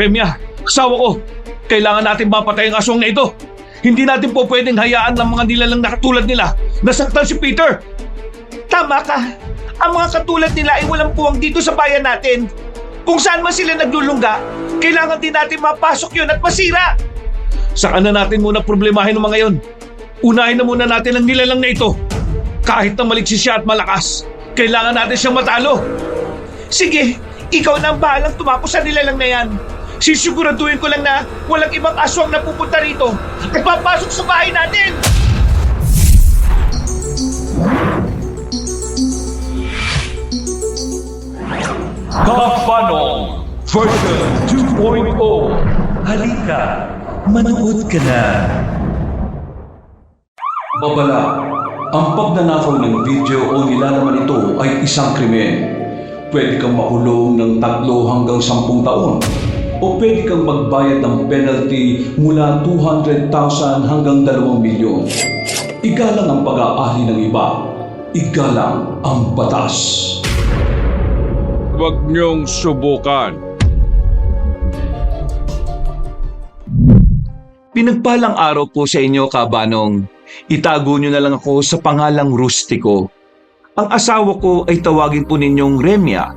Remya, asawa ko, kailangan natin mapatay ang aswang na ito. Hindi natin po pwedeng hayaan ng mga nilalang na katulad nila nasaktan si Peter. Tama ka. Ang mga katulad nila ay walang puwang dito sa bayan natin. Kung saan man sila naglulungga, kailangan din natin mapasok yun at masira. Saka na natin muna problemahin ng mga yon. Unahin na muna natin ang nilalang na ito. Kahit na maligsi siya at malakas, kailangan natin siyang matalo. Sige, ikaw na ang bahalang tumako sa nilalang na yan. Sisiguraduhin ko lang na walang ibang aswang na pupunta rito at papasok sa bahay natin. Kapanong version 2.0. Halika, manood ka na. Babala, ang pagnanakaw ng video o nilalaman ito ay isang krimen. Pwede kang makulong ng 3 hanggang 10 taon o pwede kang magbayad ng penalty mula 200,000 hanggang 2 milyon. Igalang ang pag-aali ng iba. Igalang ang batas. Huwag niyong subukan. Pinagpalang araw po sa inyo, Kabanong. Itago niyo na lang ako sa pangalang Rustiko. Ang asawa ko ay tawagin po ninyong Remya.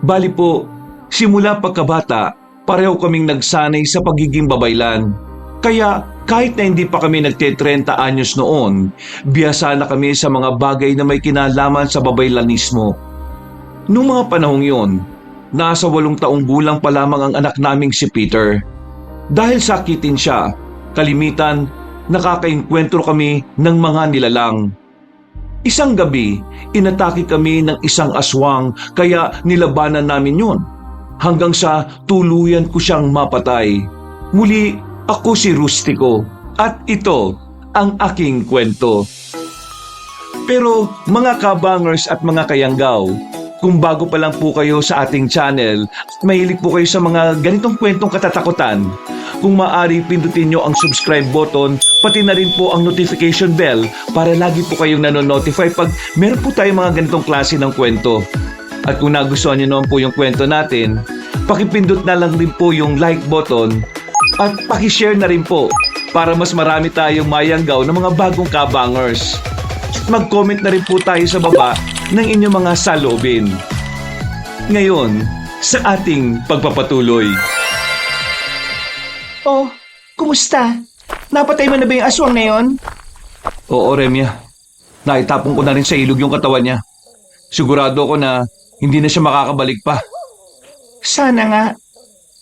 Bali po, simula pagkabata, pareho kaming nagsanay sa pagiging babaylan. Kaya kahit na hindi pa kami nagte-30 anyos noon, biyasa na kami sa mga bagay na may kinalaman sa babaylanismo. Noong mga panahong yon, nasa 8 taong gulang pa lamang ang anak naming si Peter. Dahil sakitin siya, kalimitan, nakakainkwentro kami ng mga nilalang. Isang gabi, inatake kami ng isang aswang kaya nilabanan namin yun. Hanggang sa tuluyan ko siyang mapatay. Muli, ako si Rustiko at ito ang aking kwento. Pero mga kabangers at mga kayanggaw, kung bago pa lang po kayo sa ating channel at mahilig po kayo sa mga ganitong kwentong katatakutan, kung maaari pindutin nyo ang subscribe button, pati na rin po ang notification bell para lagi po kayong nanonotify pag meron po tayong mga ganitong klase ng kwento. At kung nagustuhan nyo naman po yung kwento natin, pakipindot na lang rin po yung like button at pakishare na rin po para mas marami tayong mayanggaw ng mga bagong kabangers. Mag-comment na rin po tayo sa baba ng inyong mga saloobin. Ngayon, sa ating pagpapatuloy. Oh, kumusta? Napatay mo na ba yung aswang na yon? Oo, Remya. Naitapon ko na rin sa ilog yung katawan niya. Sigurado ko na hindi na siya makakabalik pa. Sana nga.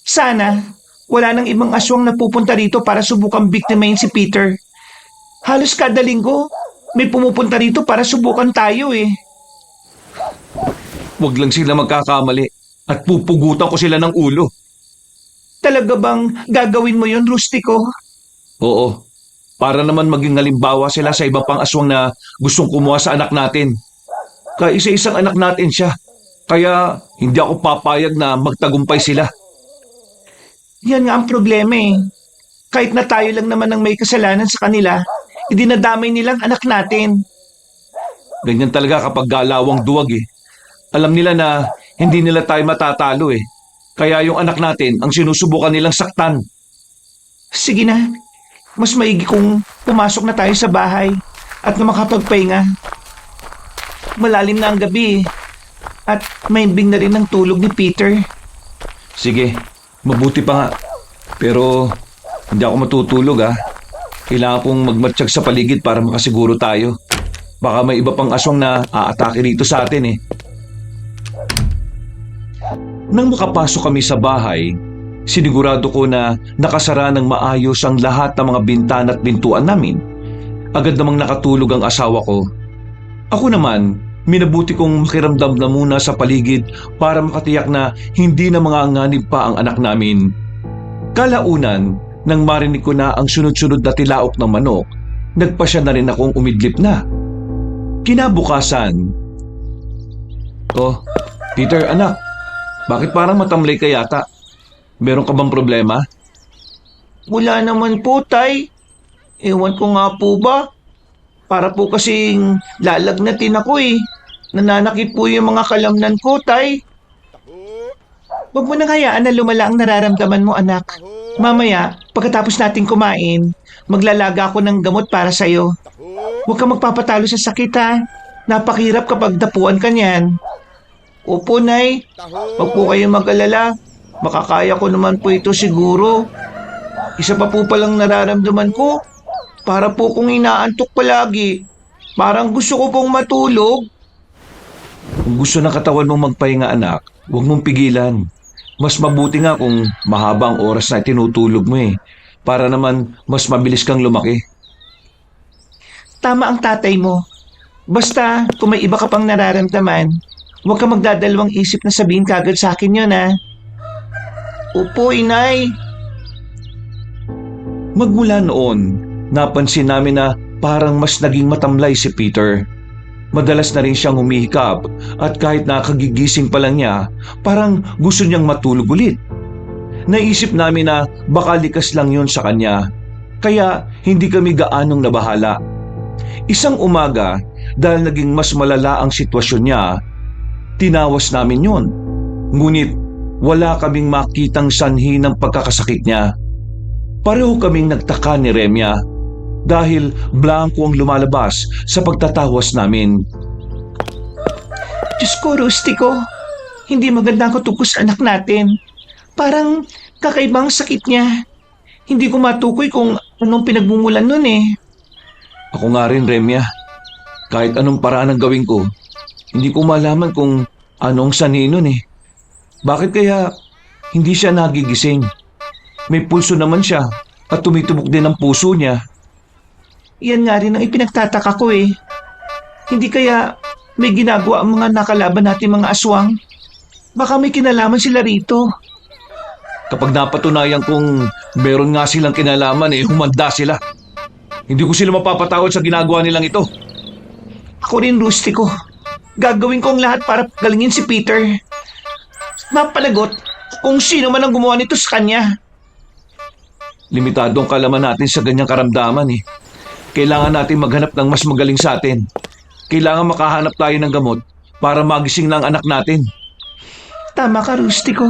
Sana. Wala nang ibang aswang na pupunta rito para subukang biktimahin si Peter. Halos kada linggo, may pumupunta rito para subukan tayo eh. Huwag lang sila magkakamali at pupugutan ko sila ng ulo. Talaga bang gagawin mo yun, Rustiko? Oo, para naman maging halimbawa sila sa iba pang aswang na gustong kumuha sa anak natin. Kaisa-isang anak natin siya, kaya hindi ako papayag na magtagumpay sila. Yan nga ang problema eh. Kahit na tayo lang naman ang may kasalanan sa kanila, idinadamay nilang anak natin. Ganyan talaga kapag galawang duwag eh. Alam nila na hindi nila tayo matatalo eh. Kaya yung anak natin ang sinusubukan nilang saktan. Sige na, mas maigi kung pumasok na tayo sa bahay at na makapagpahinga. Malalim na ang gabi at maimbing na rin ang tulog ni Peter. Sige, mabuti pa nga. Pero hindi ako matutulog ah. Kailangan kong magmatsyag sa paligid para makasiguro tayo. Baka may iba pang aswang na aatake rito sa atin eh. Nang makapasok kami sa bahay, sinigurado ko na nakasara ng maayos ang lahat ng mga bintana at pintuan namin. Agad namang nakatulog ang asawa ko. Ako naman, minabuti kong makiramdam na muna sa paligid para makatiyak na hindi na manganganib pa ang anak namin. Kalaunan, nang marinig ko na ang sunod-sunod na tilaok ng manok, nagpasya na rin akong umidlip na. Kinabukasan, "Oh, Peter anak, bakit parang matamlay ka yata? Meron ka bang problema?" Wala naman po, Tay. Ewan ko nga po ba. Para po kasing lalagnatin ako eh. Nananakit po yung mga kalamnan ko, Tay. Huwag mo nang hayaan na lumala ang nararamdaman mo, anak. Mamaya, pagkatapos nating kumain, maglalaga ako ng gamot para sa'yo. Huwag kang magpapatalo sa sakit, ha? Napakahirap kapag dapuan ka niyan. Opo, Nay. Huwag po kayong mag-alala. Makakaya ko naman po ito siguro. Isa pa po palang nararamdaman ko. Para po kong inaantok palagi. Parang gusto ko pong matulog. Kung gusto ng katawan mong magpahinga anak, huwag mong pigilan. Mas mabuti nga kung mahaba ang oras na tinutulog mo para naman mas mabilis kang lumaki. Tama ang tatay mo. Basta, kung may iba ka pang nararamdaman, huwag ka magdadalawang isip na sabihin kagad sa akin yun, ha? Opo, Inay. Magmula noon, napansin namin na parang mas naging matamlay si Peter. Madalas na rin siyang humihikab at kahit nakagigising pa lang niya, parang gusto niyang matulog ulit. Naisip namin na baka likas lang yun sa kanya, kaya hindi kami gaanong nabahala. Isang umaga, dahil naging mas malala ang sitwasyon niya, tinawas namin yun. Ngunit wala kaming makitang sanhi ng pagkakasakit niya. Pareho kaming nagtaka ni Remya dahil blanco ang lumalabas sa pagtatawas namin. Diyos ko, Rustico. Hindi maganda ang tungkol sa anak natin. Parang kakaibang sakit niya. Hindi ko matukoy kung anong pinagmumulan nun eh. Ako nga rin, Remya. Kahit anong paraan ang gawin ko, hindi ko malaman kung anong sanhi nun eh. Bakit kaya hindi siya nagigising? May pulso naman siya at tumitubok din ang puso niya. Yan nga rin ang ipinagtataka ko eh. Hindi kaya may ginagawa ang mga nakalaban natin mga aswang? Baka may kinalaman sila rito. Kapag napatunayan kong meron nga silang kinalaman humanda sila. Hindi ko sila mapapatawad sa ginagawa nilang ito. Ako rin, Rustico. Gagawin ko ang lahat para galingin si Peter. Mapalagot kung sino man ang gumawa nito sa kanya. Limitado ang kalaman natin sa ganyang karamdaman Kailangan natin maghanap ng mas magaling sa atin. Kailangan makahanap tayo ng gamot para magising ng anak natin. Tama ka, Rustico.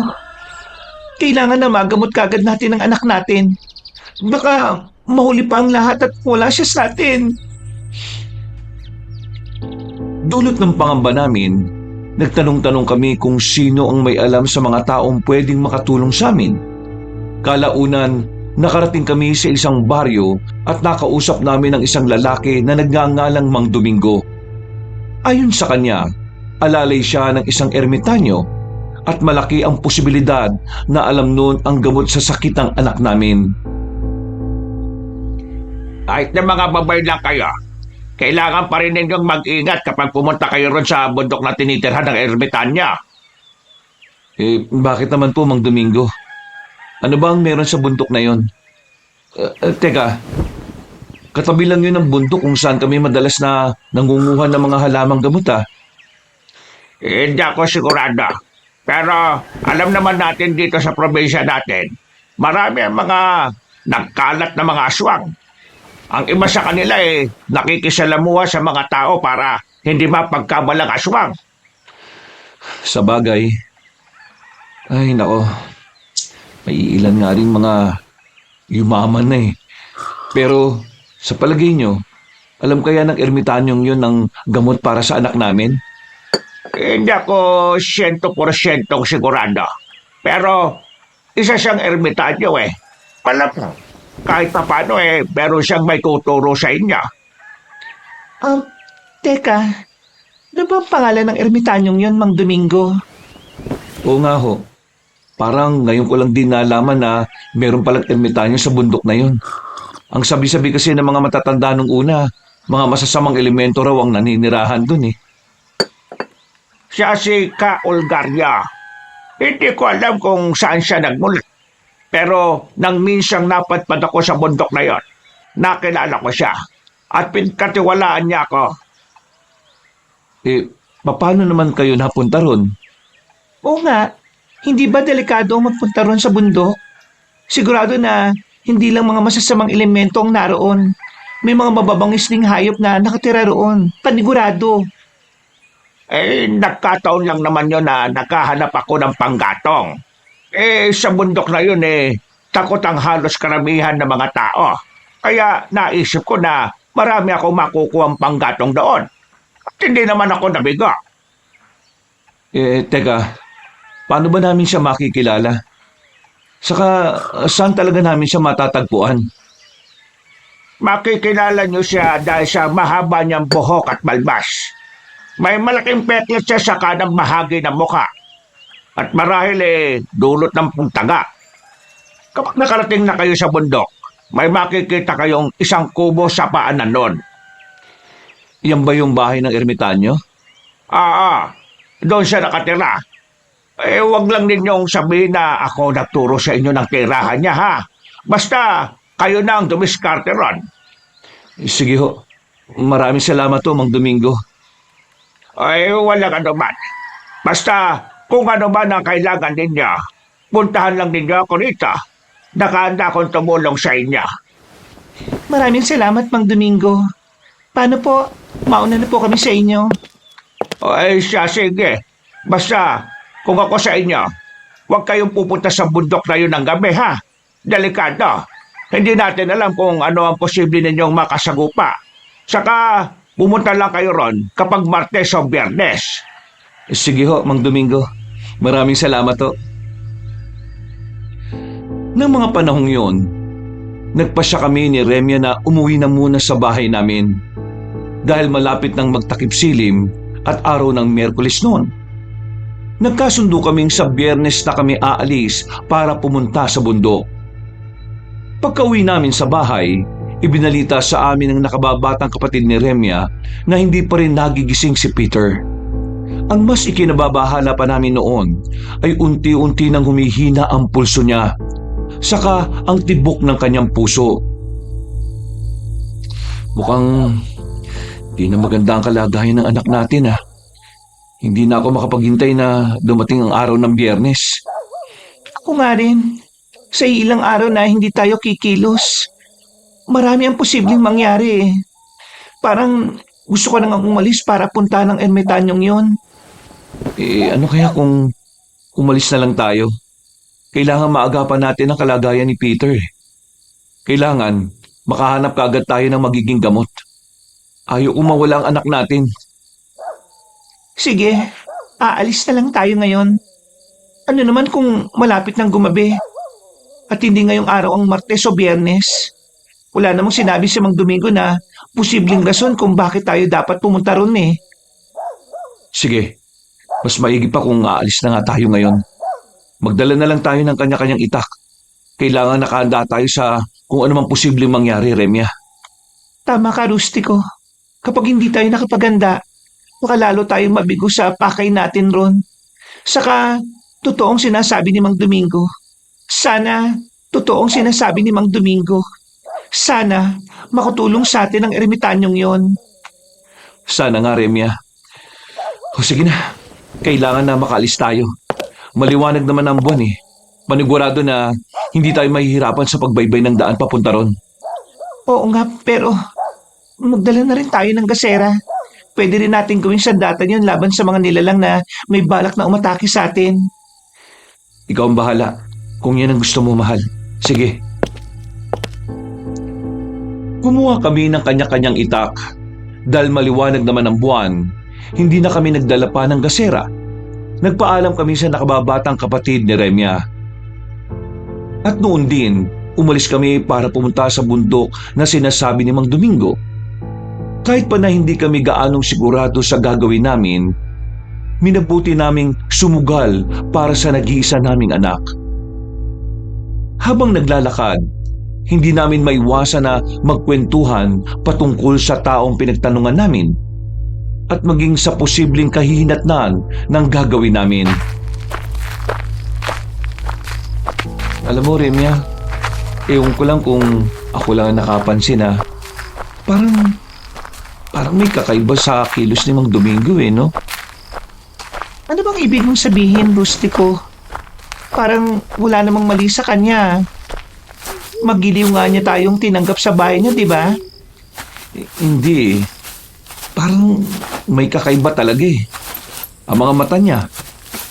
Kailangan na magamot kagad natin ang anak natin. Baka mahuli pa ang lahat at wala siya sa atin. Dulot ng pangamba namin, nagtanong-tanong kami kung sino ang may alam sa mga taong pwedeng makatulong sa amin. Kalaunan, nakarating kami sa isang baryo at nakausap namin ang isang lalaki na nagngangalang Mang Domingo. Ayon sa kanya, alalay siya ng isang ermitanyo at malaki ang posibilidad na alam noon ang gamot sa sakit ng anak namin. Kahit na mga babay lang kayo, kailangan pa rin ninyong mag-ingat kapag pumunta kayo ron sa bundok na tinitirhan ng ermitanya. Bakit naman po, Mang Domingo? Ano ba ang meron sa bundok na yon? Teka, katabi lang yun ang bundok kung saan kami madalas na nangunguha ng mga halamang gamot Hindi ako sigurado. Pero alam naman natin dito sa probinsya natin, marami ang mga nagkalat na mga aswang. Ang iba sa kanila nakikisalamuha sa mga tao para hindi mapagkabalang aswang. Sa bagay, ay nako, may ilan nga rin mga yumaman na Pero sa palagay nyo, alam kaya ng ermitanyong yun ng gamot para sa anak namin? Hindi ako 100% sigurado. Pero isa siyang ermitanyo Malam, kahit pa paano meron siyang may tuturo sa inyo. Teka. Ano ba ang pangalan ng ermitanyong yon, Mang Domingo? Oo nga ho. Parang ngayon ko lang din nalaman na meron palang ermitanyo sa bundok na yun. Ang sabi-sabi kasi ng mga matatanda nung una, mga masasamang elemento raw ang naninirahan dun Siya si Ka Olgaria. Hindi ko alam kung saan siya nagmula. Pero nang minsang napadpad ako sa bundok na yon, nakilala ko siya at pinagkatiwalaan niya ako. Paano naman kayo napunta ron? Oo nga. Hindi ba delikado ang magpunta ron sa bundok? Sigurado na hindi lang mga masasamang elemento ang naroon. May mga mababangis ding hayop na nakatira roon. Panigurado. Nagkataon lang naman yun na nakahanap ako ng panggatong. Sa bundok na yun takot ang halos karamihan ng mga tao. Kaya naisip ko na marami ako makukuha panggatong doon. At hindi naman ako nabigo. Teka, paano ba namin siya makikilala? Saka, saan talaga namin siya matatagpuan? Makikilala niyo siya dahil sa mahaba niyang buhok at balbas. May malaking peklat siya sa kanang bahagi ng mukha. At marahil dulot ng puntaga. Kapag nakarating na kayo sa bundok, may makikita kayong isang kubo sa paanan nun. Yan ba yung bahay ng ermitanyo? Doon siya nakatira. Wag lang ninyong sabihin na ako nagturo sa inyo ng tirahan niya, ha? Basta, kayo na ang dumiskarte ron. Sige ho. Maraming salamat ho, Mang Domingo. Walang anuman. Basta, kung ano man ang kailangan ninyo, puntahan lang ninyo ako rito. Nakahanda akong tumulong sa inyo. Maraming salamat, Mang Domingo. Paano po? Mauna na po kami sa inyo. Sige. Basta, kung ako sa inyo, huwag kayong pupunta sa bundok na yun ng gabi, ha? Delikado. Hindi natin alam kung ano ang posible ninyong makasagupa. Saka, pumunta lang kayo ron kapag Martes o Biyernes. Sige ho, Mang Domingo. Maraming salamat ho. Nang mga panahong yon, nagpasya kami ni Remya na umuwi na muna sa bahay namin dahil malapit nang magtakip silim at araw ng Miyerkules noon. Nagkasundo kaming sa Biyernes na kami aalis para pumunta sa bundok. Pagka-uwi namin sa bahay, ibinalita sa amin ng nakababatang kapatid ni Remya na hindi pa rin nagigising si Peter. Ang mas ikinababahala pa namin noon ay unti-unti nang humihina ang pulso niya, saka ang tibok ng kanyang puso. Mukhang di na maganda ang kalagayan ng anak natin, ha. Hindi na ako makapaghintay na dumating ang araw ng Biyernes. Ako nga rin. Sa ilang araw na hindi tayo kikilos. Marami ang posibleng mangyari. Parang gusto ko nang umalis para punta ng ermitanyong yon. Ano kaya kung umalis na lang tayo? Kailangan maagapan natin ang kalagayan ni Peter. Kailangan makahanap kaagad tayo ng magiging gamot. Ayaw mawala ang anak natin. Sige, aalis na lang tayo ngayon. Ano naman kung malapit ng gumabi? At hindi ngayong araw ang Martes o Biyernes? Wala namang sinabi si Mang Domingo na posibleng rason kung bakit tayo dapat pumunta ron eh. Sige, mas maigi pa kung aalis na nga tayo ngayon. Magdala na lang tayo ng kanya-kanyang itak. Kailangan nakahanda tayo sa kung ano mang posibleng mangyari, Remya. Tama ka, Rustico. Kapag hindi tayo nakapaganda, baka lalo tayong mabigo sa pakay natin ron. Saka, totoong sinasabi ni Mang Domingo. Sana, totoong sinasabi ni Mang Domingo. Sana, makatulong sa atin ang ermitanyong yon. Sana nga, Remya. O sige na, kailangan na makaalis tayo. Maliwanag naman ang buwan eh. Panigurado na hindi tayo mahihirapan sa pagbaybay ng daan papunta ron. Oo nga, pero magdala na rin tayo ng gasera. Pwede rin natin gawing sandatan yun laban sa mga nilalang na may balak na umatake sa atin. Ikaw ang bahala kung yan ang gusto mo, mahal. Sige. Kumuha kami ng kanya-kanyang itak. Dahil maliwanag naman ang buwan, hindi na kami nagdala pa ng gasera. Nagpaalam kami sa nakababatang kapatid ni Remya. At noon din, umalis kami para pumunta sa bundok na sinasabi ni Mang Domingo. Kahit pa na hindi kami gaanong sigurado sa gagawin namin, minabuti naming sumugal para sa nag-iisa naming anak. Habang naglalakad, hindi namin maiwasan na magkwentuhan patungkol sa taong pinagtanungan namin at maging sa posibleng kahihinatnan ng gagawin namin. Alam mo, Remya, ewan ko lang kung ako lang ang nakapansin na parang may kakaiba sa kilos ni Mang Domingo no? Ano bang ibig mong sabihin, Rustico? Parang wala namang mali sa kanya. Magiliw nga niya tayong tinanggap sa bahay niya, di ba? Hindi. Parang may kakaiba talaga eh. Ang mga mata niya,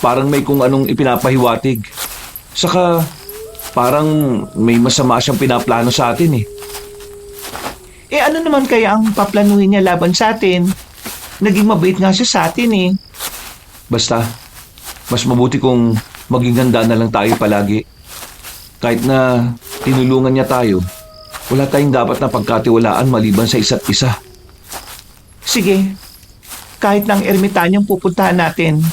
parang may kung anong ipinapahiwatig. Saka, parang may masama siyang pinaplano sa atin eh. Eh ano naman kaya ang paplanuhin niya laban sa atin? Naging mabait nga siya sa atin eh. Basta, mas mabuti kung maging handa na lang tayo palagi. Kahit na tinulungan niya tayo, wala tayong dapat na pagkatiwalaan maliban sa isa't isa. Sige, kahit ng ermitanyong pupuntahan natin,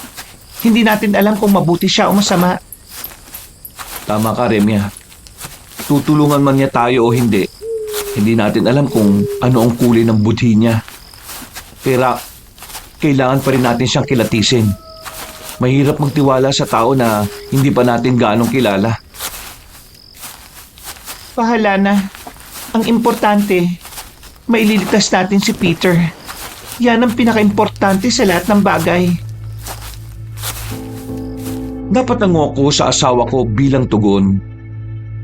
hindi natin alam kung mabuti siya o masama. Tama ka, Remya. Tutulungan man niya tayo o hindi natin alam kung ano ang kulay ng budhi niya. Pero kailangan pa rin natin siyang kilatisin. Mahirap magtiwala sa tao na hindi pa natin gaanong kilala. Bahala na. Ang importante, maililigtas natin si Peter. Yan ang pinaka-importante sa lahat ng bagay. Dapat nango ako sa asawa ko bilang tugon.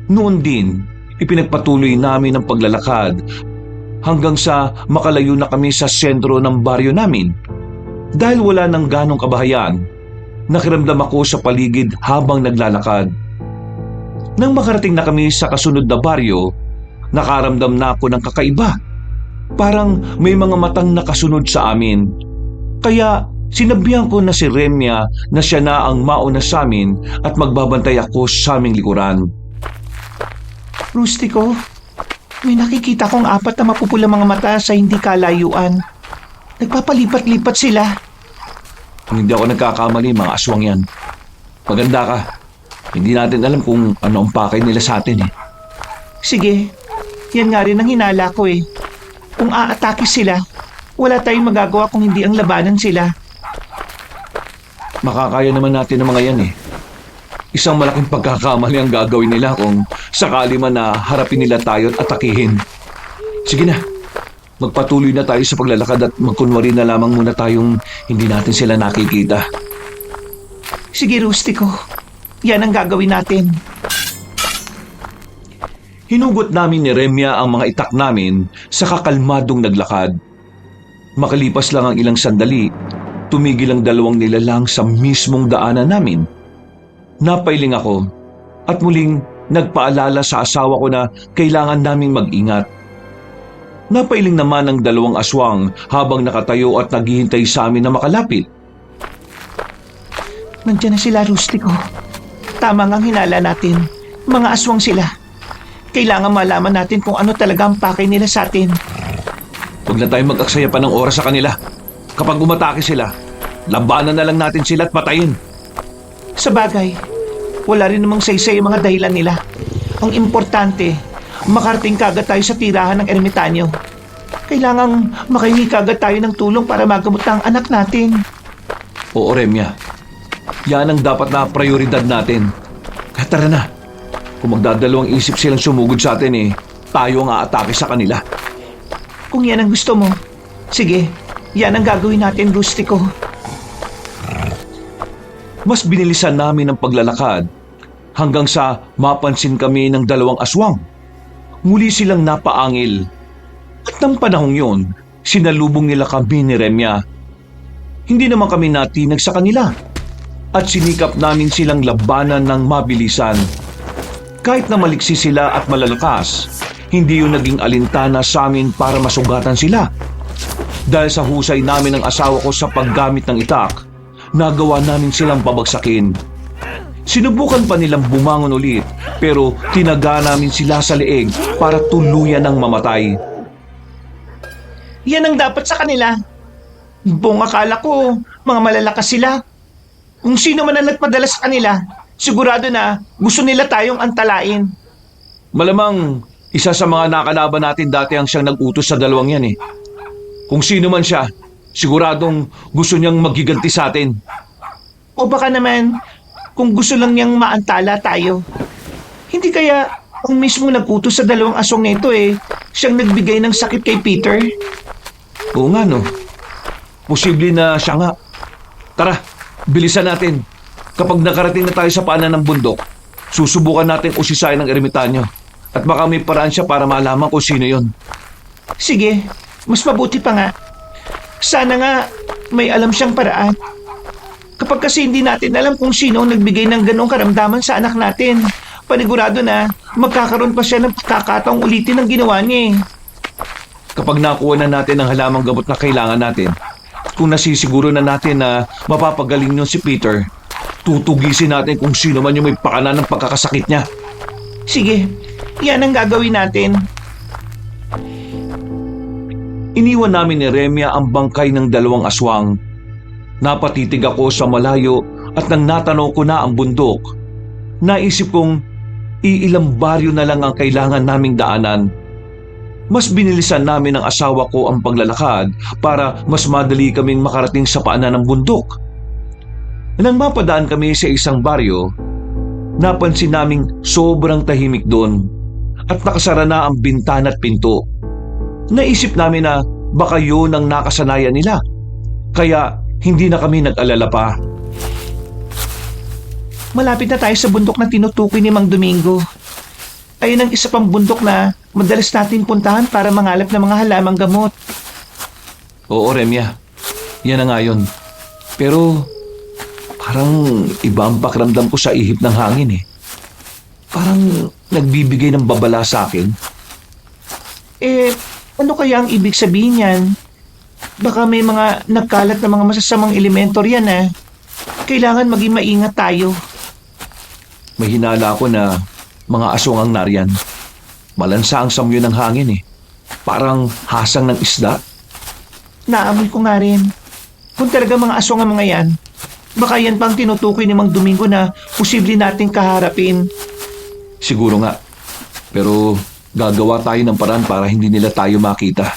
Noon din, ipinagpatuloy namin ang paglalakad hanggang sa makalayo na kami sa sentro ng baryo namin. Dahil wala nang ganong kabahayan, nakiramdam ako sa paligid habang naglalakad. Nang makarating na kami sa kasunod na baryo, nakaramdam na ako ng kakaiba. Parang may mga matang nakasunod sa amin. Kaya sinabihan ko na si Remya na siya na ang mauna sa amin at magbabantay ako sa aming likuran. Rustico, may nakikita kong 4 na mapupulang mga mata sa hindi kalayuan. Nagpapalipat-lipat sila. Kung hindi ako nagkakamali, mga aswang yan. Maganda ka. Hindi natin alam kung ano ang pakay nila sa atin eh. Sige, yan nga rin ang hinala ko eh. Kung aatake sila, wala tayong magagawa kung hindi ang labanan sila. Makakaya naman natin ang mga yan eh. Isang malaking pagkakamali ang gagawin nila kung sakali man na harapin nila tayo at atakihin. Sige na, magpatuloy na tayo sa paglalakad at magkunwari na lamang muna tayong hindi natin sila nakikita. Sige, Rustico. Yan ang gagawin natin. Hinugot namin ni Remya ang mga itak namin sa kakalmadong naglakad. Makalipas lang ang ilang sandali, tumigil ang 2 nilalang sa mismong daanan namin. Napailing ako at muling nagpaalala sa asawa ko na kailangan naming mag-ingat. Napailing naman ang 2 aswang habang nakatayo at naghihintay sa amin na makalapit. Nandiyan na sila, Rustico. Tama ang hinala natin. Mga aswang sila. Kailangan malaman natin kung ano talaga ang pakay nila sa atin. Huwag na tayo mag-aksaya pa ng oras sa kanila. Kapag umatake sila, labanan na lang natin sila at patayin. Sa bagay, wala rin namang saysay ang mga dahilan nila. Ang importante, makarating kagad tayo sa tirahan ng ermitanyo. Kailangang makahingi kagad tayo ng tulong para magamot ang anak natin. Oo, Remya. Yan ang dapat na prioridad natin. Kaya tara na. Kung magdadalawang isip silang sumugod sa atin tayo ang aatake sa kanila. Kung yan ang gusto mo, sige, yan ang gagawin natin, Rustico. Mas binilisan namin ang paglalakad hanggang sa mapansin kami ng 2 aswang. Muli silang napaangil. At ng panahong yon, sinalubong nila kami ni Remya. Hindi naman kami natinag sa kanila at sinikap namin silang labanan ng mabilisan. Kahit na maliksi sila at malalakas, hindi yun naging alintana sa amin para masugatan sila. Dahil sa husay namin ng asawa ko sa paggamit ng itak, nagawa namin silang pabagsakin. Sinubukan pa nilang bumangon ulit pero tinaga namin sila sa leeg para tuluyan ng mamatay. Yan ang dapat sa kanila. Buong akala ko, mga malalakas sila. Kung sino man ang nagpadala sa kanila, sigurado na gusto nila tayong antalain. Malamang isa sa mga nakalaban natin dati ang siyang nag-utos sa 2 yan eh. Kung sino man siya, siguradong gusto niyang maghiganti sa atin. O baka naman, kung gusto lang niyang maantala tayo. Hindi kaya ang mismo nag-utos sa 2 aswang nito siyang nagbigay ng sakit kay Peter? Oo nga no. Posible na siya nga. Tara, bilisan natin. Kapag nakarating na tayo sa paanan ng bundok, susubukan natin usisayin ng ermitanyo. At baka may paraan siya para malaman kung sino yon. Sige, mas mabuti pa nga. Sana nga may alam siyang paraan. Kapag kasi hindi natin alam kung sino ang nagbigay ng ganoong karamdaman sa anak natin, panigurado na magkakaroon pa siya ng pagkakataong ulitin ang ginawa niya eh. Kapag nakuha na natin ang halamang gamot na kailangan natin, kung nasisiguro na natin na mapapagaling yun si Peter, tutugisin natin kung sino man yung may pakana ng pagkakasakit niya. Sige, yan ang gagawin natin. Iniwan namin ni Remya ang bangkay ng 2 aswang. Napatitig ako sa malayo at nang natanaw ko na ang bundok, naisip kong iilang baryo na lang ang kailangan naming daanan. Mas binilisan namin ng asawa ko ang paglalakad para mas madali kaming makarating sa paanan ng bundok. Nang mapadaan kami sa isang baryo, napansin naming sobrang tahimik doon at nakasara na ang bintana at pinto. Naisip namin na baka yun ang nakasanayan nila, kaya hindi na kami nag-alala pa. Malapit na tayo sa bundok na tinutukoy ni Mang Domingo. Ayun ang isa pang bundok na madalas natin puntahan para mangalap ng mga halamang gamot. Oo, Remya, yan na nga yun. Pero parang iba ang pakiramdam ko sa ihip ng hangin eh. Parang nagbibigay ng babala sa akin. Ano kaya ang ibig sabihin yan? Baka may mga nagkalat na mga masasamang elemento riyan ah. Kailangan maging maingat tayo. May hinala ako na mga aswang ang nariyan. Malansa ang samyo ng hangin eh. Parang hasang ng isda. Naamoy ko nga rin. Kung talaga mga aswang ang mga yan, baka yan pang tinutukoy ni Mang Domingo na posible nating kaharapin. Siguro nga. Pero gagawa tayo ng paraan para hindi nila tayo makita.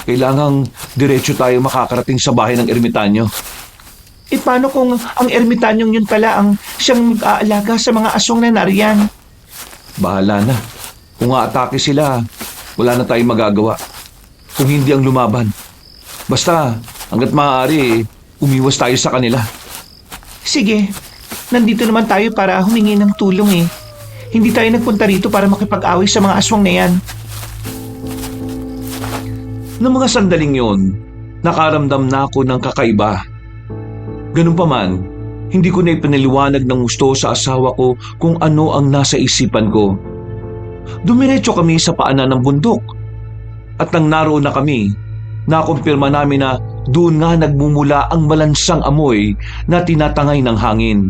Kailangang diretso tayo makakarating sa bahay ng ermitanyo. Paano kung ang ermitanyong yun pala ang siyang mag-aalaga sa mga aswang na nariyan? Bahala na. Kung aatake sila, wala na tayong magagawa. Kung hindi ang lumaban. Basta, hanggat maaari, umiwas tayo sa kanila. Sige, nandito naman tayo para humingi ng tulong eh. Hindi tayo nagpunta rito para makipag-away sa mga aswang na yan. Noong mga sandaling yon, nakaramdam na ako ng kakaiba. Ganun pa man, hindi ko na ipinaliwanag ng gusto sa asawa ko kung ano ang nasa isipan ko. Dumiretso kami sa paanan ng bundok. At nang naroon na kami, nakumpirma namin na doon nga nagmumula ang malansang amoy na tinatangay ng hangin.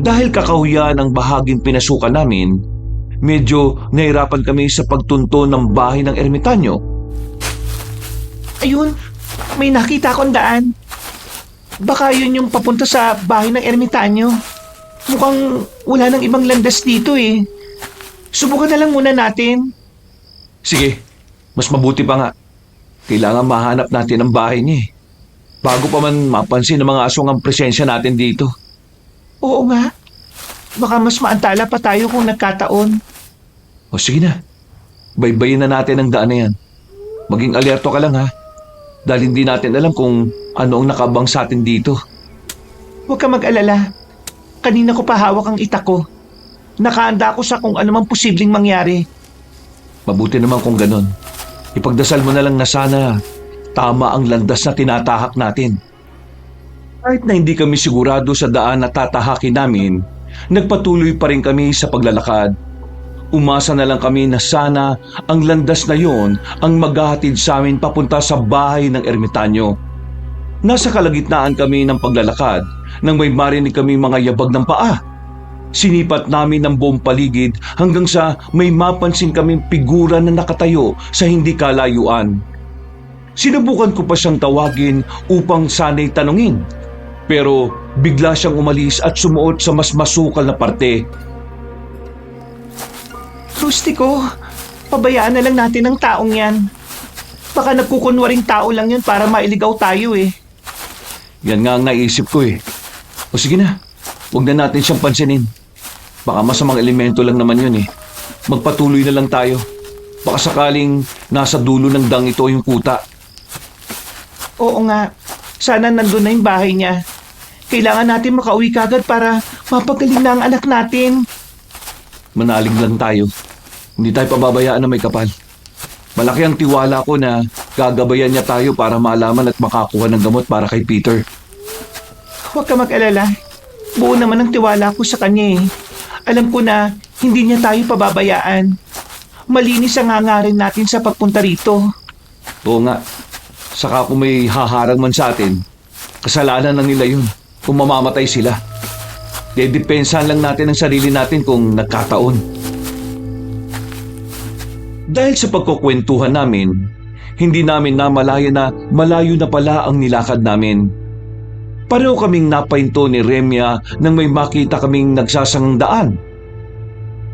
Dahil kakahuyan ang bahaging pinasukan namin, medyo nahirapan kami sa pagtunto ng bahay ng ermitanyo. Ayun, may nakita akong daan. Baka yun yung papunta sa bahay ng ermitanyo. Mukhang wala nang ibang landas dito eh. Subukan na lang muna natin. Sige, mas mabuti pa nga. Kailangan mahanap natin ang bahay niya eh. Bago pa man mapansin ng mga aswang ang presensya natin dito. Oo nga. Baka mas maantala pa tayo kung nagkataon. O sige na, baybayin na natin ang daan na yan. Maging alerto ka lang ha. Dahil hindi natin alam kung ano ang nakabang sa atin dito. Huwag ka mag-alala. Kanina ko pa hawak ang itak ko. Nakaanda ako sa kung ano mang posibleng mangyari. Mabuti naman kung ganon. Ipagdasal mo na lang na sana tama ang landas na tinatahak natin. Kahit na hindi kami sigurado sa daan na tatahakin namin, nagpatuloy pa rin kami sa paglalakad. Umasa na lang kami na sana ang landas na yon ang maghahatid sa amin papunta sa bahay ng ermitanyo. Nasa kalagitnaan kami ng paglalakad nang may marinig kami mga yabag ng paa. Sinipat namin ang buong paligid hanggang sa may mapansin kaming figura na nakatayo sa hindi kalayuan. Sinubukan ko pa siyang tawagin upang sana'y tanungin. Pero bigla siyang umalis at sumuot sa mas masukal na parte. Rustico, pabayaan na lang natin ang taong yan. Baka nagkukunwaring tao lang yan para mailigaw tayo eh. Yan nga ang naisip ko eh. O sige na, huwag na natin siyang pansinin. Baka masamang elemento lang naman yun eh. Magpatuloy na lang tayo. Baka sakaling nasa dulo ng dang ito yung kuta. Oo nga, sana nandun na yung bahay niya. Kailangan natin makauwi kagad para mapagaling na ang anak natin. Manalig lang tayo. Hindi tayo pababayaan na may kapal. Malaki ang tiwala ko na gagabayan niya tayo para malaman at makakuha ng gamot para kay Peter. Huwag ka mag-alala. Buo naman ang tiwala ko sa kanya eh. Alam ko na hindi niya tayo pababayaan. Malinis ang hangarin natin sa pagpunta rito. Oo nga. Saka kung may haharang man sa atin, kasalanan na nila yun kung mamamatay sila. Dedepensahan lang natin ang sarili natin kung nagkataon. Dahil sa pagkukwentuhan namin, hindi namin namalaya na malayo na pala ang nilakad namin. Pareho kaming napahinto ni Remya nang may makita kaming nagsasangang daan.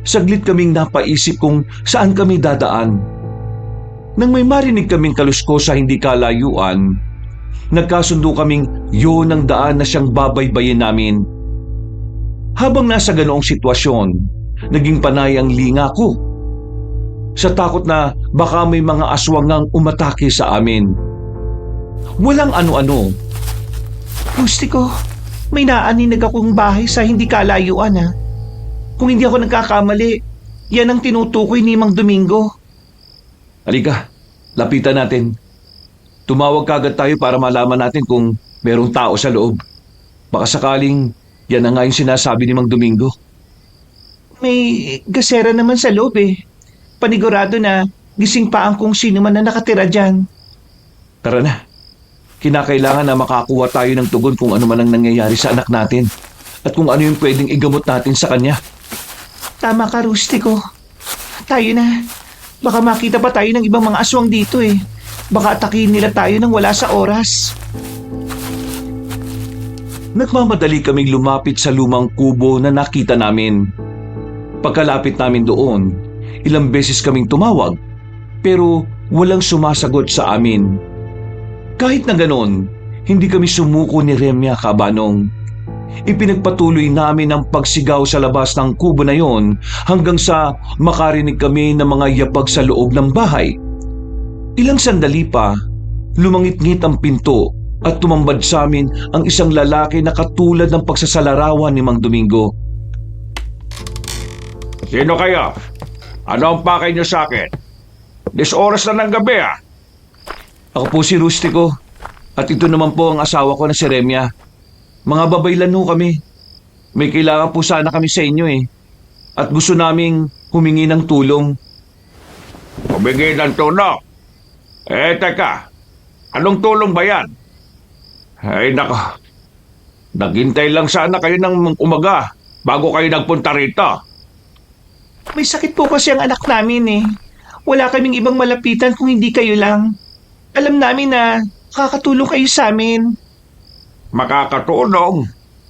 Saglit kaming napaisip kung saan kami dadaan. Nang may marinig kaming kalusko sa hindi kalayuan, nagkasundo kaming yun ang daan na siyang babaybayin namin. Habang nasa ganoong sitwasyon, naging panay ang linga ko. Sa takot na baka may mga aswangang umatake sa amin. Walang ano-ano. Rustiko, may naaninag akong bahay sa hindi kalayuan ha. Kung hindi ako nagkakamali, yan ang tinutukoy ni Mang Domingo. Halika, lapitan natin. Tumawag kagad tayo para malaman natin kung merong tao sa loob. Baka sakaling yan na nga yung sinasabi ni Mang Domingo. May gasera naman sa loob eh. Panigurado na gising pa ang kung sino man na nakatira dyan. Tara na. Kinakailangan na makakuha tayo ng tugon kung ano man ang nangyayari sa anak natin at kung ano yung pwedeng igamot natin sa kanya. Tama ka, Rustiko. Tayo na. Baka makita pa tayo ng ibang mga aswang dito eh. Baka atakihin nila tayo nang wala sa oras. Nagmamadali kaming lumapit sa lumang kubo na nakita namin. Pagkalapit namin doon, ilang beses kaming tumawag pero walang sumasagot sa amin. Kahit na ganon, hindi kami sumuko ni Remya, Kabanong. Ipinagpatuloy namin ang pagsigaw sa labas ng kubo na yon hanggang sa makarinig kami ng mga yapag sa loob ng bahay. Ilang sandali pa, lumangit-ngit ang pinto at tumambad sa amin ang isang lalaki na katulad ng pagsasalarawan ni Mang Domingo. Sino kayo? Ano ang pakay niyo sa akin? 10 oras na ng gabi ah. Ako po si Rustiko at ito naman po ang asawa ko na si Remya. Mga babaylan ho kami. May kailangan po sana kami sa inyo eh. At gusto naming humingi ng tulong. Humingi ng tulong. Teka. Anong tulong ba yan? Ay, nako. Naghintay lang sana kayo ng umaga bago kayo nagpunta rito. May sakit po kasi ang anak namin eh. Wala kaming ibang malapitan kung hindi kayo lang. Alam namin na kakatulong kayo sa amin. Makakatulong?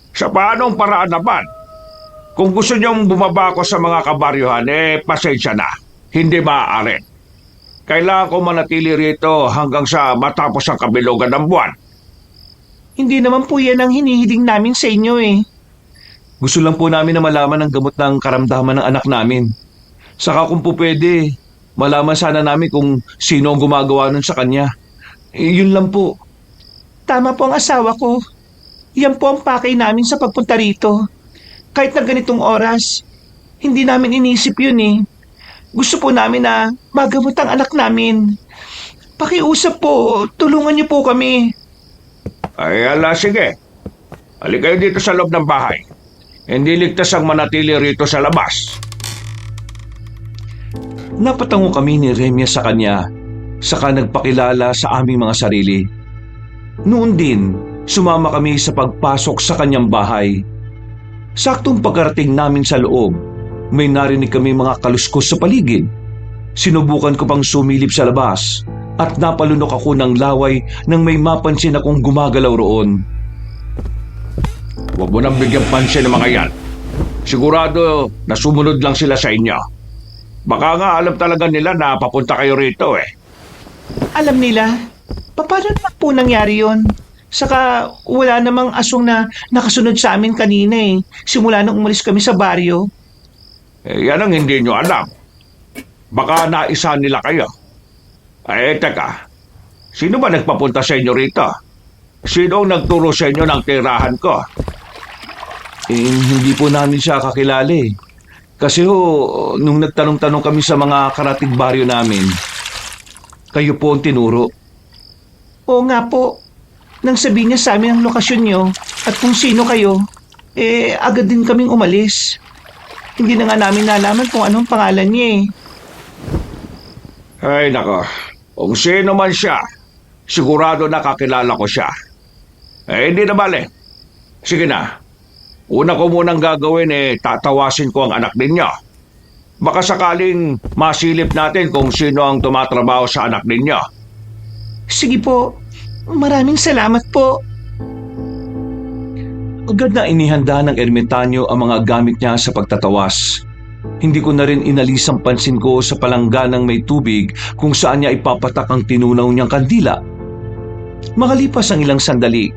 Sa paanong paraan naman? Kung gusto niyong bumaba ako sa mga kabaryuhan, pasensya na. Hindi maaari. Kailangan ko manatili rito hanggang sa matapos ang kabilugan ng buwan. Hindi naman po yan ang hinihiling namin sa inyo eh. Gusto lang po namin na malaman ang gamot ng karamdaman ng anak namin. Saka kung po pwede, malaman sana namin kung sino ang gumagawa nun sa kanya. Yun lang po. Tama po ang asawa ko. Yan po ang pakay namin sa pagpunta rito. Kahit na ganitong oras, hindi namin inisip yun eh. Gusto po namin na magamot ang anak namin. Pakiusap po, tulungan niyo po kami. Ay, sige. Halika kayo dito sa loob ng bahay. Hindi ligtas ang manatili rito sa labas. Napatango kami ni Remya sa kanya, saka nagpakilala sa aming mga sarili. Noon din, sumama kami sa pagpasok sa kanyang bahay. Saktong pagkarating namin sa loob, may narinig kami mga kaluskos sa paligid. Sinubukan ko pang sumilip sa labas at napalunok ako ng laway nang may mapansin akong gumagalaw roon. Huwag mo nang bigyan pansin ng mga yan. Sigurado na sumunod lang sila sa inyo. Baka nga alam talaga nila na papunta kayo rito eh. Alam nila, paano naman po nangyari yun? Saka wala namang aswang na nakasunod sa amin kanina eh. Simula nung umalis kami sa baryo. Yan ang hindi nyo alam. Baka naisa nila kayo. Teka. Sino ba nagpapunta sa inyo rito? Sino ang nagturo sa inyo ng tirahan ko? Hindi po namin siya kakilala eh. Kasi nung nagtanong-tanong kami sa mga karatig baryo namin, kayo po ang tinuro. Oo nga po. Nang sabihin niya sa amin ang lokasyon niyo, at kung sino kayo, agad din kaming umalis. Hindi na nga namin nalaman kung anong pangalan niya eh. Ay nako, kung sino man siya, sigurado nakakilala ko siya. Hindi na bale. Sige na. Una ko munang gagawin tatawasin ko ang anak ninyo. Baka sakaling masilip natin kung sino ang tumatrabaho sa anak ninyo. Sige po, maraming salamat po. Agad na inihanda ng ermitanyo ang mga gamit niya sa pagtatawas. Hindi ko na rin inalis ang pansin ko sa palangganang may tubig kung saan niya ipapatak ang tinunaw niyang kandila. Makalipas ang ilang sandali,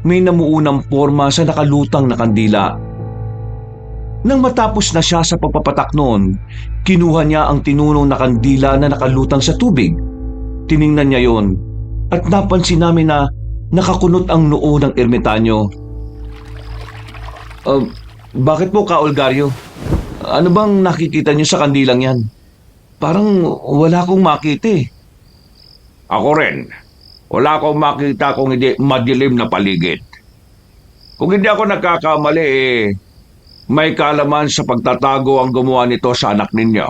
may namuunang porma sa nakalutang na kandila. Nang matapos na siya sa pagpapatak noon, kinuha niya ang tinunaw na kandila na nakalutang sa tubig. Tiningnan niya yon at napansin namin na nakakunot ang noo ng ermitanyo. Bakit po, Ka Olgario? Ano bang nakikita niyo sa kandilang yan? Parang wala akong makita eh. Ako rin. Wala akong makita kung hindi madilim na paligid. Kung hindi ako nagkakamali may kalaman sa pagtatago ang gumawa nito sa anak ninyo.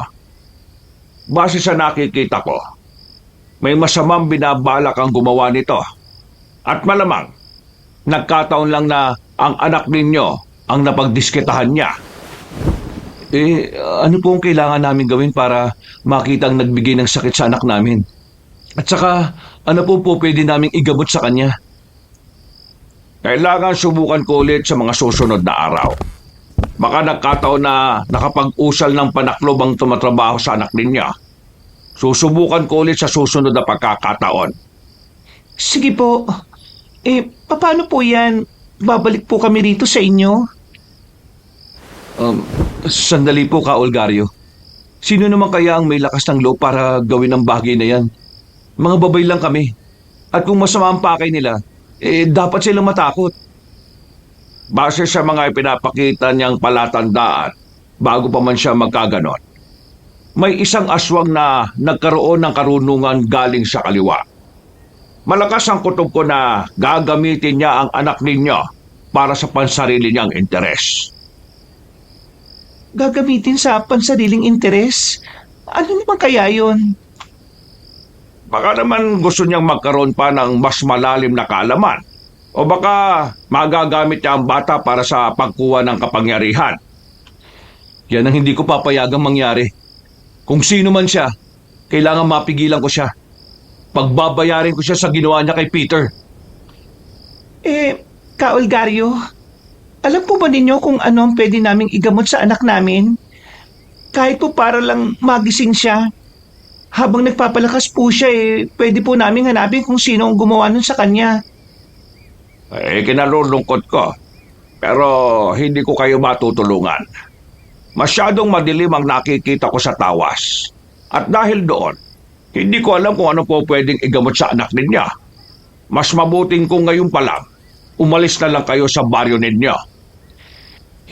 Base sa nakikita ko, may masamang binabalak ang gumawa nito. At malamang, nagkataon lang na ang anak ninyo ang napagdiskitahan niya. Ano po ang kailangan namin gawin para makita ang nagbigay ng sakit sa anak namin? At saka, ano po pwede naming igabot sa kanya? Kailangan subukan ko ulit sa mga susunod na araw. Baka nagkataon na nakapag-usal ng panaklob ang tumatrabaho sa anak ninyo. Susubukan ko ulit sa susunod na pagkakataon. Sige po. Paano po yan? Babalik po kami rito sa inyo? Sandali po, Ka Olgario. Sino naman kaya ang may lakas ng loob para gawin ang bagay na yan? Mga babay lang kami. At kung masama ang pakay nila, dapat silang matakot. Base sa mga ipinapakita niyang palatandaan bago pa man siya magkaganon, may isang aswang na nagkaroon ng karunungan galing sa kaliwa. Malakas ang kutob ko na gagamitin niya ang anak ninyo para sa pansarili niyang interes. Gagamitin sa pansariling interes? Ano naman kaya yun? Baka naman gusto niyang magkaroon pa ng mas malalim na kaalaman. O baka magagamit niya ang bata para sa pagkuha ng kapangyarihan. Yan ang hindi ko papayagang mangyari. Kung sino man siya, kailangan mapigilan ko siya. Pagbabayarin ko siya sa ginawa niya kay Peter. Ka Olgario, alam po ba ninyo kung ano ang pwede naming igamot sa anak namin? Kahit po para lang magising siya. Habang nagpapalakas po siya pwede po namin hanapin kung sino ang gumawa nun sa kanya. Kinalulungkot ko. Pero hindi ko kayo matutulungan. Masyadong madilim ang nakikita ko sa tawas. At dahil doon, hindi ko alam kung ano po pwedeng igamot sa anak ninyo. Mas mabuting kung ngayon pa lang, umalis na lang kayo sa baryo ninyo.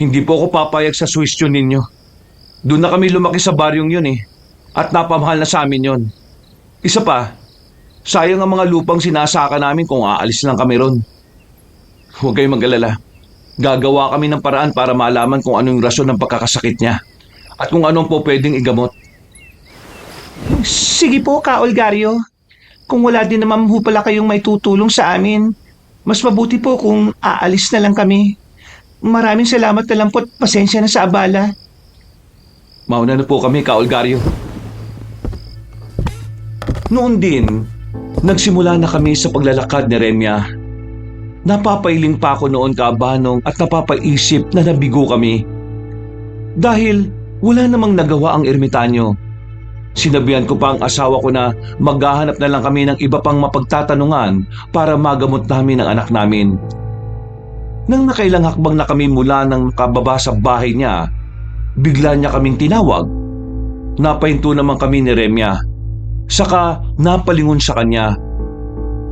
Hindi po ako papayag sa suwestyon ninyo. Doon na kami lumaki sa baryong yun At napamahal na sa amin yun. Isa pa, sayang ang mga lupang sinasaka namin kung aalis lang kami ron. Huwag kayong mag-alala. Gagawa kami ng paraan para malaman kung anong rason ng pagkakasakit niya. At kung anong po pwedeng igamot. Sige po, Ka Olgario. Kung wala din naman po pala kayong may tutulong sa amin, mas mabuti po kung aalis na lang kami. Maraming salamat na lang po at pasensya na sa abala. Mauna na po kami, Ka Olgario. Noon din, nagsimula na kami sa paglalakad ni Remya. Napapailing pa ako noon, Kaabanong, at napapaisip na nabigo kami. Dahil wala namang nagawa ang ermitanyo. Sinabihan ko pa ang asawa ko na maghahanap na lang kami ng iba pang mapagtatanungan para magamot namin ang anak namin. Nang nakailang hakbang na kami mula nang kababa sa bahay niya, bigla niya kaming tinawag. Napahinto naman kami ni Remya. Saka napalingon sa kanya.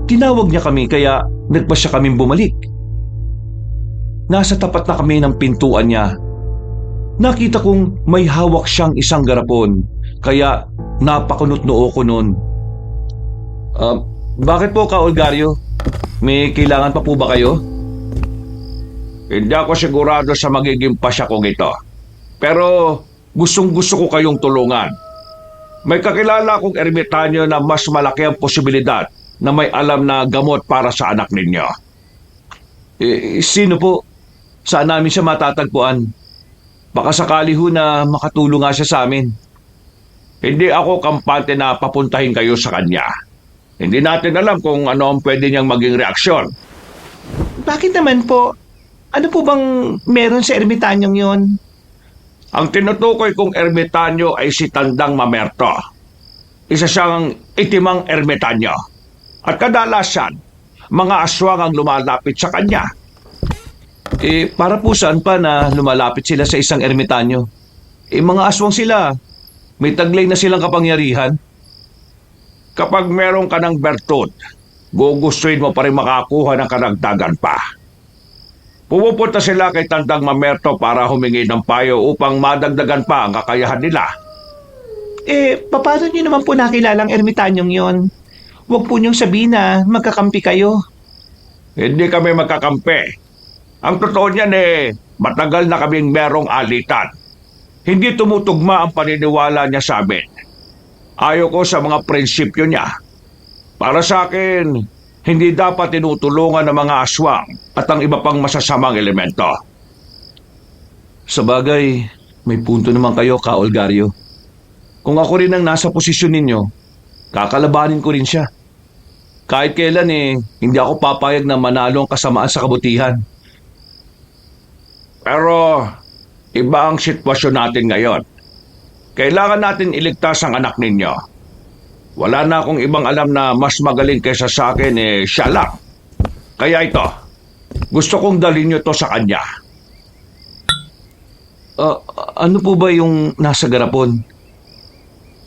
Tinawag niya kami kaya nagpasya kaming bumalik. Nasa tapat na kami ng pintuan niya. Nakita kong may hawak siyang isang garapon, kaya napakunot noo ko noon. Bakit po, Ka Olgario? May kailangan pa po ba kayo? Hindi ako sigurado sa magiging pasya kong ito. Pero gustong gusto ko kayong tulungan. May kakilala akong ermitanyo na mas malaki ang posibilidad na may alam na gamot para sa anak ninyo. Sino po? Saan namin siya matatagpuan? Baka sakali ho na makatulong nga siya sa amin. Hindi ako kampante na papuntahin kayo sa kanya. Hindi natin alam kung ano ang pwede niyang maging reaksyon. Bakit naman po? Ano po bang meron sa ermitanyong yon? Ang tinutukoy kong ermitanyo ay si Tandang Mamerto. Isa siyang itimang ermitanyo. At kadalasan, mga aswang ang lumalapit sa kanya. Para po saan pa na lumalapit sila sa isang ermitanyo? Mga aswang sila. May taglay na silang kapangyarihan. Kapag meron ka ng bertud, gugustuhin mo pa rin makakuha ng karagdagan pa. Pumupunta sila kay Tandang Mamerto para humingi ng payo upang madagdagan pa ang kakayahan nila. Paano nyo naman po nakilalang ermitanyong yon? Huwag po nyong sabihin na magkakampi kayo. Hindi kami magkakampi. Ang totoo niyan matagal na kaming merong alitan. Hindi tumutugma ang paniniwala niya sa amin. Ayaw ko sa mga prinsipyo niya. Para sa akin, hindi dapat tinutulungan ng mga aswang at ang iba pang masasamang elemento. Sa bagay, may punto naman kayo, Ka Olgario. Kung ako rin ang nasa posisyon ninyo, kakalabanin ko rin siya. Kahit kailan hindi ako papayag na manalo ang kasamaan sa kabutihan. Pero iba ang sitwasyon natin ngayon. Kailangan natin iligtas ang anak ninyo. Wala na akong ibang alam na mas magaling kaysa sa akin, siya lang. Kaya ito, gusto kong dalhin nyo to sa kanya. Ano po ba yung nasa garapon?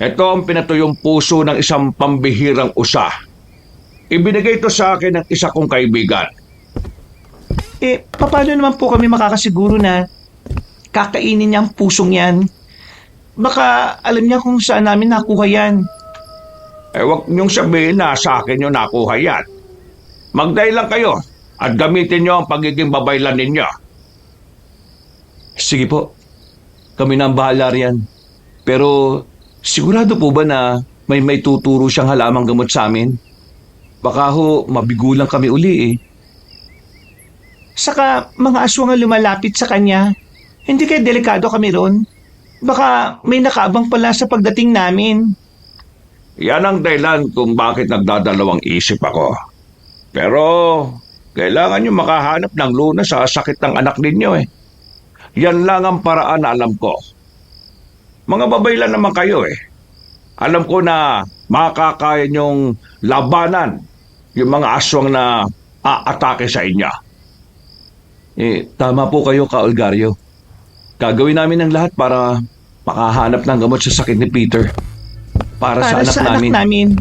Ito ang pinatuyong puso ng isang pambihirang usa. Ibinigay ito sa akin ng isa kong kaibigan. Paano naman po kami makakasiguro na kakainin niya ang pusong yan? Baka alam niya kung saan namin nakuha yan. Huwag niyong sabihin na sa akin yung nakuha yan. Magday lang kayo at gamitin niyo ang pagiging babaylan ninyo. Sige po, kami na ang bahala riyan. Pero sigurado po ba na may tuturo siyang halamang gamot sa amin? Baka ho, mabigulang kami uli. Saka mga aswang ang lumalapit sa kanya. Hindi kaya delikado kami ron? Baka may nakaabang pala sa pagdating namin. Yan ang dahilan kung bakit nagdadalawang isip ako. Pero kailangan nyo makahanap ng lunas sa sakit ng anak ninyo Yan lang ang paraan na alam ko. Mga babaylan naman kayo Alam ko na makakaya nyong labanan yung mga aswang na aatake sa inyo. Tama po kayo, Ka Olgario. Gagawin namin ang lahat para makahanap ng gamot sa sakit ni Peter. Para sa anak namin.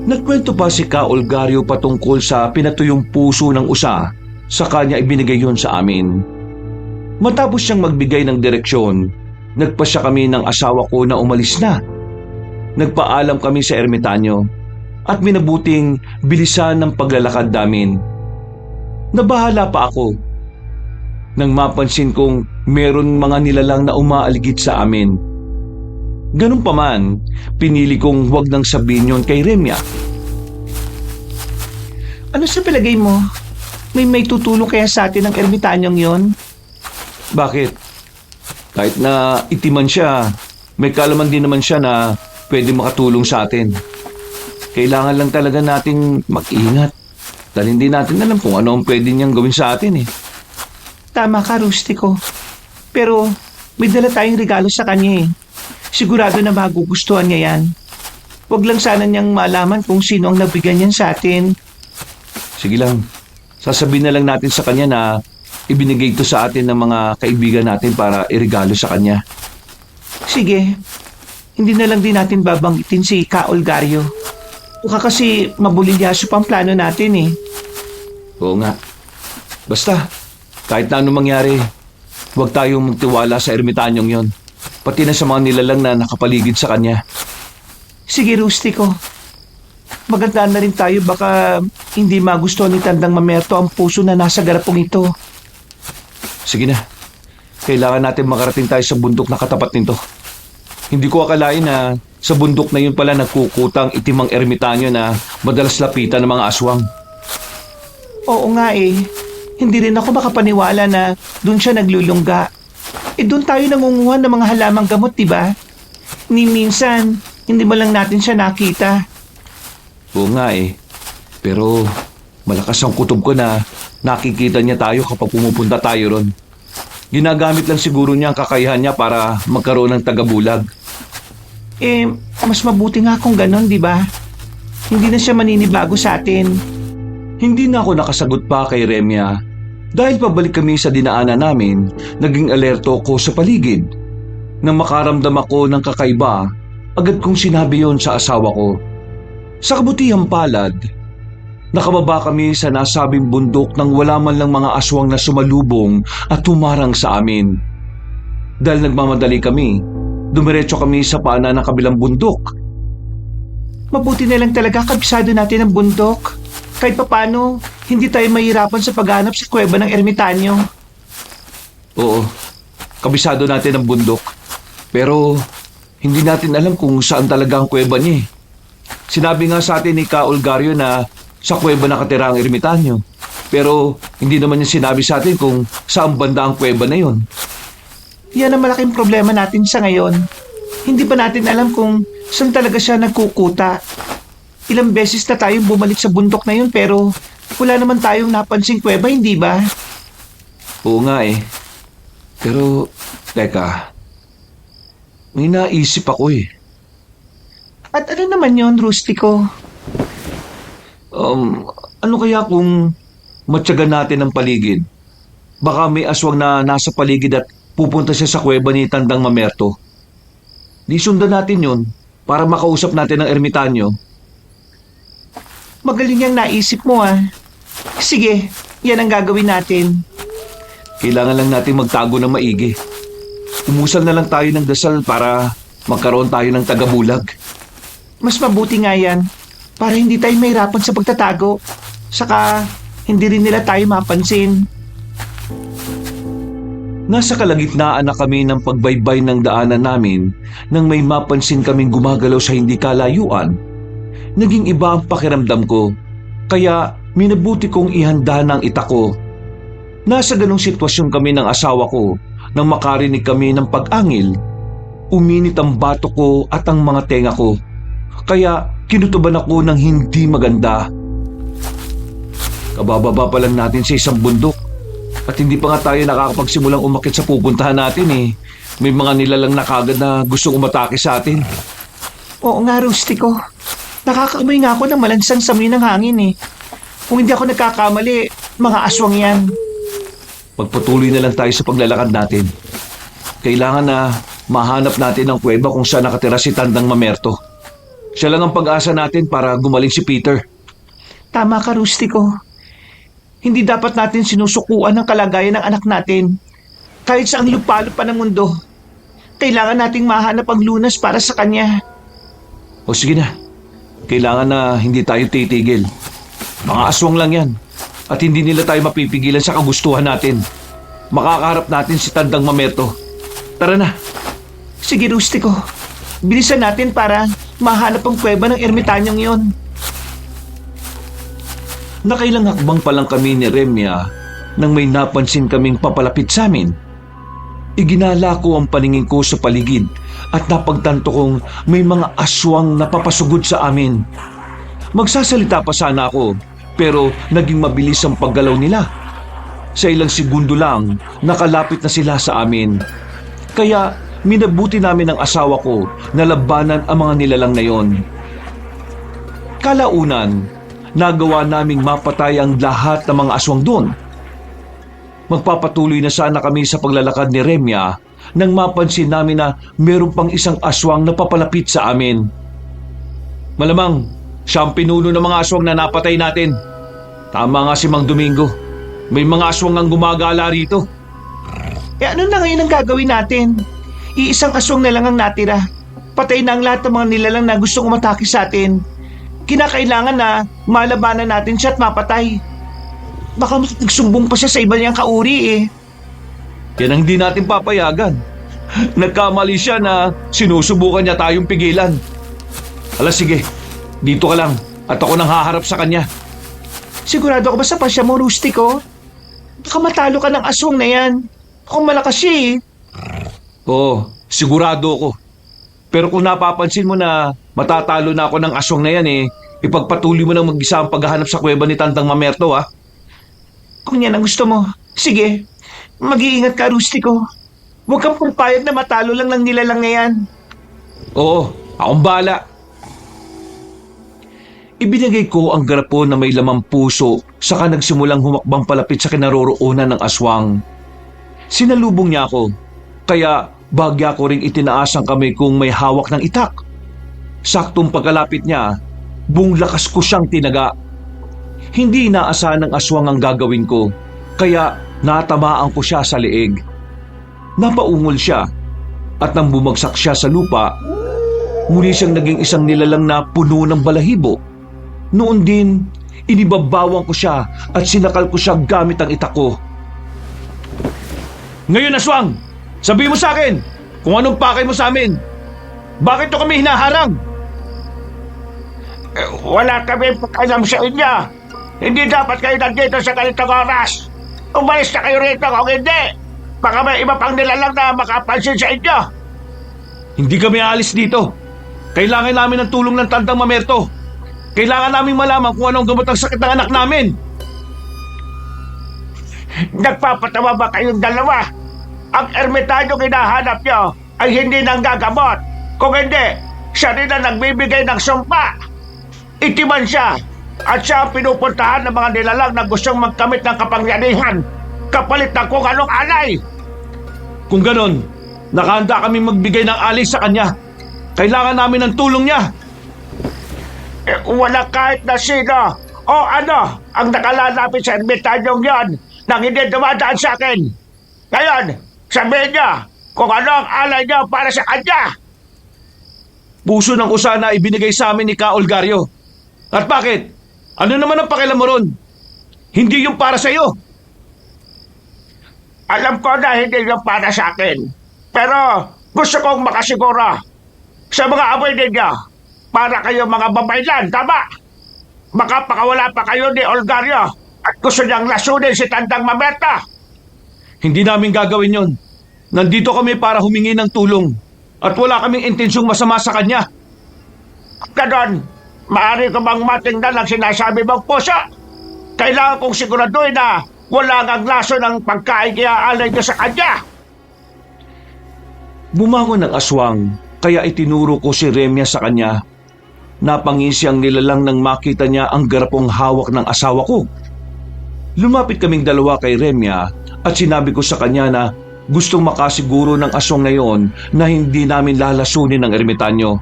Nagkwento pa si Ka Olgario patungkol sa pinatuyong puso ng usa sa kanya ibinigay yon sa amin. Matapos siyang magbigay ng direksyon, nagpasya kami ng asawa ko na umalis na. Nagpaalam kami sa ermitanyo at minabuting bilisan ng paglalakad namin. Nabahala pa ako nang mapansin kong meron mga nilalang na umaaligid sa amin. Ganun pa man, pinili kong huwag nang sabihin yon kay Remya. Ano sa palagay mo? May tutulong kaya sa atin ang ermitanyong yon? Bakit? Kahit na itiman siya, may kalaman din naman siya na pwede makatulong sa atin. Kailangan lang talaga nating mag-ingat. Dahil hindi natin alam kung ano ang pwede niyang gawin sa atin Tama ka, Rustico. Pero may dala tayong regalo sa kanya Sigurado na magugustuhan niya yan. Huwag lang sana niyang malaman kung sino ang nabigyan niyan sa atin. Sige lang, sasabihin na lang natin sa kanya na ibinigay ito sa atin ng mga kaibigan natin para iregalo sa kanya. Sige, hindi na lang din natin babanggitin si Ka Olgario. Baka kasi mabulilyaso pang plano natin Oo nga. Basta, kahit na anong mangyari, huwag tayong magtiwala sa ermitanyong yon. Pati na sa mga nilalang na nakapaligid sa kanya. Sige, Rustico. maganda na rin tayo, baka hindi magustuhan ni Tandang Mamerto ang puso na nasa garapong ito. Sige na. Kailangan natin makarating tayo sa bundok na katapat nito. Hindi ko akalain na sa bundok na yun pala nagkukutang itimang ermitanyo na madalas lapitan ng mga aswang. Oo nga eh. Hindi rin ako makapaniwala na doon siya naglulungga. Doon tayo nangunguha ng mga halamang gamot, diba? Ni minsan, hindi mo lang natin siya nakita. Oo nga eh. Pero malakas ang kutob ko na nakikita niya tayo kapag pumupunta tayo ron. Ginagamit lang siguro niya ang kakayahan niya para magkaroon ng tagabulag. Mas mabuti nga kung ganon, di ba? Hindi na siya maninibago sa atin. Hindi na ako nakasagot pa kay Remya. Dahil pabalik kami sa dinaanan namin, naging alerto ko sa paligid. Nang makaramdam ako ng kakaiba, agad kong sinabi yon sa asawa ko. Sa kabutihang palad, nakababa kami sa nasabing bundok nang wala man lang mga aswang na sumalubong at tumarang sa amin. Dahil nagmamadali kami, dumiretso kami sa paanan ng kabilang bundok. Mabuti na lang talaga kabisado natin ang bundok. Kahit papano, hindi tayo mahirapan sa paghanap sa kuweba ng ermitanyo. Oo, kabisado natin ang bundok. Pero hindi natin alam kung saan talaga ang kuweba niya eh. Sinabi nga sa atin ni Ka Olgario na sa kuweba nakatira ang ermitanyo. Pero hindi naman niya sinabi sa atin kung saan banda ang kuweba na yon. Yan ang malaking problema natin sa ngayon. Hindi pa natin alam kung saan talaga siya nagkukuta. Ilang beses na tayong bumalik sa bundok na yun pero wala naman tayong napansing kuweba, hindi ba? Oo nga eh. Pero, teka. May naisip ako eh. At ano naman yon, Rustico? Ano kaya kung matyagan natin ang paligid? Baka may aswang na nasa paligid at pupunta siya sa kuweba ni Tandang Mamerto. Di sundan natin yun para makausap natin ang ermitanyo. Magaling yung naisip mo ah. Sige, yan ang gagawin natin. Kailangan lang natin magtago ng maigi. Umusal na lang tayo ng dasal para magkaroon tayo ng tagabulag. Mas mabuti nga yan para hindi tayo mahirapan sa pagtatago. Saka hindi rin nila tayo mapansin. Nasa kalagitnaan na kami ng pagbaybay ng daanan namin nang may mapansin kaming gumagalaw sa hindi kalayuan. Naging iba ang pakiramdam ko, kaya minabuti kong ihanda ng itak ko. Nasa ganong sitwasyon kami ng asawa ko nang makarinig kami ng pag-angil. Uminit ang bato ko at ang mga tenga ko, kaya kinutuban ako ng hindi maganda. Kabababa pa lang natin sa isang bundok at hindi pa nga tayo nakakapagsimulang umakit sa pupuntahan natin eh. May mga nilalang na kagad na gustong umatake sa atin. Oo nga, Rustico. Nakakaamoy nga ako ng malansang samoy ng hangin eh. Kung hindi ako nagkakamali, mga aswang yan. Pagpatuloy na lang tayo sa paglalakad natin. Kailangan na mahanap natin ang kuweba kung saan nakatira si Tandang Mamerto. Siya lang ang pag-asa natin para gumaling si Peter. Tama ka, Rustico. Hindi dapat natin sinusukuan ang kalagayan ng anak natin. Kahit sa ang lupalo pa ng mundo, kailangan nating mahanap ang lunas para sa kanya. O sige na. Kailangan na hindi tayo titigil. Mga aswang lang yan. At hindi nila tayo mapipigilan sa kagustuhan natin. Makakaharap natin si Tandang Mamerto. Tara na. Sige, Rustico. Bilisan natin para mahanap ang kuweba ng ermitanyong yon. Nakailang hakbang pa lang kami ni Remya nang may napansin kaming papalapit sa amin. Iginala ko ang paningin ko sa paligid at napagtanto kong may mga aswang na papasugod sa amin. Magsasalita pa sana ako pero naging mabilis ang paggalaw nila. Sa ilang segundo lang, nakalapit na sila sa amin. Kaya minabuti namin ang asawa ko na labanan ang mga nilalang na yon. Kalaunan, nagawa naming mapatay ang lahat ng mga aswang doon. Magpapatuloy na sana kami sa paglalakad ni Remya nang mapansin namin na meron pang isang aswang na papalapit sa amin. Malamang, siya ang pinuno ng mga aswang na napatay natin. Tama nga si Mang Domingo. May mga aswang ang gumagala rito. Ano na ngayon ang gagawin natin? Iisang aswang na lang ang natira. Patay na ang lahat ng mga nilalang na gustong umatake sa atin. Kinakailangan na malabanan natin siya at mapatay. Baka nagsumbong pa siya sa iba niyang kauri eh. Yan ang di natin papayagan. Nagkamali siya na sinusubukan niya tayong pigilan. Ala sige, dito ka lang at ako nang haharap sa kanya. Sigurado ka ba sa pasya mo, Rustico? Baka matalo ka ng aswang na yan. Kung malakas siya eh. Oo, sigurado ako. Pero kung napapansin mo na matatalo na ako ng aswang na yan ipagpatuloy mo lang mag-isa ang paghahanap sa kuweba ni Tandang Mamerto ha. Kung yan ang gusto mo, sige. Mag-iingat ka, Rustico. Huwag kang pagpayag na matalo lang ng nilalang na yan. Oo, akong bahala. Ibinigay ko ang garapon na may lamang puso saka nagsimulang humakbang palapit sa kinaroroonan ng aswang. Sinalubong niya ako, kaya bagya ko ring itinaas ang kamay kong may hawak ng itak. Saktong pagkalapit niya, buong lakas ko siyang tinaga. Hindi inaasahan ng aswang ang gagawin ko, kaya natamaan ko siya sa leeg. Napaungol siya, at nang bumagsak siya sa lupa, muli siyang naging isang nilalang na puno ng balahibo. Noon din, inibabawang ko siya at sinakal ko siya gamit ang itak ko. Ngayon, aswang, sabihin mo sa akin kung anong pakay mo sa amin. Bakit to kami hinaharang? Wala kami pakialam sa inyo. Hindi dapat kayo nandito sa ganitong oras. Umalis na kayo rito kung hindi. Baka may iba pang nilalang na makapansin sa inyo. Hindi kami aalis dito. Kailangan namin ng tulong ng Tandang Mamerto. Kailangan namin malaman kung anong gamot ang sakit ng anak namin. Nagpapatawa ba kayong dalawa? Ang ermitanyong hinahanap nyo ay hindi nang gagamot. Kung hindi, siya rin ang nagbibigay ng sumpa. Itiman siya at siya ang pinupuntahan ng mga nilalang na gustong magkamit ng kapangyarihan kapalit ng kung anong alay. Kung ganon, nakahanda kami magbigay ng alay sa kanya. Kailangan namin ng tulong niya. Wala kahit na sino o ano ang nakalalapit sa ermitanyong yon nang hindi dumadaan sa akin. Ngayon, sabihin niya kung ano ang alay niyo para sa kanya. Puso ng usana ibinigay sa amin ni Ka Olgario. At bakit? Ano naman ang pakialam mo ron? Hindi yung para sa iyo. Alam ko na hindi yung para sa akin. Pero gusto kong makasiguro sa mga amoy ninyo para kayo mga babaylan, tama? Makapakawala pa kayo ni Olgario at gusto niyang lasunin si Tandang Mamerto. Hindi namin gagawin yon. Nandito kami para humingi ng tulong. At wala kaming intensyong masama sa kanya. Ganon, maaari ko bang matingnan ang sinasabi mong puso? Kailangan kong siguraduhin na wala ang laso ng pagkain kaya alay niyo sa kanya. Bumangon ang aswang, kaya itinuro ko si Remya sa kanya. Napangisi ang nilalang nang makita niya ang garapong hawak ng asawa ko. Lumapit kaming dalawa kay Remya at sinabi ko sa kanya na gustong makasiguro ng aswang na yon na hindi namin lalasunin ng ermitanyo.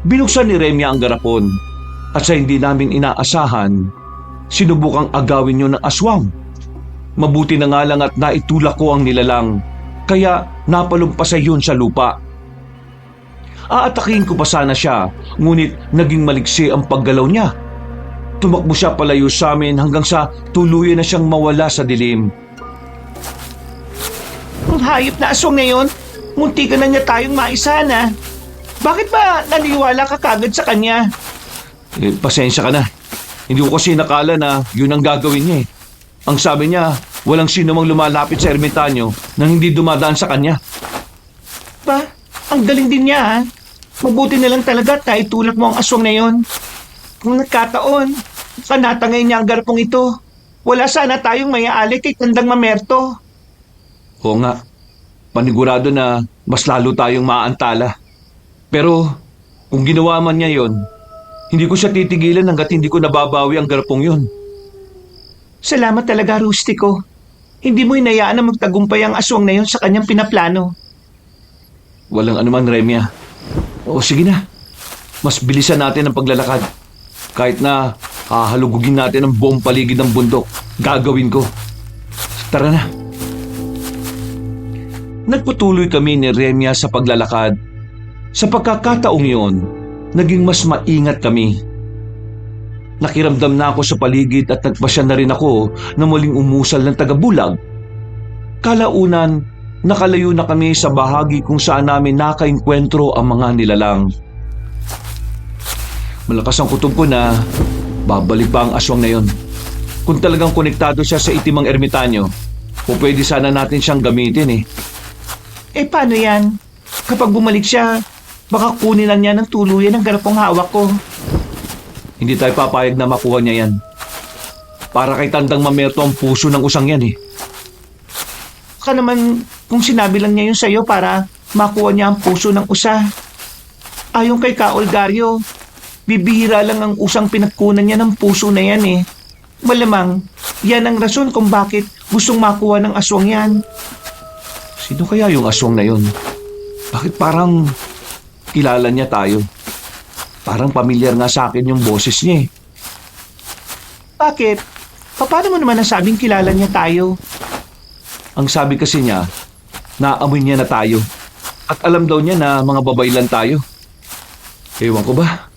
Binuksan ni Remya ang garapon at sa hindi namin inaasahan, sinubukang agawin yun ng aswang. Mabuti na nga lang at naitulak ko ang nilalang, kaya napalumpasay yun sa lupa. Aatakihin ko pa sana siya, ngunit naging maliksi ang paggalaw niya. Tumakbo siya palayo sa amin hanggang sa tuluyan na siyang mawala sa dilim. Ang hayop na aswang na yon, munti ka na niya tayong maisana. Bakit ba naniwala ka kagad sa kanya? Pasensya ka na. Hindi ko kasi nakala na yun ang gagawin niya eh. Ang sabi niya, walang sino mang lumalapit sa ermitanyo nang hindi dumadaan sa kanya. Ba, ang galing din niya ha. Mabuti na lang talaga at naitulak mo ang aswang na yon. Kung nagkataon, panatangay niya ang garpong ito. Wala sana tayong maiaalik kay Tandang Mamerto. Oo nga, panigurado na mas lalo tayong maaantala. Pero kung ginawa man niya yon, hindi ko siya titigilan hanggat hindi ko nababawi ang garpong yon. Salamat talaga, Rustico. Hindi mo hinayaan na magtagumpay ang aswang na yon sa kanyang pinaplano. Walang anuman, Remya. O sige na, mas bilisan natin ang paglalakad. Kahit na hahalugugin natin ang buong paligid ng bundok, gagawin ko. Tara na. Nagpatuloy kami ni Remya sa paglalakad. Sa pagkakataong yon, naging mas maingat kami. nakiramdam na ako sa paligid at nagpasya na rin ako na muling umusal ng tagabulag. Kalaunan, nakalayo na kami sa bahagi kung saan namin nakainkwentro ang mga nilalang. Malakas ang kutob ko na babalik pa ang aswang na yon. Kung talagang konektado siya sa itimang ermitanyo, o pwede sana natin siyang gamitin eh. Paano yan? Kapag bumalik siya, baka kunin na niya ng tuluyan ang garapong hawak ko. Hindi tayo papayag na makuha niya yan. Para kay Tandang Mamerto ang puso ng usang yan eh. Baka naman kung sinabi lang niya yun sa'yo para makuha niya ang puso ng usa. Ayon kay Ka Olgario, bibihira lang ang usang pinagkunan niya ng puso na yan eh. Malamang, yan ang rason kung bakit gustong makuha ng aswang yan. Sino kaya yung aswang na yun? Bakit parang kilala niya tayo? Parang pamilyar nga sa akin yung boses niya eh. Bakit? Paano mo naman nasabing kilala niya tayo? Ang sabi kasi niya, naamoy niya na tayo. At alam daw niya na mga babaylan tayo. Ewan ko ba?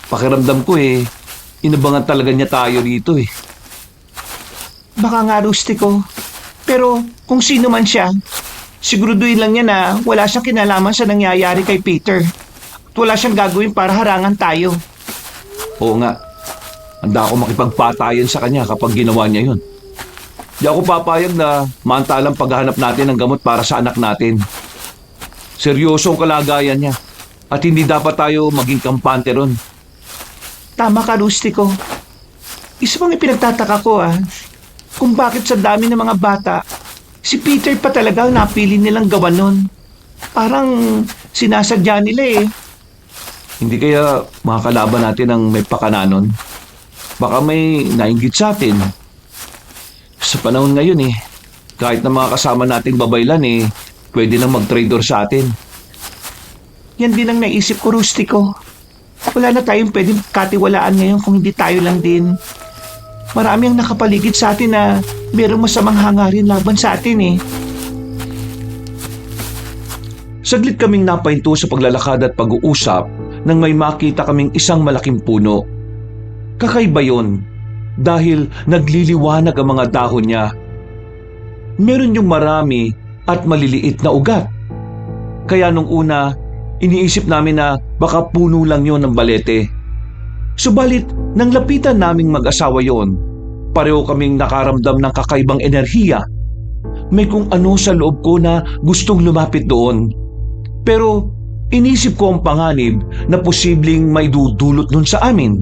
Pakiramdam ko eh, inabangan talaga niya tayo dito eh. Baka nga rustiko. Pero kung sino man siya, siguraduhin lang niya na wala siyang kinalaman sa nangyayari kay Peter. At wala siyang gagawin para harangan tayo. Oo nga, handa ako makipagpatayan sa kanya kapag ginawa niya yun. Di ako papayag na maantalang paghahanap natin ng gamot para sa anak natin. Seryoso ang kalagayan niya at hindi dapat tayo maging kampante ron. Tama ka, Rustiko. Isa pang ipinagtataka ko kung bakit sa dami ng mga bata, si Peter pa talaga ang napili nilang gawan nun. Parang sinasadya nila eh. Hindi kaya mga kalaban natin ang may pakananon? Baka may nainggit sa atin. Sa panahon ngayon eh, kahit na mga kasama nating babaylan eh, pwede nang mag-traitor sa atin. Yan din ang naisip ko, Rustiko. Wala na tayong pwedeng katiwalaan ngayon kung hindi tayo lang din. Marami ang nakapaligid sa atin na mayroong masamang hangarin laban sa atin eh. Saglit kaming napahinto sa paglalakad at pag-uusap nang may makita kaming isang malaking puno. Kakaiba yon dahil nagliliwanag ang mga dahon niya. Meron yung marami at maliliit na ugat. Kaya nung una, iniisip namin na baka puno lang yon ng balete. Subalit, nang lapitan naming mag-asawa yon, pareho kaming nakaramdam ng kakaibang enerhiya. May kung ano sa loob ko na gustong lumapit doon. Pero inisip ko ang panganib na posibleng may dudulot nun sa amin.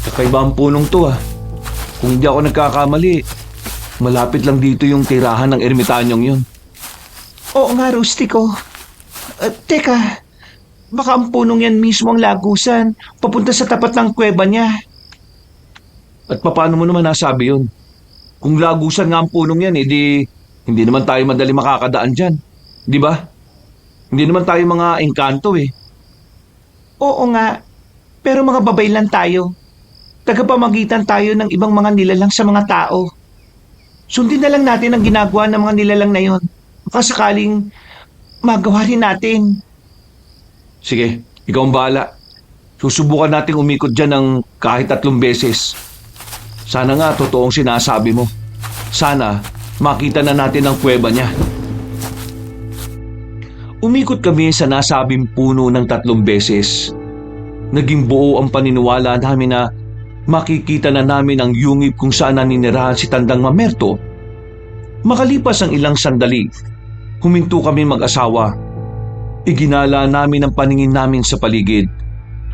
Kakaiba ang punong to Kung hindi ako nagkakamali, malapit lang dito yung tirahan ng ermitanyong yun. Oo nga, Rustiko. Teka, baka ang punong yan mismo ang lagusan papunta sa tapat ng kuweba niya. At paano mo naman nasabi yun? Kung lagusan nga ang punong yan, edi hindi naman tayo madali makakadaan dyan. Di ba? Hindi naman tayo mga engkanto eh. Oo nga, pero mga babaylan tayo. Tagapamagitan tayo ng ibang mga nilalang sa mga tao. Sundin na lang natin ang ginagawa ng mga nilalang na yon. Baka sakaling magawa rin natin. Sige, ikaw ang bahala. Susubukan nating umikot dyan ng kahit 3 beses. Sana nga totoong sinasabi mo. Sana makita na natin ang kuweba niya. Umikot kami sa nasabing puno ng 3 beses. Naging buo ang paniniwala namin na makikita na namin ang yungib kung saan naninirahan si Tandang Mamerto. Makalipas ang ilang sandali, huminto kami mag-asawa. Iginala namin ang paningin namin sa paligid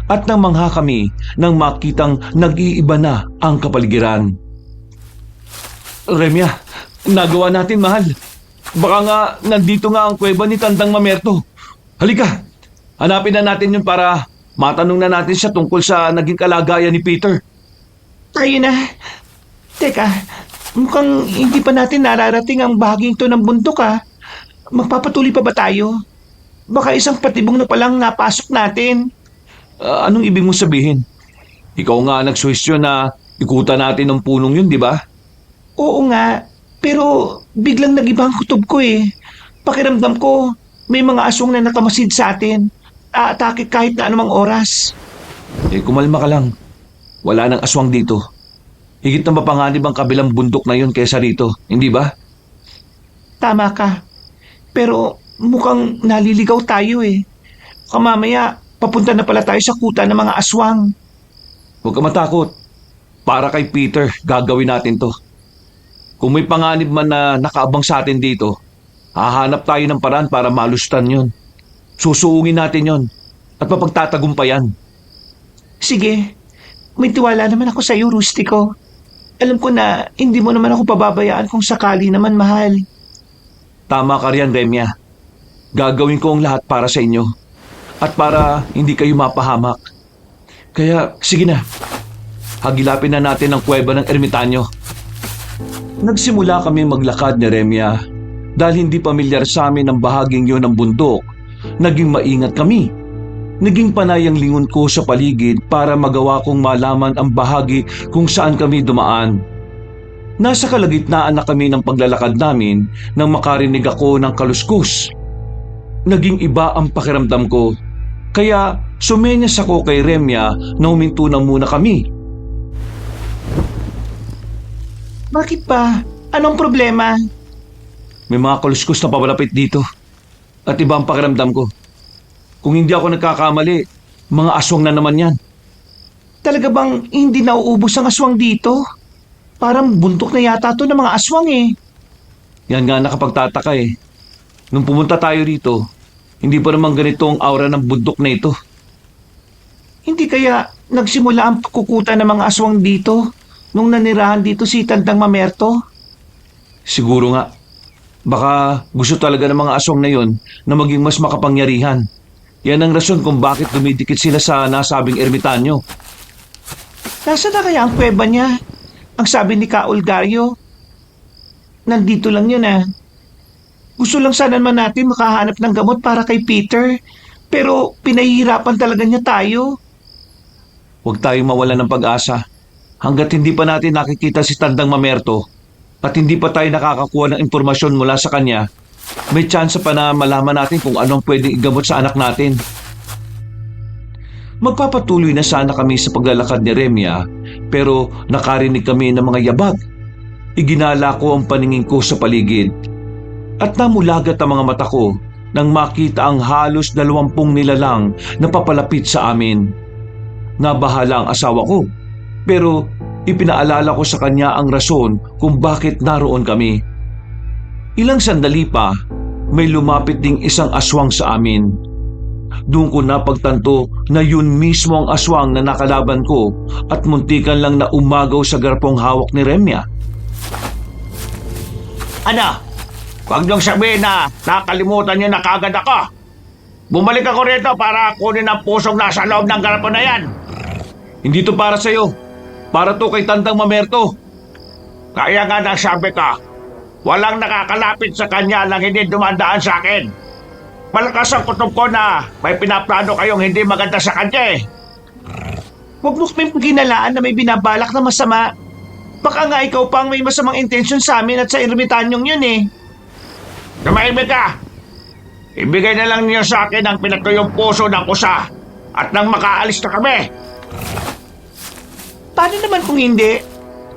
at nang mangha kami nang makitang nag-iiba na ang kapaligiran. Remya, nagawa natin, mahal. Baka nga nandito nga ang kuweba ni Tandang Mamerto. Halika, hanapin na natin yun para matanong na natin siya tungkol sa naging kalagayan ni Peter. Tayo na. Teka, mukhang hindi pa natin nararating ang bahaging ito ng bundok Magpapatuloy pa ba tayo? Baka isang patibong na palang napasok natin. Anong ibig mong sabihin? Ikaw nga nagsuhestyon na ikutan natin ng punong yun, di ba? Oo nga, pero biglang nag-iba ang kutob ko eh. Pakiramdam ko, may mga aswang na nakamasid sa atin. Aatake kahit na anumang oras. Kumalma ka lang. Wala nang aswang dito. Higit na mapanganib ang kabilang bundok na yun kaysa rito, hindi ba? Tama ka. Pero mukhang naliligaw tayo eh. Baka mamaya, papunta na pala tayo sa kuta ng mga aswang. Huwag ka matakot. Para kay Peter, gagawin natin to. Kung may panganib man na nakaabang sa atin dito, hahanap tayo ng paraan para malustan yun. Susuungin natin yon at mapagtatagumpayan. Sige, may tiwala naman ako sa iyo, Rustico. Alam ko na hindi mo naman ako pababayaan kung sakali naman, mahal. Tama ka riyan, Remya. Gagawin ko ang lahat para sa inyo at para hindi kayo mapahamak. Kaya, sige na. Hagilapin na natin ang kuweba ng ermitanyo. Nagsimula kami maglakad ni Remya dahil hindi pamilyar sa amin ang bahaging yun ng bundok. Naging maingat kami. Naging panay ang lingon ko sa paligid para magawa kong malaman ang bahagi kung saan kami dumaan. Nasa kalagitnaan na kami ng paglalakad namin nang makarinig ako ng kaluskus. Naging iba ang pakiramdam ko. Kaya sumenyas ako kay Remya na huminto na muna kami. Bakit ba? Anong problema? May mga kaluskus na papalapit dito. At iba ang pakiramdam ko. Kung hindi ako nagkakamali, mga aswang na naman yan. Talaga bang hindi nauubos ang aswang dito? Parang buntok na yata to ng mga aswang eh. Yan nga nakapagtataka eh. Nung pumunta tayo rito, hindi pa naman ganito ang aura ng bundok na ito. Hindi kaya nagsimula ang pagkukuta ng mga aswang dito nung nanirahan dito si Tandang Mamerto? Siguro nga. Baka gusto talaga ng mga aswang na yon na maging mas makapangyarihan. Yan ang rason kung bakit dumidikit sila sa nasabing ermitanyo. Nasaan na kaya ang kuweba niya? Ang sabi ni Ka Olgario. Nandito lang yun ah. Gusto lang sana naman natin makahanap ng gamot para kay Peter. Pero pinahihirapan talaga niya tayo. Huwag tayong mawala ng pag-asa. Hanggat hindi pa natin nakikita si Tandang Mamerto at hindi pa tayo nakakakuha ng impormasyon mula sa kanya, may tsansa pa na malaman natin kung anong pwedeng igamot sa anak natin. Magpapatuloy na sana kami sa paglalakad ni Remya, pero nakarinig kami ng mga yabag. Iginala ko ang paningin ko sa paligid at namulagat ang mga mata ko nang makita ang halos 20 nilalang na papalapit sa amin. Nabahala ang asawa ko, pero ipinaalala ko sa kanya ang rason kung bakit naroon kami. Ilang sandali pa, may lumapit ding isang aswang sa amin. Doon ko napagtanto na yun mismo ang aswang na nakalaban ko at muntikan lang na umagaw sa garpong hawak ni Remya. Ano? Huwag niyong sabihin na nakalimutan niyo na kagad ako. Bumalik ako rito para kunin ang pusong nasa loob ng garapon na yan. Hindi to para sa'yo. Para to kay Tandang Mamerto. Kaya nga nasabi ka, walang nakakalapit sa kanya lang hindi dumandaan sa akin. Malakas ang kutob ko na may pinaplano kayong hindi maganda sa kanya eh. Huwag mo kaming pagkinalaan na may binabalak na masama. Baka nga ikaw pang may masamang intensyon sa amin at sa ermitanyong yun eh. Tumahimik ka! Ibigay na lang niyo sa akin ang pinatuyong puso ng kusa at nang makaalis na kami. Paano naman kung hindi?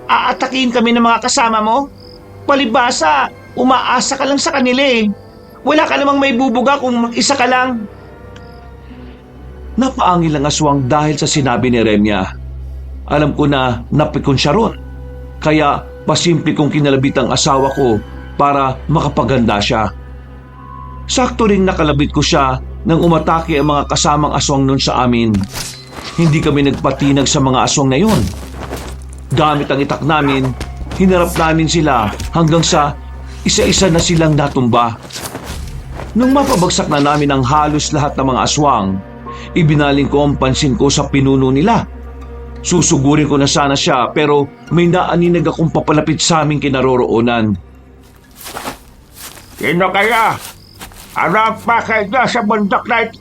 Aatakihin kami ng mga kasama mo? Palibasa, umaasa ka lang sa kanila eh. Wala ka namang may bubuga kung isa ka lang. Napaangil ang aswang dahil sa sinabi ni Remya. Alam ko na napikon siya ron. Kaya pasimple kong kinalabit ang asawa ko para makapaganda siya. Sakto ring nakalabit ko siya nang umatake ang mga kasamang aswang nun sa amin. Hindi kami nagpatinag sa mga aswang na yun. Gamit ang itak namin, hinarap namin sila hanggang sa isa-isa na silang natumba. Nung mapabagsak na namin ang halos lahat ng mga aswang, ibinaling ko ang pansin ko sa pinuno nila. Susugurin ko na sana siya pero may naaninag akong papalapit sa aming kinaroroonan. Sino kaya? Ano ang pakay niyo sa bundok na ito?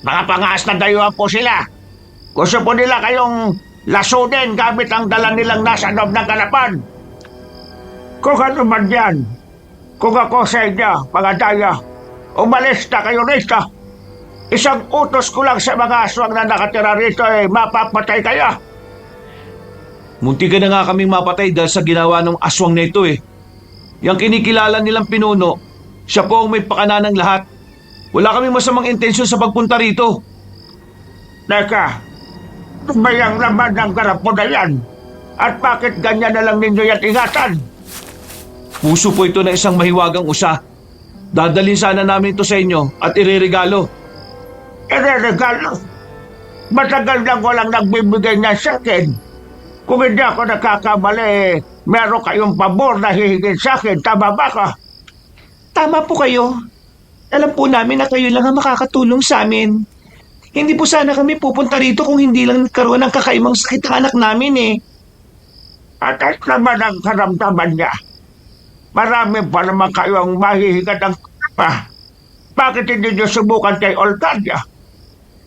Mga pangaas na dayuhan po sila. Gusto po nila kayong lasunin gamit ang dala nilang nasa loob ng kalapan. Kung ano man yan, kung ako sa inyo, mga daya, umalis na kayo rito. Isang utos ko lang sa mga aswang na nakatira rito mapapatay kayo. Munti ka na nga kaming mapatay dahil sa ginawa ng aswang na ito eh. Yang kinikilala nilang pinuno, siya po ang may pakana ng lahat. Wala kaming masamang intensyon sa pagpunta rito. Teka, bayang laman ng garapo na yan. At bakit ganyan na lang ninyo yan ingatan? Puso po ito ng isang mahiwagang usa. Dadalhin sana namin ito sa inyo at ireregalo. Ireregalo? Matagal na walang nagbibigay niya sa akin. Kung hindi ako nakakamali, meron kayong pabor na hihingin sa akin. Tama ba ka? Tama po kayo. Alam po namin na kayo lang ang makakatulong sa amin. Hindi po sana kami pupunta rito kung hindi lang nagkaroon ng kakaimang sakit ang anak namin eh. At naman ang karamdaman niya. Marami pa naman kayo ang mahihingad ng pa. Bakit hindi niyo subukan kay Olgaria?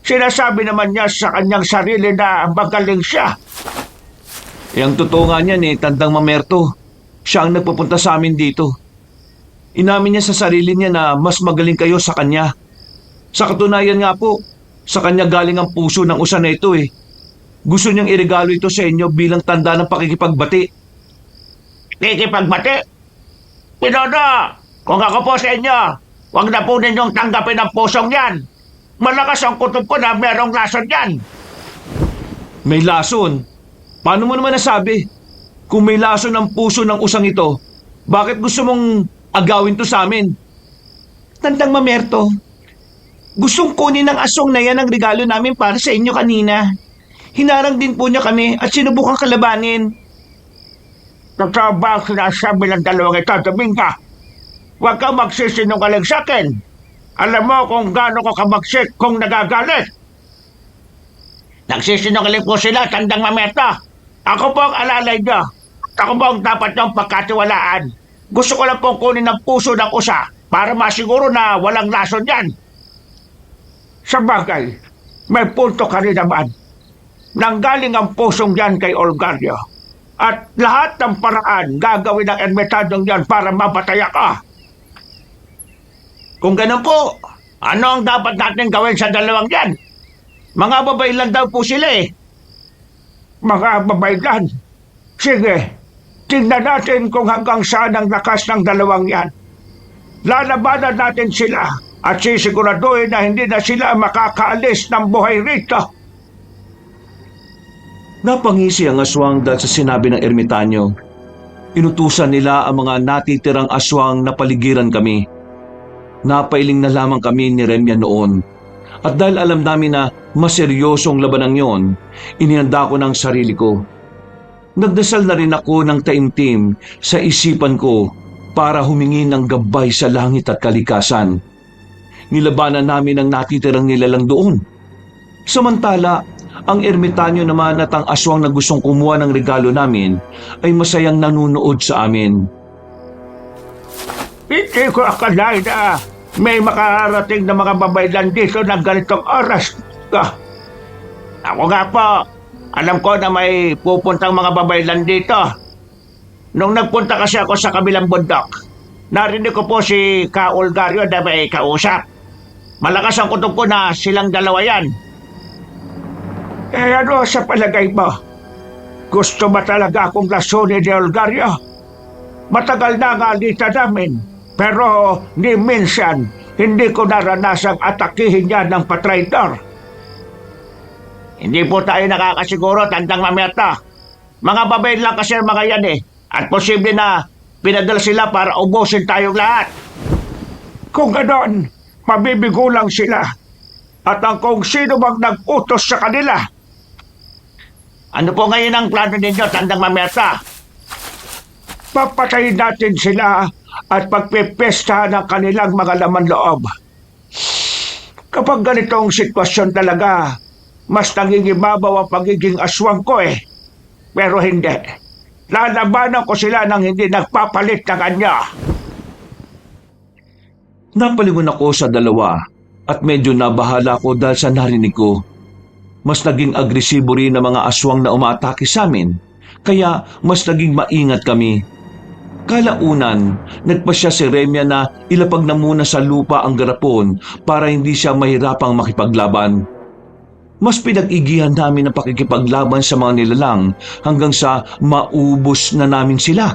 Sinasabi naman niya sa kanyang sarili na magaling siya. Ang totoo nga niyan Tandang Mamerto. Siya ang nagpupunta sa amin dito. Inamin niya sa sarili niya na mas magaling kayo sa kanya. Sa katunayan nga po, sa kanya galing ang puso ng usa na ito eh. Gusto niyang iregalo ito sa inyo bilang tanda ng pakikipagbati. Kikipagbati? Pinono, kung ako po sa inyo, huwag na po ninyong tanggapin ang pusong yan. Malakas ang kutob ko na merong lason yan. May lason? Paano mo naman nasabi? Kung may lason ng puso ng usang ito, bakit gusto mong agawin to sa amin? Tandang Mamerto, gustong kunin ng aswang na yan ang regalo namin para sa inyo kanina. Hinarang din po niya kami at sinubukang kalabanin. Totoo ba ang sinasabi ng dalawang ito, Dominga? Huwag kang magsisinungaling sa akin. Alam mo kung gaano ko kamagsik kung nagagalit. Nagsisinungaling po sila, Tandang Mamerto. Ako po ang alalay niyo. Ako po ang dapat niyong pagkatiwalaan. Gusto ko lang pong kunin ang puso ng usa para masiguro na walang lason yan. Sa bagay, may punto ka rin naman. Nanggaling ang pusong yan kay Olgario. At lahat ng paraan gagawin ng ermitadong yan para mapataya ka. Kung ganun po, ano ang dapat natin gawin sa dalawang yan? Mga babae lang daw po sila eh. Mga babae lang? Sige, tingnan natin kung hanggang saan ang lakas ng dalawang yan. Lalabanan natin sila at sisiguraduhin na hindi na sila makakaalis ng buhay rito. Napangisi ang aswang dahil sa sinabi ng ermitanyo. Inutusan nila ang mga natitirang aswang na paligiran kami. Napailing na lamang kami ni Remya noon. At dahil alam namin na maseryosong labanang yon, inihanda ko ng sarili ko. Nagdasal na rin ako ng taimtim sa isipan ko para humingi ng gabay sa langit at kalikasan. Nilabanan namin ang natitirang nilalang doon. Samantala, ang ermitanyo naman at ang aswang na gustong kumuha ng regalo namin ay masayang nanunood sa amin. Hindi ko akalain na may makarating na mga babaylan dito ng ganitong oras. Ako nga po, alam ko na may pupuntang mga babaylan dito. Nung nagpunta kasi ako sa kabilang bundok, narinig ko po si Ka Olgario na may kausap. Malakas ang kutob ko na silang dalawa yan. Ano sa palagay mo? Gusto ba talaga akong lasunin ni Olgario? Matagal na nga alita namin, pero ni minsan hindi ko naranasang atakihin niya ng patraidor. Hindi po tayo nakakasiguro, Tandang Mamerto. Mga babae lang kasi ang mga yan eh. At posible na pinadala sila para ubusin tayong lahat. Kung ganon, mabibigo lang sila. At ang kung sino bang nag-utos sa kanila. Ano po ngayon ang plano ninyo, Tandang Mamerto? Papatayin natin sila at pagpipestahan ng kanilang mga laman loob. Kapag ganitong sitwasyon talaga, mas nangingibabaw ang pagiging aswang ko eh. Pero hindi. Lalabanan ko sila nang hindi nagpapalit ng kanya. Napalingon ako sa dalawa at medyo nabahala ko dahil sa narinig ko. Mas naging agresibo rin ang mga aswang na umaatake sa amin, kaya mas naging maingat kami. Kalaunan, nagpasya si Remya na ilapag na muna sa lupa ang garapon para hindi siya mahirapang makipaglaban. Mas pinag-igihan namin ang pakikipaglaban sa mga nilalang hanggang sa maubos na namin sila.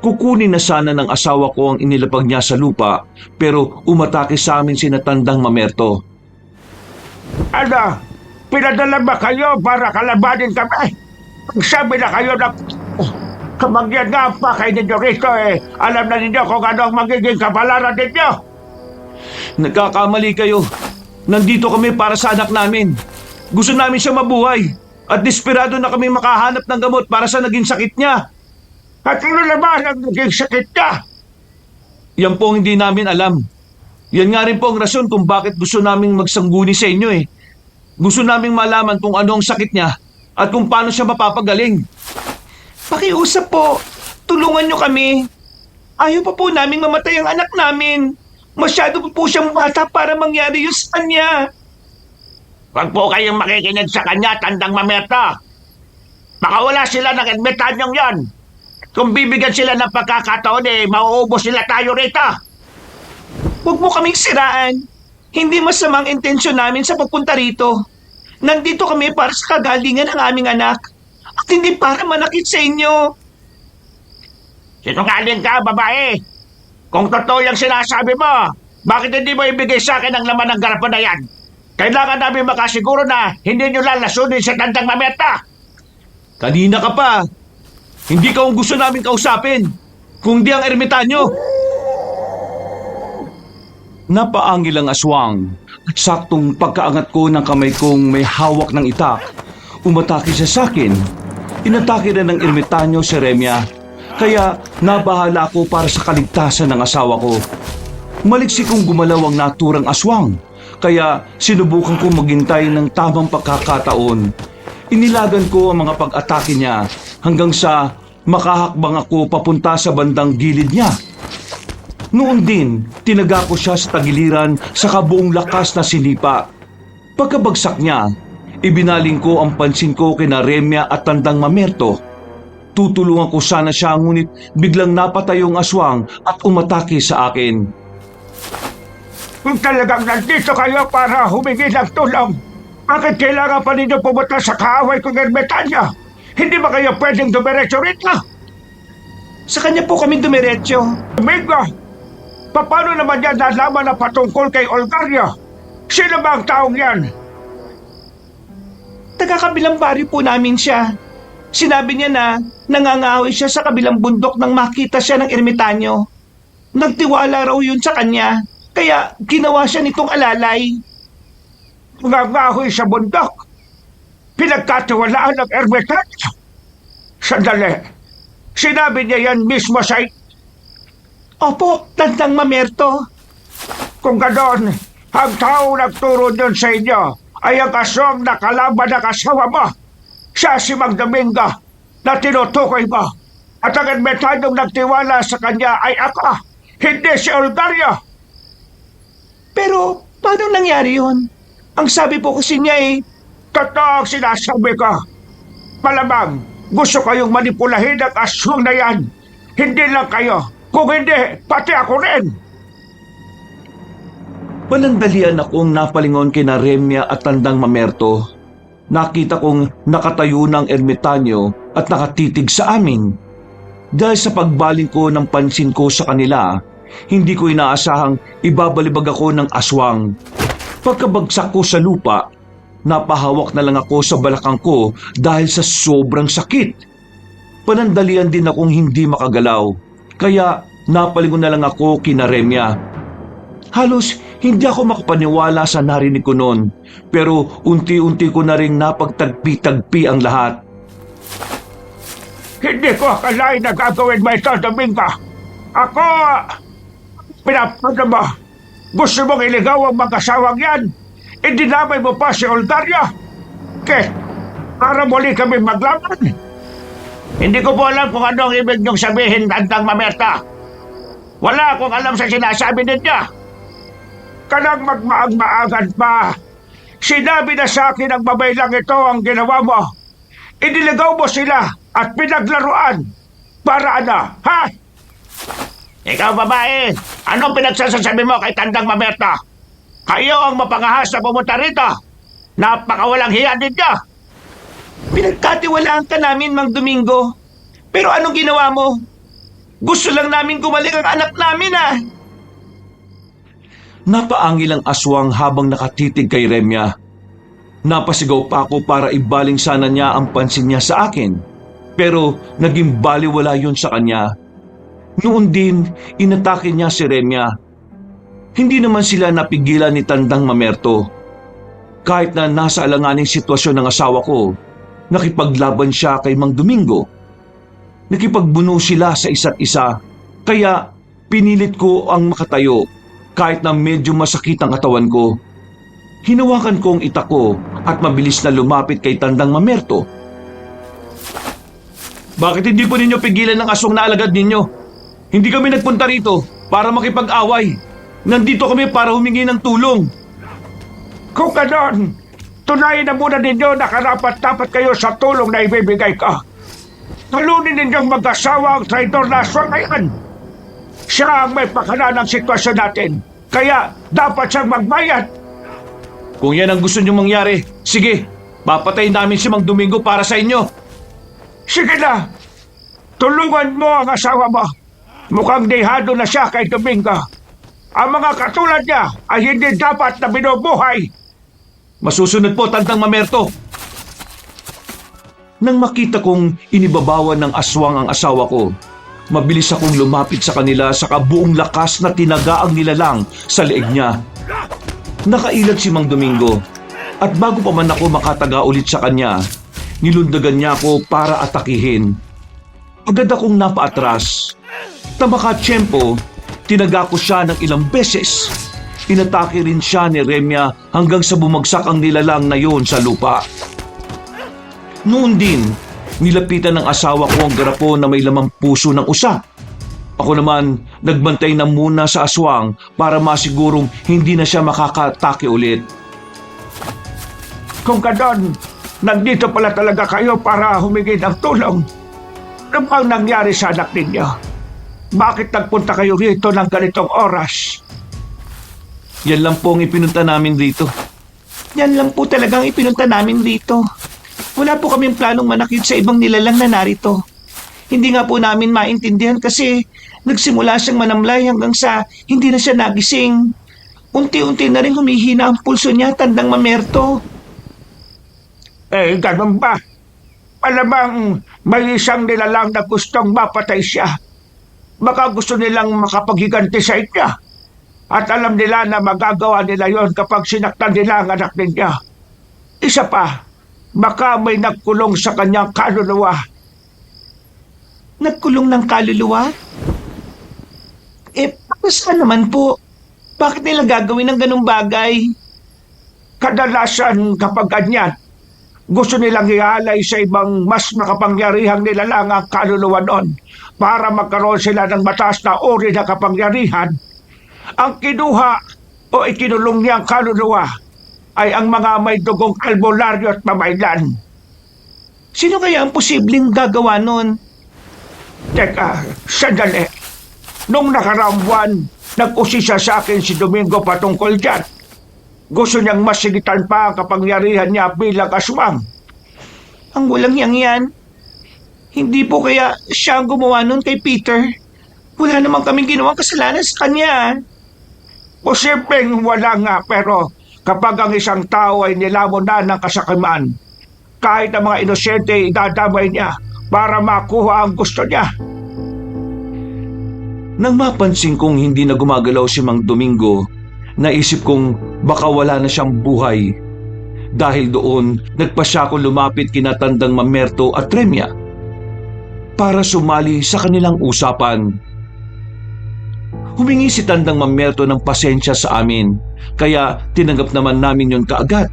Kukunin na sana ng asawa ko ang inilapag niya sa lupa pero umatake sa amin si Natandang Mamerto. Ano? Pinadala ba kayo para kalabanin kami? Sabi na kayo na kamagyan nga pa kayo ninyo rito Alam na ninyo kung ano ang magiging kapalaran ninyo. Nagkakamali kayo. Nandito kami para sa anak namin. Gusto namin siya mabuhay at desperado na kami makahanap ng gamot para sa naging sakit niya. At ano naman ang naging sakit niya? Yan po ang hindi namin alam. Yan nga rin po ang rason kung bakit gusto naming magsangguni sa inyo eh. Gusto naming malaman kung ano ang sakit niya at kung paano siya mapapagaling. Pakiusap po. Tulungan nyo kami. Ayaw pa po naming mamatay ang anak namin. Masyado po siyang bata para mangyari yun sa kanya. Huwag po kayong makikinig sa kanya, Tandang Mamerto. Baka wala sila ng admitanyong yon. Kung bibigyan sila ng pagkakataon, mauubos sila tayo rito. Huwag mo kaming siraan. Hindi masamang intensyon namin sa pagpunta rito. Nandito kami para sa kagalingan ng aming anak. At hindi para manakit sa inyo. Sinungaling ka, babae. Kung totoo yung sinasabi mo, bakit hindi mo ibigay sa akin ang laman ng garapon na yan? Kailangan namin makasiguro na hindi nyo lalasunin sa Tandang Mamerto. Kanina ka pa. Hindi ka ang gusto namin kausapin. Kung di ang ermitanyo. Napaangil ang aswang at saktong pagkaangat ko ng kamay kong may hawak ng itak. Umatake siya sa akin. Inatake rin ng ermitanyo si Remya. Kaya nabahala ako para sa kaligtasan ng asawa ko. Maliksi kong gumalaw ang naturang aswang. Kaya sinubukan kong maghintay ng tamang pagkakataon. Inilagan ko ang mga pag-atake niya hanggang sa makahakbang ako papunta sa bandang gilid niya. Noon din, tinaga ko siya sa tagiliran sa kabuong lakas na sinipa. Pagkabagsak niya, ibinaling ko ang pansin ko kina Remya at Tandang Mamerto. Tutulungan ko sana siya ngunit biglang napatay yung aswang at umatake sa akin. Kung talagang nandito kayo para humingi ng tulong, bakit kailangan pa ninyo pumunta sa kaaway kong ermitanyo? Hindi ba kayo pwedeng dumiretso rito? Sa kanya po kami dumiretso. Domingo, paano naman yan nalaman na patungkol kay Olgario? Sino ba ang taong yan? Taga-kabilang baryo po namin siya. Sinabi niya na nangangahoy siya sa kabilang bundok nang makita siya ng ermitanyo. Nagtiwala raw yun sa kanya, kaya ginawa siya nitong alalay. Nangangahoy sa bundok? Pinagkatiwalaan ng ermitanyo? Sandali, sinabi niya yan mismo sa... Opo, Tandang Mamerto. Kung ganoon, ang tao nagturo niyon sa inyo ay ang aswang na kalaban ng asawa mo. Siya si Mang Domingo na tinutukoy mo. At ang ermitanyong nagtiwala sa kanya ay ako, hindi si Olgario. Pero paano nangyari yun? Ang sabi po kasi niya Totoo ang sinasabi ko. Malamang gusto kayong manipulahin ang aswang na yan. Hindi lang kayo. Kung hindi, pati ako rin. Panandalian akong napalingon kina Remya at Tandang Mamerto. Nakita kong nakatayo ng ermitanyo at nakatitig sa amin. Dahil sa pagbaling ko ng pansin ko sa kanila, hindi ko inaasahang ibabalibag ako ng aswang. Pagkabagsak ko sa lupa, napahawak na lang ako sa balakang ko dahil sa sobrang sakit. Panandalian din akong hindi makagalaw, kaya napalingon na lang ako kina Remya. Halos hindi ako makapaniwala sa narinig ko noon, pero unti-unti ko na rin napagtagpi-tagpi ang lahat. Hindi ko akalain na gagawin mo ito, Domingo. Ako, pinapagod mo. Gusto mong iligaw ang mag-asawang yan? Idinamay mo pa si Olgario? Para muli kami maglaban? Hindi ko po alam kung ano ang ibig niyong sabihin, Tandang Mamerto. Wala akong alam sa sinasabi ninyo. Kanang magmaag-maagan pa. Sinabi na sa akin ang babaylang ito ang ginawa mo. Iniligaw mo sila at pinaglaruan. Para ano, ha? Ikaw babae, anong pinagsasasabi mo kay Tandang Mamerto? Kayo ang mapangahas na pumunta rito. Napakawalang hiya ninyo. Pinagkatiwalaan ka namin, Mang Domingo. Pero anong ginawa mo? Gusto lang namin gumaling ang anak namin, ah. Napaangil ang aswang habang nakatitig kay Remya. Napasigaw pa ako para ibaling sana niya ang pansin niya sa akin. Pero naging baliwala yun sa kanya. Noon din, inatake niya si Remya. Hindi naman sila napigilan ni Tandang Mamerto. Kahit na nasa alanganing sitwasyon ng asawa ko, nakipaglaban siya kay Mang Domingo. Nakipagbuno sila sa isa't isa, kaya pinilit ko ang makatayo kahit na medyo masakit ang katawan ko. Hinawakan ko ang itak ko at mabilis na lumapit kay Tandang Mamerto. Bakit hindi po ninyo pigilan ng aswang na alagad ninyo? Hindi kami nagpunta rito para makipag-away. Nandito kami para humingi ng tulong. Kung ganon, tunayin na muna ninyo na karapat-dapat kayo sa tulong na ibibigay ko. Talunin ninyong mag-asawa ang traidor na aswang na yan. Siya ang may pakana ng sitwasyon natin. Kaya dapat siyang magbayad. Kung yan ang gusto nyo mangyari, sige, papatayin namin si Mang Domingo para sa inyo. Sige na, tulungan mo ang asawa mo. Mukhang dehado na siya kay Domingo. Ang mga katulad niya ay hindi dapat na binubuhay. Masusunod po, Tandang Mamerto. Nang makita kong inibabawan ng aswang ang asawa ko, mabilis akong lumapit sa kanila sa kabuong lakas na tinaga ang nilalang sa leeg niya. Nakailag si Mang Domingo at bago pa man ako makataga ulit sa kanya, nilundagan niya ako para atakihin. Agad akong napaatras. Tamakatsyempo, tinaga ko siya ng ilang beses. Inatake rin siya ni Remya hanggang sa bumagsak ang nilalang na yun sa lupa. Noon din, nilapitan ng asawa ko ang garapo na may lamang puso ng usa. Ako naman, nagbantay na muna sa aswang para masigurong hindi na siya makakatake ulit. Kung ganon, nandito pala talaga kayo para humingi ng tulong. Ano bang nangyari sa anak ninyo? Bakit nagpunta kayo rito ng ganitong oras? Yan lang po ang ipinunta namin dito. Yan lang po talagang ipinunta namin dito. Wala po kaming planong manakit sa ibang nilalang na narito. Hindi nga po namin maintindihan kasi nagsimula siyang manamlay hanggang sa hindi na siya nagising. Unti-unti na rin humihina ang pulso niya, Tandang Mamerto. Ganun ba? Malamang may isang nilalang na gustong mapatay siya. Baka gusto nilang makapaghiganti sa inyo. At alam nila na magagawa nila yon kapag sinaktan nila ang anak ninyo. Isa pa, baka may nagkulong sa kanyang kaluluwa. Nagkulong ng kaluluwa? Saan naman po? Bakit nila gagawin ng ganung bagay? Kadalasan kapag ganyan, gusto nilang ihalay sa ibang mas makapangyarihang nilalang ang kaluluwa noon para magkaroon sila ng mataas na uri na kapangyarihan. Ang kinuha o ikinulong niyang kaluluwa ay ang mga may dugong albularyo at mamaylan. Sino kaya ang posibleng gagawa nun? Teka, sandali. Nung nakaraang buwan, nag-usisa sa akin si Domingo patungkol dyan. Gusto niyang masigitan pa ang kapangyarihan niya bilang aswang. Ang walang yan. Hindi po kaya siya ang gumawa nun kay Peter? Wala naman kaming ginawang kasalanan sa kanya. Posibleng wala nga, pero kapag ang isang tao ay nilamon na ng kasakiman, kahit ang mga inosente idadamay niya para makuha ang gusto niya. Nang mapansin kong hindi na gumagalaw si Mang Domingo, naisip kong baka wala na siyang buhay. Dahil doon, nagpasya ko lumapit kina Tandang Mamerto at Remya para sumali sa kanilang usapan. Humingi si Tandang Mamerto ng pasensya sa amin, kaya tinanggap naman namin yon kaagad.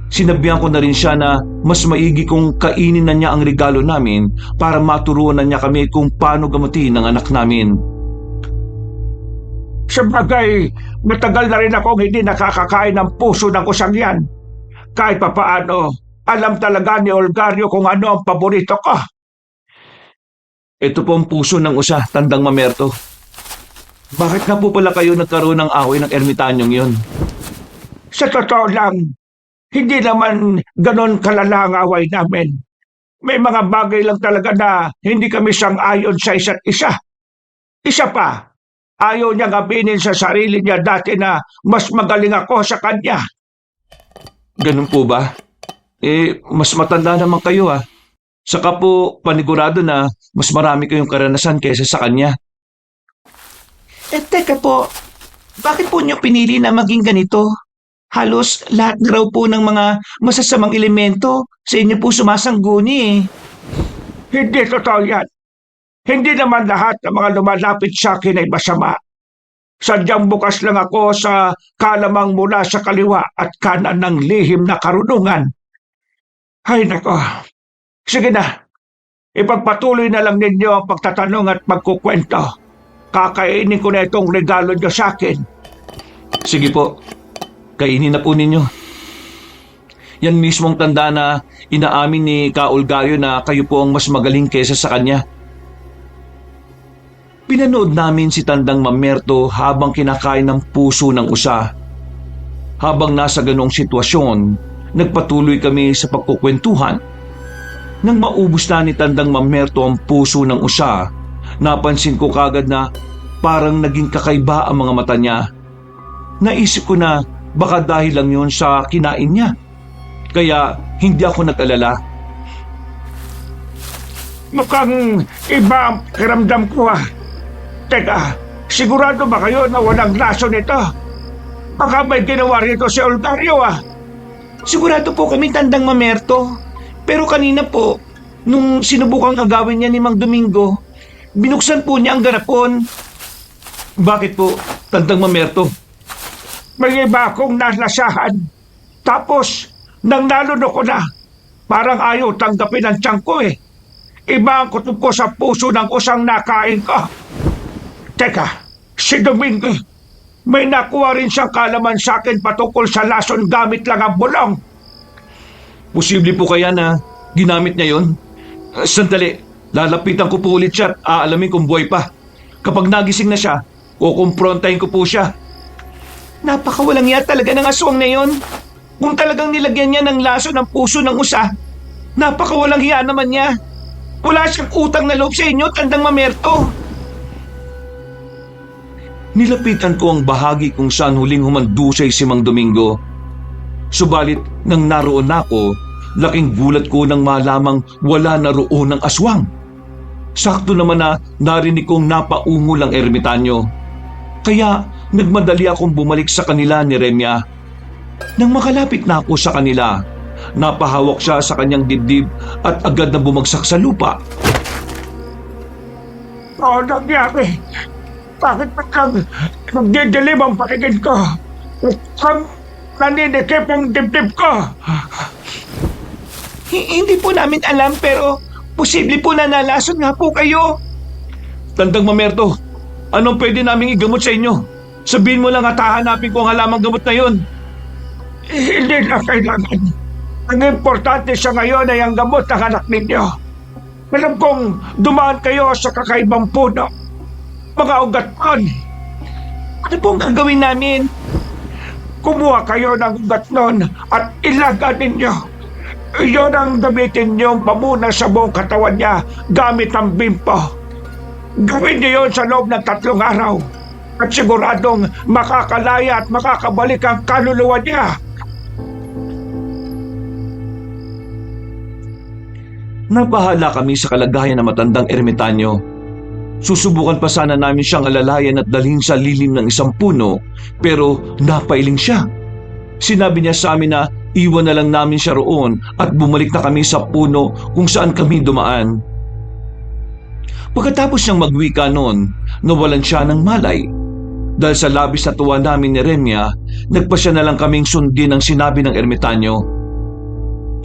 Sinabihan ko na rin siya na mas maigi kung kainin na niya ang regalo namin para maturuan na niya kami kung paano gamutin ang anak namin. Sabagay, matagal na rin akong hindi nakakakain ng puso ng usang yan. Kahit papaano, alam talaga ni Olgario kung ano ang paborito ko. Ito po ang puso ng usa, Tandang Mamerto. Bakit na po pala kayo nagkaroon ng away ng ermitanyong yun? Sa totoo lang, hindi naman ganon kalala ang away namin. May mga bagay lang talaga na hindi kami sang-ayon sa isa't isa. Isa pa, ayaw niyang aminin sa sarili niya dati na mas magaling ako sa kanya. Ganun po ba? Mas matanda naman kayo ah. Saka po, panigurado na mas marami kayong karanasan kaysa sa kanya. Teka po, bakit po niyo pinili na maging ganito? Halos lahat na raw po ng mga masasamang elemento sa inyo po sumasangguni eh. Hindi totoo yan. Hindi naman lahat ng mga lumalapit sa akin ay masama. Sadyang bukas lang ako sa kalamang mula sa kaliwa at kanan ng lihim na karunungan. Ay nako, sige na. Ipagpatuloy na lang ninyo ang pagtatanong at pagkukwento. Kakainin ko na itong regalo niyo sa akin. Sige po, kainin na po ninyo. Yan mismong tanda na inaamin ni Kaulgayo na kayo po ang mas magaling kaysa sa kanya. Pinanood namin si Tandang Mamerto habang kinakain ng puso ng usa. Habang nasa ganong sitwasyon, nagpatuloy kami sa pagkukwentuhan. Nang maubos na ni Tandang Mamerto ang puso ng usa, napansin ko kagad na parang naging kakaiba ang mga mata niya. Naisip ko na baka dahil lang yun sa kinain niya. Kaya hindi ako nag-alala. Mukhang iba ang kiramdam ko ah. Teka, sigurado ba kayo na walang laso nito? Baka may ginawa rito si Olgario ah. Sigurado po kami Tandang Mamerto. Pero kanina po, nung sinubukang agawin niya ni Mang Domingo, binuksan po niya ang garapon. Bakit po, Tandang Mamerto? May iba akong nalasahan. Tapos, nang nalunok ko na, parang ayaw tanggapin ang tiyan ko eh. Iba ang kutob ko sa puso ng usang nakain ko. Teka, si Domingo, may nakuha rin siyang kalaman sa akin patungkol sa lason gamit lang ang bulong. Posible po kaya na ginamit niya yon? Sandali, lalapitan ko po ulit siya at aalamin kung buhay pa. Kapag nagising na siya, kukumprontahin ko po siya. Napakawalang iya talaga ng aswang na yon. Kung talagang nilagyan niya ng laso ng puso ng usa, napakawalang hiya naman niya. Wala siyang utang na loob sa inyo, Tandang Mamerto. Nilapitan ko ang bahagi kung saan huling humandusay si Mang Domingo. Subalit nang naroon ako, laking gulat ko nang malamang wala na roon ang aswang. Sakto naman na narinig kong napaungol ang ermitanyo. Kaya nagmadali akong bumalik sa kanila ni Remya. Nang makalapit na ako sa kanila, napahawak siya sa kanyang dibdib at agad na bumagsak sa lupa. Ano nangyari? Bakit biglang nagdidilim ang pakinggan ko? Mukhang naninikip ang dibdib ko. Hindi po namin alam pero posible po na nalason nga po kayo. Tandang Mamerto, anong pwede naming igamot sa inyo? Sabihin mo lang at hahanapin ko ang halamang gamot na yon. Hindi na kailangan. Ang importante sa ngayon ay ang gamot ng anak ninyo. Alam kong dumaan kayo sa kakaibang puno. Mga ugat-on. Ano pong gagawin namin? Kumuha kayo ng ugat nun at ilaga ninyo. Iyon ang gamitin niyong pamuna sa buong katawan niya gamit ang bimpo. Gawin niyo yun sa loob ng 3 araw. At siguradong makakalaya at makakabalik ang kaluluwa niya. Napahala kami sa kalagayan ng matandang ermitanyo. Susubukan pa sana namin siyang alalayan at dalhin sa lilim ng isang puno, pero napailing siya. Sinabi niya sa amin na iwan na lang namin siya roon at bumalik na kami sa puno kung saan kami dumaan. Pagkatapos niyang magwika noon, nawalan siya ng malay. Dahil sa labis na tuwa namin ni Remya, nagpasya na lang kaming sundin ang sinabi ng ermitanyo.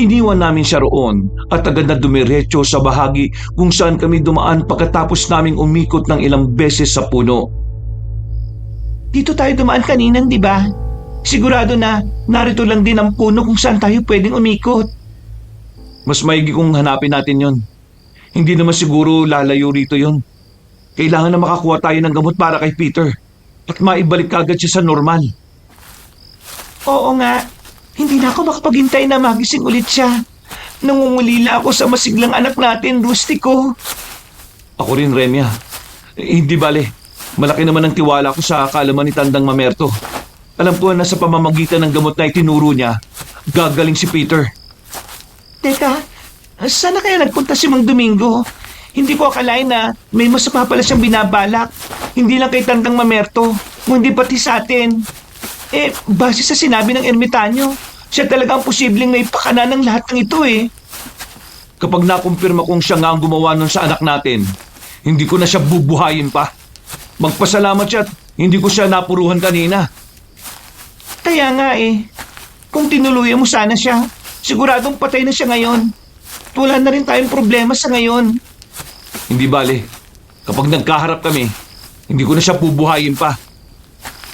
Iniwan namin siya roon at agad na dumiretso sa bahagi kung saan kami dumaan pagkatapos naming umikot ng ilang beses sa puno. Dito tayo dumaan kanina, di ba? Sigurado na narito lang din ang puno kung saan tayo pwedeng umikot. Mas maigi kung hanapin natin yon. Hindi naman siguro lalayo rito yon. Kailangan na makakuha tayo ng gamot para kay Peter at maibalik kagad siya sa normal. Oo nga, hindi na ako makapaghintay na magising ulit siya. Nangungulila ako sa masiglang anak natin, Rustico. Ako rin, Remya. Hindi bale. Malaki naman ang tiwala ko sa kaalaman ni Tandang Mamerto. Alam ko na sa pamamagitan ng gamot na itinuro niya, gagaling si Peter. Teka, sana kaya nagpunta si Mang Domingo? Hindi ko akalain na may masama pala siyang binabalak. Hindi lang kay Tandang Mamerto, kundi pati sa atin. Base sa sinabi ng ermitanyo, siya talaga ang posibleng may pakana ng lahat ng ito eh. Kapag nakumpirma kong siya nga ang gumawa nun sa anak natin, hindi ko na siya bubuhayin pa. Magpasalamat siya at hindi ko siya napuruhan kanina. Kaya nga kung tinuluyan mo sana siya, siguradong patay na siya ngayon. At wala na rin tayong problema sa ngayon. Hindi bale. Kapag nagkaharap kami, hindi ko na siya bubuhayin pa.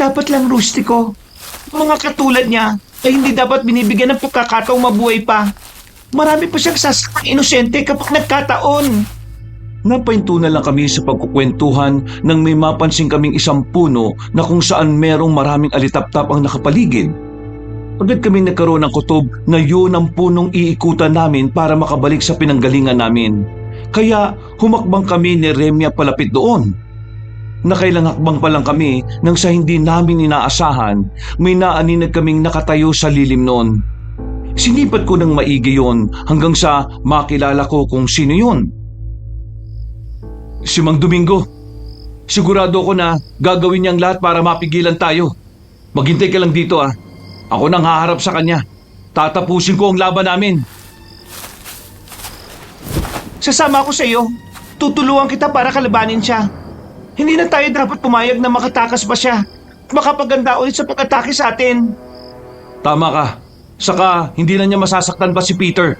Dapat lang, Rustico. Mga katulad niya ay hindi dapat binibigyan ng pagkakataong mabuhay pa. Marami pa siyang sasakang inosente kapag nagkataon. Napahintunan lang kami sa pagkukwentuhan nang may mapansin kaming isang puno na kung saan merong maraming alitaptap ang nakapaligid. Agad kami nagkaroon ng kutob na yun ang punong iikutan namin para makabalik sa pinanggalingan namin. Kaya humakbang kami ni Remya palapit doon. Nakailang hakbang pa lang kami nang sa hindi namin inaasahan, may naaninag kaming nakatayo sa lilim noon. Sinipat ko ng maigi yon hanggang sa makilala ko kung sino yun. Si Mang Domingo. Sigurado ko na gagawin niyang lahat para mapigilan tayo. Maghintay ka lang dito ah. Ako nang haharap sa kanya. Tatapusin ko ang laban namin. Sasama ako sa iyo. Tutulungan kita para kalabanin siya. Hindi na tayo dapat pumayag na makatakas pa siya at makapaganda ulit sa pag-atake sa atin. Tama ka. Saka hindi na niya masasaktan pa si Peter.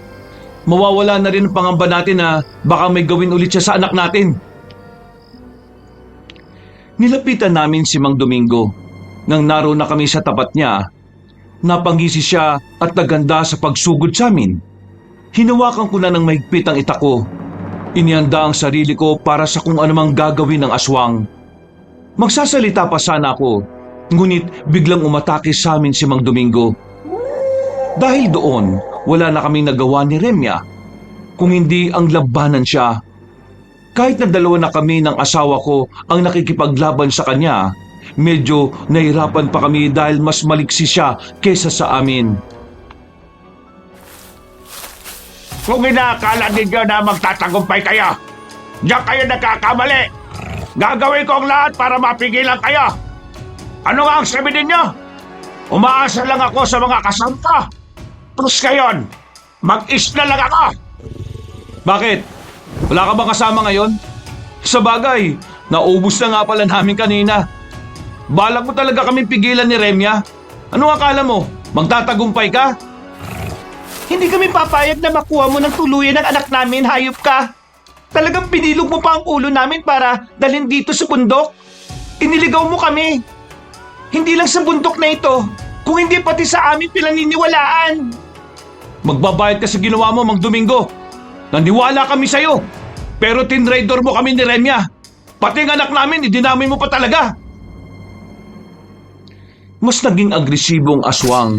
Mawawala na rin ang pangamba natin na baka may gawin ulit siya sa anak natin. Nilapitan namin si Mang Domingo. Nang naroon na kami sa tapat niya, napangisi siya at naganda sa pagsugod sa amin. Hinawakan ko na ng mahigpit ang itak ko. Inihanda ang sarili ko para sa kung anumang gagawin ng aswang. Magsasalita pa sana ako, ngunit biglang umatake sa amin si Mang Domingo. Dahil doon, wala na kaming nagawa ni Remya, kung hindi ang labanan siya. Kahit na dalawa na kami ng asawa ko ang nakikipaglaban sa kanya, medyo nahirapan pa kami dahil mas maliksi siya kesa sa amin. Kung inaakala ninyo na magtatagumpay kayo, diyan kayo nagkakamali. Gagawin ko ang lahat para mapigilan kayo. Ano nga ang sabi ninyo? Umaasa lang ako sa mga kasampa. Plus ngayon, mag-isla lang ako. Bakit? Wala ka bang kasama ngayon? Sa bagay, naubos na nga pala namin kanina. Balak mo talaga kaming pigilan ni Remya? Ano akala mo? Magtatagumpay ka? Hindi kami papayag na makuha mo ng tuluyan ng anak namin, hayop ka. Talagang pinilog mo pa ang ulo namin para dalhin dito sa bundok. Iniligaw mo kami. Hindi lang sa bundok na ito, kung hindi pati sa amin pinaniniwalaan. Magbabayad ka sa ginawa mo, Mang Domingo. Naniwala kami sa'yo. Pero tinraidor mo kami ni Remya. Pati ang anak namin, idinamay mo pa talaga. Mas naging agresibo ang aswang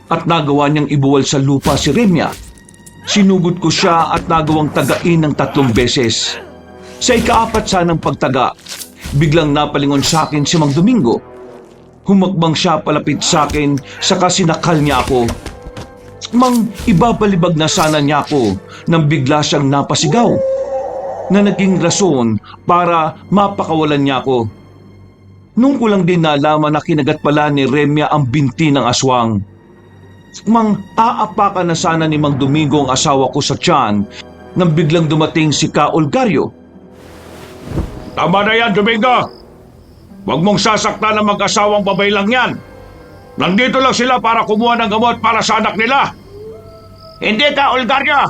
at nagawa niyang ibuwal sa lupa si Remya. Sinugod ko siya at nagawang tagain ng 3 beses. Sa ikaapat sanang pagtaga, biglang napalingon sa akin si Mang Domingo. Humakbang siya palapit sa akin saka sinakal niya ako. Mang ibabalibag na sana niya ako nang bigla siyang napasigaw na naging rason para mapakawalan niya ako. Nung ko lang din nalaman na kinagat pala ni Remya ang binti ng aswang. Mang aapakan na sana ni Mang Domingo ang asawa ko sa tiyan nang biglang dumating si Ka Olgario. Tama na yan, Domingo. Huwag mong sasaktan ng mag-asawang babay lang yan. Nandito lang sila para kumuha ng gamot para sa anak nila. Hindi ka, Olgario.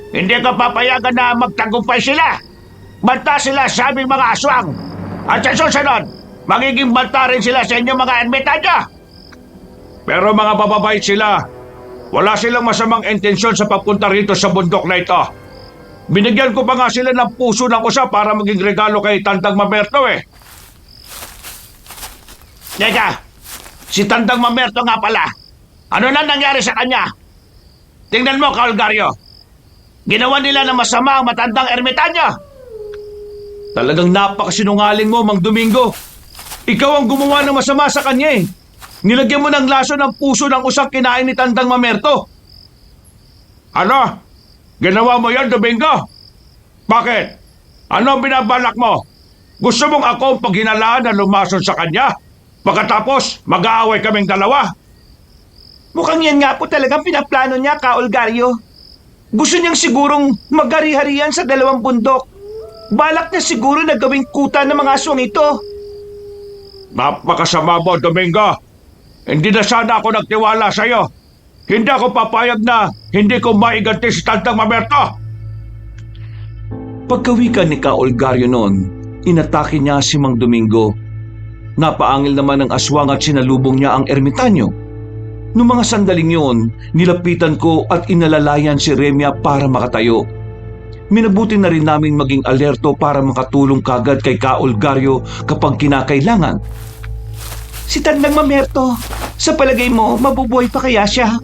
Hindi ka papayagan na magtagumpay sila. Banta sila sa aming mga aswang. At sa susunod, magiging banta rin sila sa inyong mga ermitanyo. Pero mga bababait sila. Wala silang masamang intensyon sa pagpunta rito sa bundok na ito. Binigyan ko pa nga sila ng puso ng usa para maging regalo kay Tandang Mamerto eh. Teka, si Tandang Mamerto nga pala. Ano na nangyari sa kanya? Tingnan mo, Kaulgaryo. Ginawa nila ng masama ang matandang ermitanyo. Talagang napakasinungaling mo, Mang Domingo. Ikaw ang gumawa ng masama sa kanya eh. Nilagyan mo ng laso ng puso ng usang kinain ni Tandang Mamerto. Ano? Ginawa mo yan, Domingo? Bakit? Ano ang binabalak mo? Gusto mong ako ang paghinalaan na lumason sa kanya? Pagkatapos, mag-aaway kaming dalawa? Mukhang yan nga po talagang pinaplano niya, Kaolgaryo. Gusto niyang sigurong magari-harian sa dalawang bundok. Balak niya siguro na gawing kuta ng mga aswang ito. Napakasama mo, Domingo. Hindi na sana ako nagtiwala sa'yo. Hindi ako papayag na hindi ko maiganti si Tandang Mamerto. Pagkawikan ni Kaolgaryo noon, inatake niya si Mang Domingo. Napaangil naman ng aswang at sinalubong niya ang ermitanyo. Noong mga sandaling yun, nilapitan ko at inalalayan si Remya para makatayo. Minabuti na rin namin maging alerto para makatulong kagad kay Kaolgaryo kapag kinakailangan. Si Tandang Mamerto, sa palagay mo, mabubuhay pa kaya siya?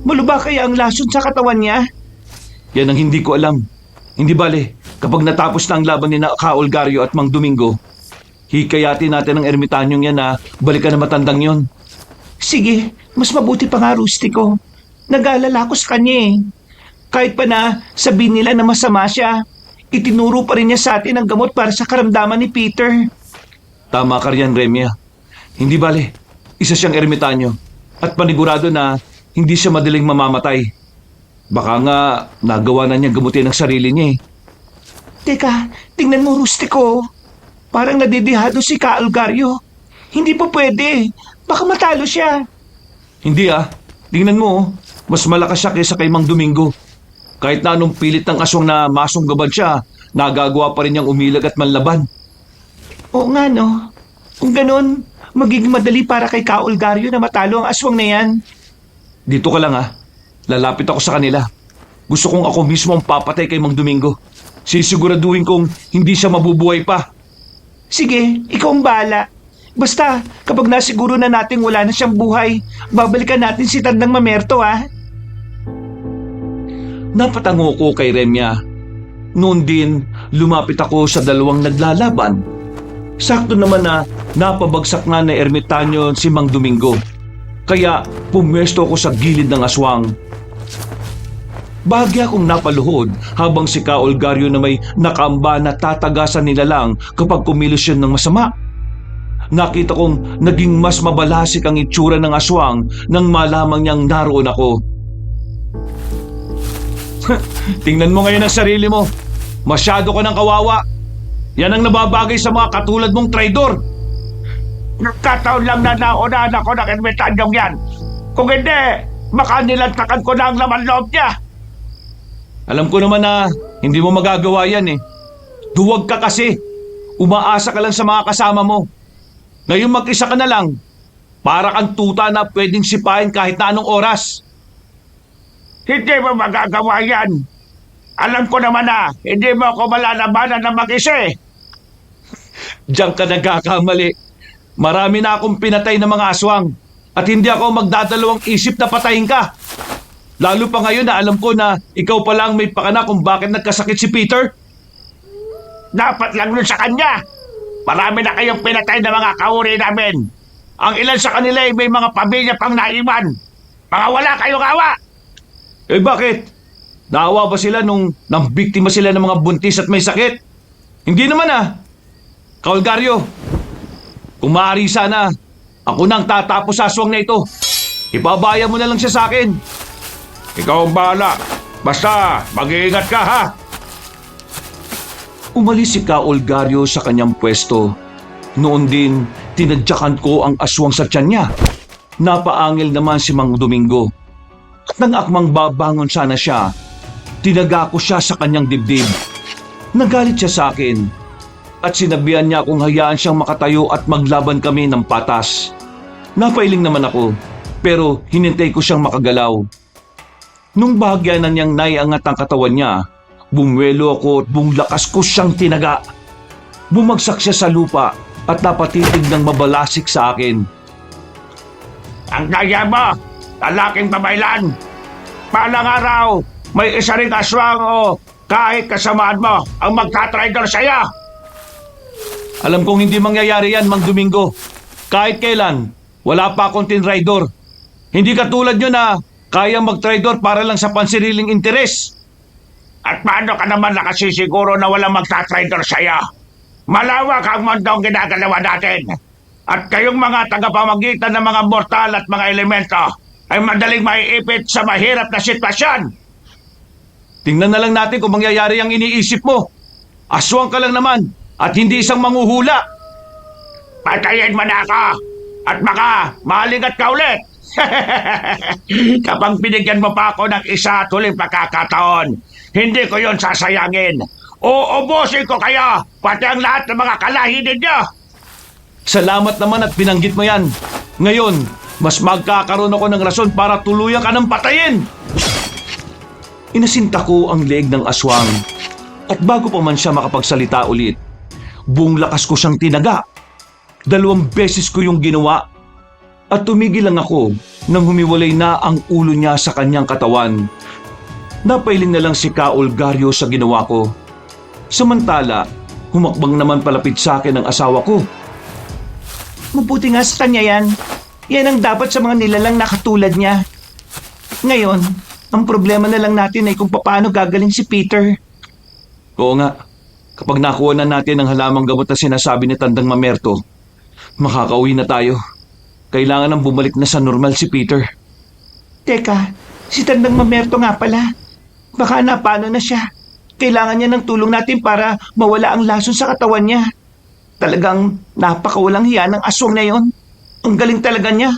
Malubha kaya ang lason sa katawan niya? Yan ang hindi ko alam. Hindi bale, kapag natapos na ang laban ni Kaolgaryo at Mang Domingo, hikayatin natin ang ermitanyong yan na balikan na matandang yon. Sige, mas mabuti pa nga, Rustico. Nag-aalala ko sa kanya eh. Kahit pa na sabihin nila na masama siya, itinuro pa rin niya sa atin ang gamot para sa karamdaman ni Peter. Tama ka riyan, Remya. Hindi bale, isa siyang ermitanyo at panigurado na hindi siya madaling mamamatay. Baka nga nagawa na niya gamutin ang sarili niya eh. Teka, tingnan mo, Rustico. Parang nadidihado si Kaolgaryo. Hindi pa pwede. Baka matalo siya. Hindi tingnan mo, mas malakas siya kaysa kay Mang Domingo. Kahit na anong pilit ng aswang na masunggaban siya, nagagawa pa rin niyang umilag at manlaban. Oo nga no. Kung ganun, magiging madali para kay Kaolgaryo na matalo ang aswang na yan. Dito ka lang lalapit ako sa kanila. Gusto kong ako mismo ang papatay kay Mang Domingo. Sisiguraduhin kong hindi siya mabubuhay pa. Sige, ikaw ang bahala. Basta, kapag nasiguro na nating wala na siyang buhay, babalikan natin si Tandang Mamerto Napatango ko kay Remya. Noon din, lumapit ako sa dalawang naglalaban. Sakto naman na napabagsak na ni ermitanyo si Mang Domingo. Kaya pumwesto ako sa gilid ng aswang. Bahagya akong napaluhod habang si Kaolgaryo na may nakamba na tatagasan nila lang kapag kumilos yun ng masama. Nakita kong naging mas mabalasik ang itsura ng aswang nang malamang niyang naroon ako. Tingnan mo ngayon ang sarili mo. Masyado ka ng kawawa. Yan ang nababagay sa mga katulad mong traidor. Nagkataon lang na naunahan ako ng ermitanyong yan. Kung hindi, baka nilantakan ko na ang laman loob niya. Alam ko naman na hindi mo magagawa yan eh. Duwag ka kasi. Umaasa ka lang sa mga kasama mo. Ngayon mag-isa ka na lang. Para kang tuta na pwedeng sipahin kahit na anong oras. Hindi mo magagawa yan. Alam ko naman na hindi mo ako malalabanan na mag-isa eh. Diyan ka nagkakamali. Marami na akong pinatay ng mga aswang. At hindi ako magdadalawang isip na patayin ka. Lalo pa ngayon na alam ko na ikaw pa lang may pakana kung bakit nagkasakit si Peter. Dapat lang nun sa kanya. Marami na kayong pinatay na mga kauri namin. Ang ilan sa kanila ay may mga pamilya pang naiwan. Mga wala kayong awa. Eh bakit? Naawa ba sila nung biktima sila ng mga buntis at may sakit? Hindi naman Kaolgaryo, kung maaari sana, ako nang tatapos sa aswang na ito. Ipabaya mo na lang siya sa akin. Ikaw ang bahala. Basta mag-iingat ka ha. Umalis si Kaolgaryo sa kanyang pwesto. Noon din, tinadyakan ko ang aswang sa tiyan niya. Napaangil naman si Mang Domingo. At nang akmang babangon sana siya, tinaga ko siya sa kanyang dibdib. Nagalit siya sa akin at sinabihan niya akong hayaan siyang makatayo at maglaban kami ng patas. Napailing naman ako pero hinintay ko siyang makagalaw. Nung bahagya na niyang naiangat ang katawan niya, Bumwelo ako at buong lakas ko siyang tinaga. Bumagsak siya sa lupa at napatitig ng mabalasik sa akin. Ang kaya mo, lalaking pamailan. Palang araw, may isa ring aswang o kahit kasamaan mo ang magtatraidor sa'yo. Alam kong hindi mangyayari yan, Mang Domingo. Kahit kailan, wala pa akong tinraidor. Hindi katulad nyo na kayang magtraidor para lang sa pansariling interes. At paano ka naman nakasisiguro na walang magtatraidor sa'yo? Malawak ang mundong ginagalawa natin. At kayong mga tagapamagitan ng mga mortal at mga elemento ay madaling maiipit sa mahirap na sitwasyon. Tingnan na lang natin kung mangyayari ang iniisip mo. Aswang ka lang naman at hindi isang manghuhula. Patayin mo na ako at baka malingat ka ulit. Kapag binigyan mo pa ako ng isa at huling pagkakataon, hindi ko yon sasayangin. Uubusin ko kayo, pati ang lahat ng mga kalahi ninyo. Salamat naman at binanggit mo yan. Ngayon, mas magkakaroon ako ng rason para tuluyan ka ng patayin. Inasinta ko ang leeg ng aswang at bago pa man siya makapagsalita ulit, buong lakas ko siyang tinaga. 2 beses ko yung ginawa at tumigil lang ako nang humiwalay na ang ulo niya sa kanyang katawan. Napailing na lang si Ka Olgario sa ginawa ko. Samantala, humakbang naman palapit sa akin ang asawa ko. Mabuti nga sa kanya yan. Yan ang dapat sa mga nilalang na katulad niya. Ngayon, ang problema na lang natin ay kung paano gagaling si Peter. Oo nga, kapag nakuha na natin ang halamang gamot na sinasabi ni Tandang Mamerto, makakauwi na tayo. Kailangan nang bumalik na sa normal si Peter. Teka, si Tandang Mamerto nga pala. Baka napano na siya. Kailangan niya ng tulong natin para mawala ang lason sa katawan niya. Talagang napakawalang hiya ng aswang na yon. Ang galing talaga niya.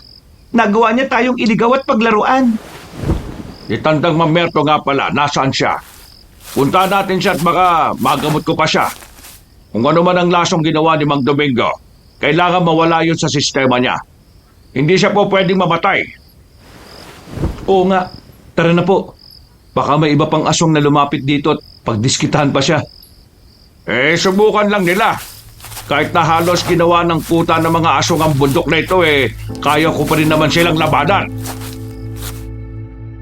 Nagawa niya tayong iligaw at paglaruan. Itandang Mamerto nga pala, nasaan siya? Punta natin siya at baka magamot ko pa siya. Kung ano man ang lasong ginawa ni Mang Domingo, kailangan mawala yun sa sistema niya. Hindi siya po pwedeng mamatay. Oo nga, tara na po. Baka may iba pang aswang na lumapit dito at pagdiskitahan pa siya. Subukan lang nila. Kahit na halos ginawa ng puta ng mga aswang ang bundok na ito, kaya ko pa rin naman silang labanan.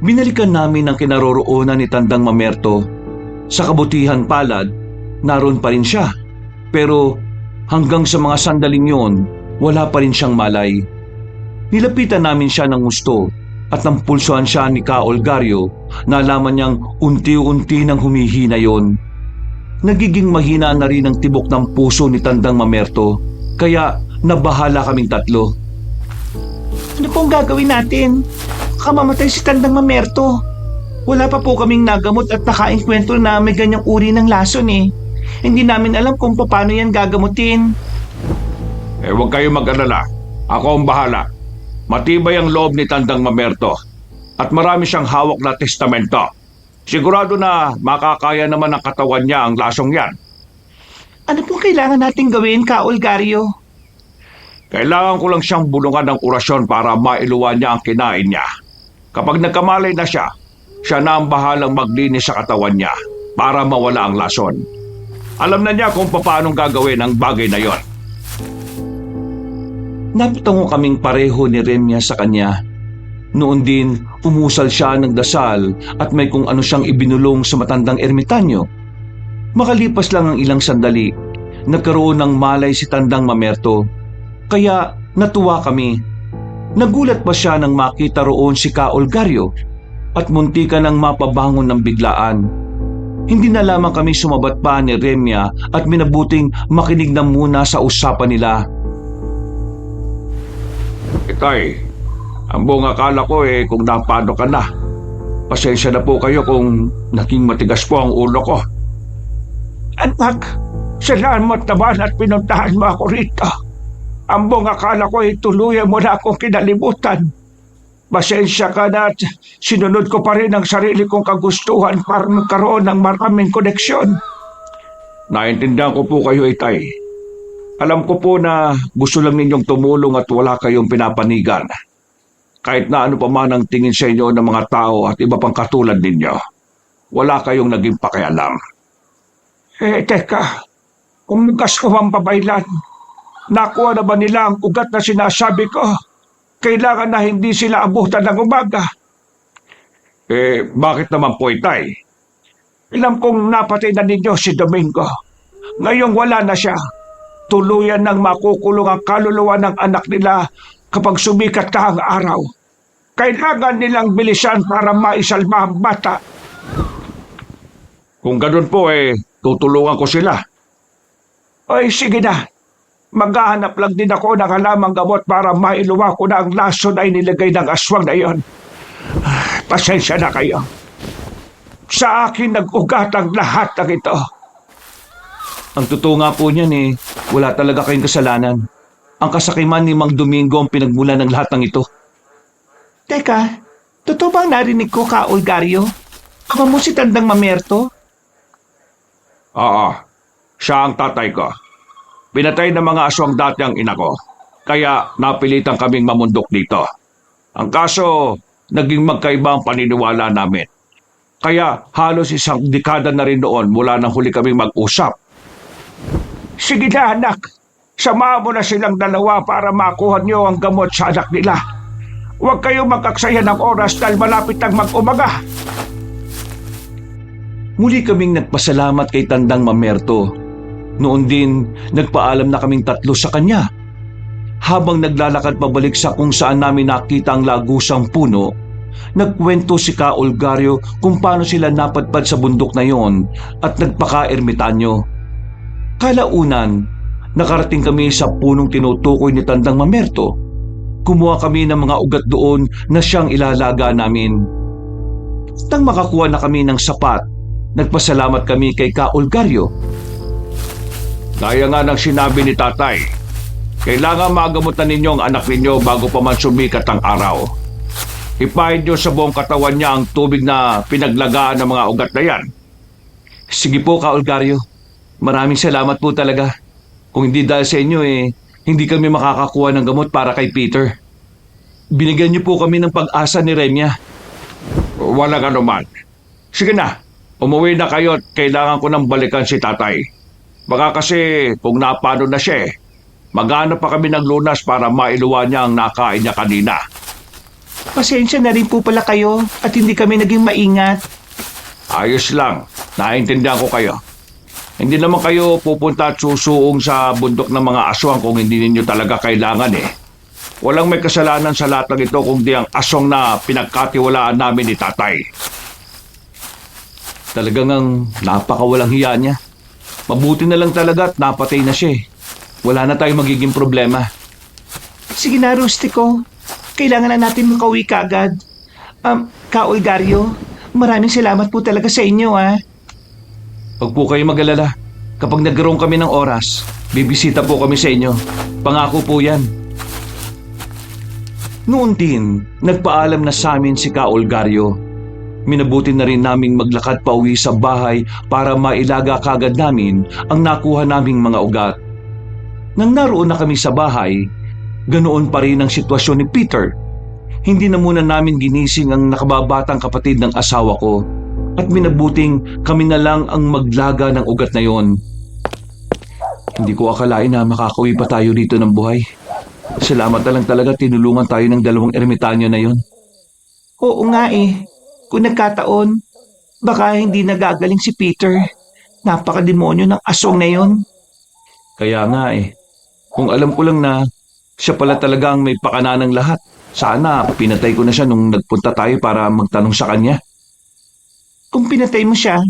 Binalikan namin ang kinaroroonan ni Tandang Mamerto. Sa kabutihan palad, naroon pa rin siya. Pero hanggang sa mga sandaling yon, wala pa rin siyang malay. Nilapitan namin siya ng gusto at nang pulsuhan siya ni Ka Olgario, nalaman niyang unti-unti nang humihina yon. Nagiging mahina na rin ang tibok ng puso ni Tandang Mamerto, kaya nabahala kaming tatlo. Ano pong gagawin natin? Kamamatay si Tandang Mamerto. Wala pa po kaming nagamot at nakainkwentro na may ganyang uri ng lason eh. Hindi namin alam kung paano yan gagamutin. Huwag kayo mag-alala. Ako ang bahala. Matibay ang loob ni Tandang Mamerto at marami siyang hawak na testamento. Sigurado na makakaya naman ng katawan niya ang lasong yan. Ano pong kailangan nating gawin, Ka Olgario? Kailangan ko lang siyang bulungan ng orasyon para mailuwan niya ang kinain niya. Kapag nagkamalay na siya na ang bahalang maglinis sa katawan niya para mawala ang lason. Alam na niya kung paano gagawin ang bagay na yon. Napatungo kaming pareho ni Remya sa kanya. Noon din, umusal siya ng dasal at may kung ano siyang ibinulong sa matandang ermitanyo. Makalipas lang ang ilang sandali, nagkaroon ng malay si Tandang Mamerto. Kaya natuwa kami. Nagulat pa siya nang makita roon si Ka Olgario at muntika nang mapabangon ng biglaan. Hindi na lamang kami sumabat pa ni Remya at minabuting makinig na muna sa usapan nila. Itay, ang buong akala ko kung napano ka na. Pasensya na po kayo kung naging matigas po ang ulo ko. Anak, salamat naman at pinuntahan mo ako rito. Ang buong akala ko ay tuluyan mo na akong kinalimutan. Pasensya ka na at sinunod ko pa rin ang sarili kong kagustuhan para magkaroon ng maraming koneksyon. Naintindihan ko po kayo, Itay. Alam ko po na gusto lang ninyong tumulong at wala kayong pinapanigan. Kahit na ano pa man ang tingin sa inyo ng mga tao at iba pang katulad ninyo. wala kayong naging pakialam. Teka, kung nagkasawang babaylan, nakuha na ba nila ang ugat na sinasabi ko? Kailangan na hindi sila abutan ng umaga. Bakit naman po, Itay? Alam kong napatay na ninyo si Domingo. Ngayong wala na siya. Tuluyan nang makukulong ang kaluluwa ng anak nila kapag sumikat ka ang araw. Kailangan nilang bilisan para maisalba ang bata. Kung ganun po, tutulungan ko sila. Ay, sige na. Maghahanap lang din ako ng halamang gamot para mailuwa ko na ang laso na inilagay ng aswang na iyon. Pasensya na kayo. Sa akin nag-ugat ang lahat ng ito. Ang totoo nga po niyan wala talaga kayong kasalanan. Ang kasakiman ni Mang Domingo ang pinagmulan ng lahat ng ito. Teka, totoo bang narinig ko ka, Olgario? Ako mo si Tandang Mamerto? Oo, siya ang tatay ko. Pinatay ng mga aswang dati ang ina ko. Kaya napilitan kaming mamundok dito. Ang kaso, naging magkaiba ang paniniwala namin. Kaya halos isang dekada na rin noon mula nang huli kaming mag-usap. Sige na, anak. Samahan mo na silang dalawa para makuha niyo ang gamot sa anak nila. Huwag kayong mag-aksaya ng oras dahil malapit ang mag-umaga. Muli kaming nagpasalamat kay Tandang Mamerto. Noon din, nagpaalam na kaming tatlo sa kanya. Habang naglalakad pabalik sa kung saan namin nakita ang lagusang puno, nagkwento si Ka Olgario kung paano sila napadpad sa bundok na yon at nagpaka-ermitanyo. Kalaunan, nakarating kami sa punong tinutukoy ni Tandang Mamerto. Kumuha kami ng mga ugat doon na siyang ilalaga namin. Nang makakuha na kami ng sapat, nagpasalamat kami kay Ka Olgario. Gaya nga ng sinabi ni tatay, kailangan magamutan ninyo ang anak ninyo bago pa man sumikat ang araw. Ipahid nyo sa buong katawan niya ang tubig na pinaglagaan ng mga ugat na yan. Sige po, Ka Olgario. Maraming salamat po talaga. Kung hindi dahil sa inyo hindi kami makakakuha ng gamot para kay Peter. Binigyan niyo po kami ng pag-asa ni Remya. Walang anuman. Sige na, umuwi na kayo at kailangan ko nang balikan si tatay. Baka kasi kung napano na siya maghanap pa kami ng lunas para mailuwa niya ang nakain niya kanina. Pasensya na rin po pala kayo at hindi kami naging maingat. Ayos lang, naintindihan ko kayo. Hindi naman kayo pupunta at susuong sa bundok ng mga aswang kung hindi ninyo talaga kailangan Walang may kasalanan sa lahat ng ito kundi ang aswang na pinagkatiwalaan namin ni tatay. Talagang ang napakawalang hiya niya. Mabuti na lang talaga at napatay na siya Wala na tayong magiging problema. Sige na, Rustico. Kailangan na natin makauwi kaagad. Ka Olgario, maraming salamat po talaga sa inyo, Huwag po kayo mag-alala. Kapag nagkaroon kami ng oras, bibisita po kami sa inyo. Pangako po yan. Noon din, nagpaalam na sa amin si Ka Olgario. Minabuti na rin naming maglakad pa uwi sa bahay para mailaga kagad namin ang nakuha naming mga ugat. Nang naroon na kami sa bahay, ganoon pa rin ang sitwasyon ni Peter. Hindi na muna namin ginising ang nakababatang kapatid ng asawa ko at minabuting kami na lang ang maglaga ng ugat na yon. Hindi ko akalain na makakauwi pa tayo dito ng buhay. Salamat na lang talaga tinulungan tayo ng dalawang ermitanyo na yon. Oo nga Kung nagkataon, baka hindi nagagaling si Peter. Napakademonyo ng aswang na yon. Kaya nga kung alam ko lang na siya pala talaga ang may pakana ng lahat. Sana pinatay ko na siya nung nagpunta tayo para magtanong sa kanya. Kung pinatay mo siya,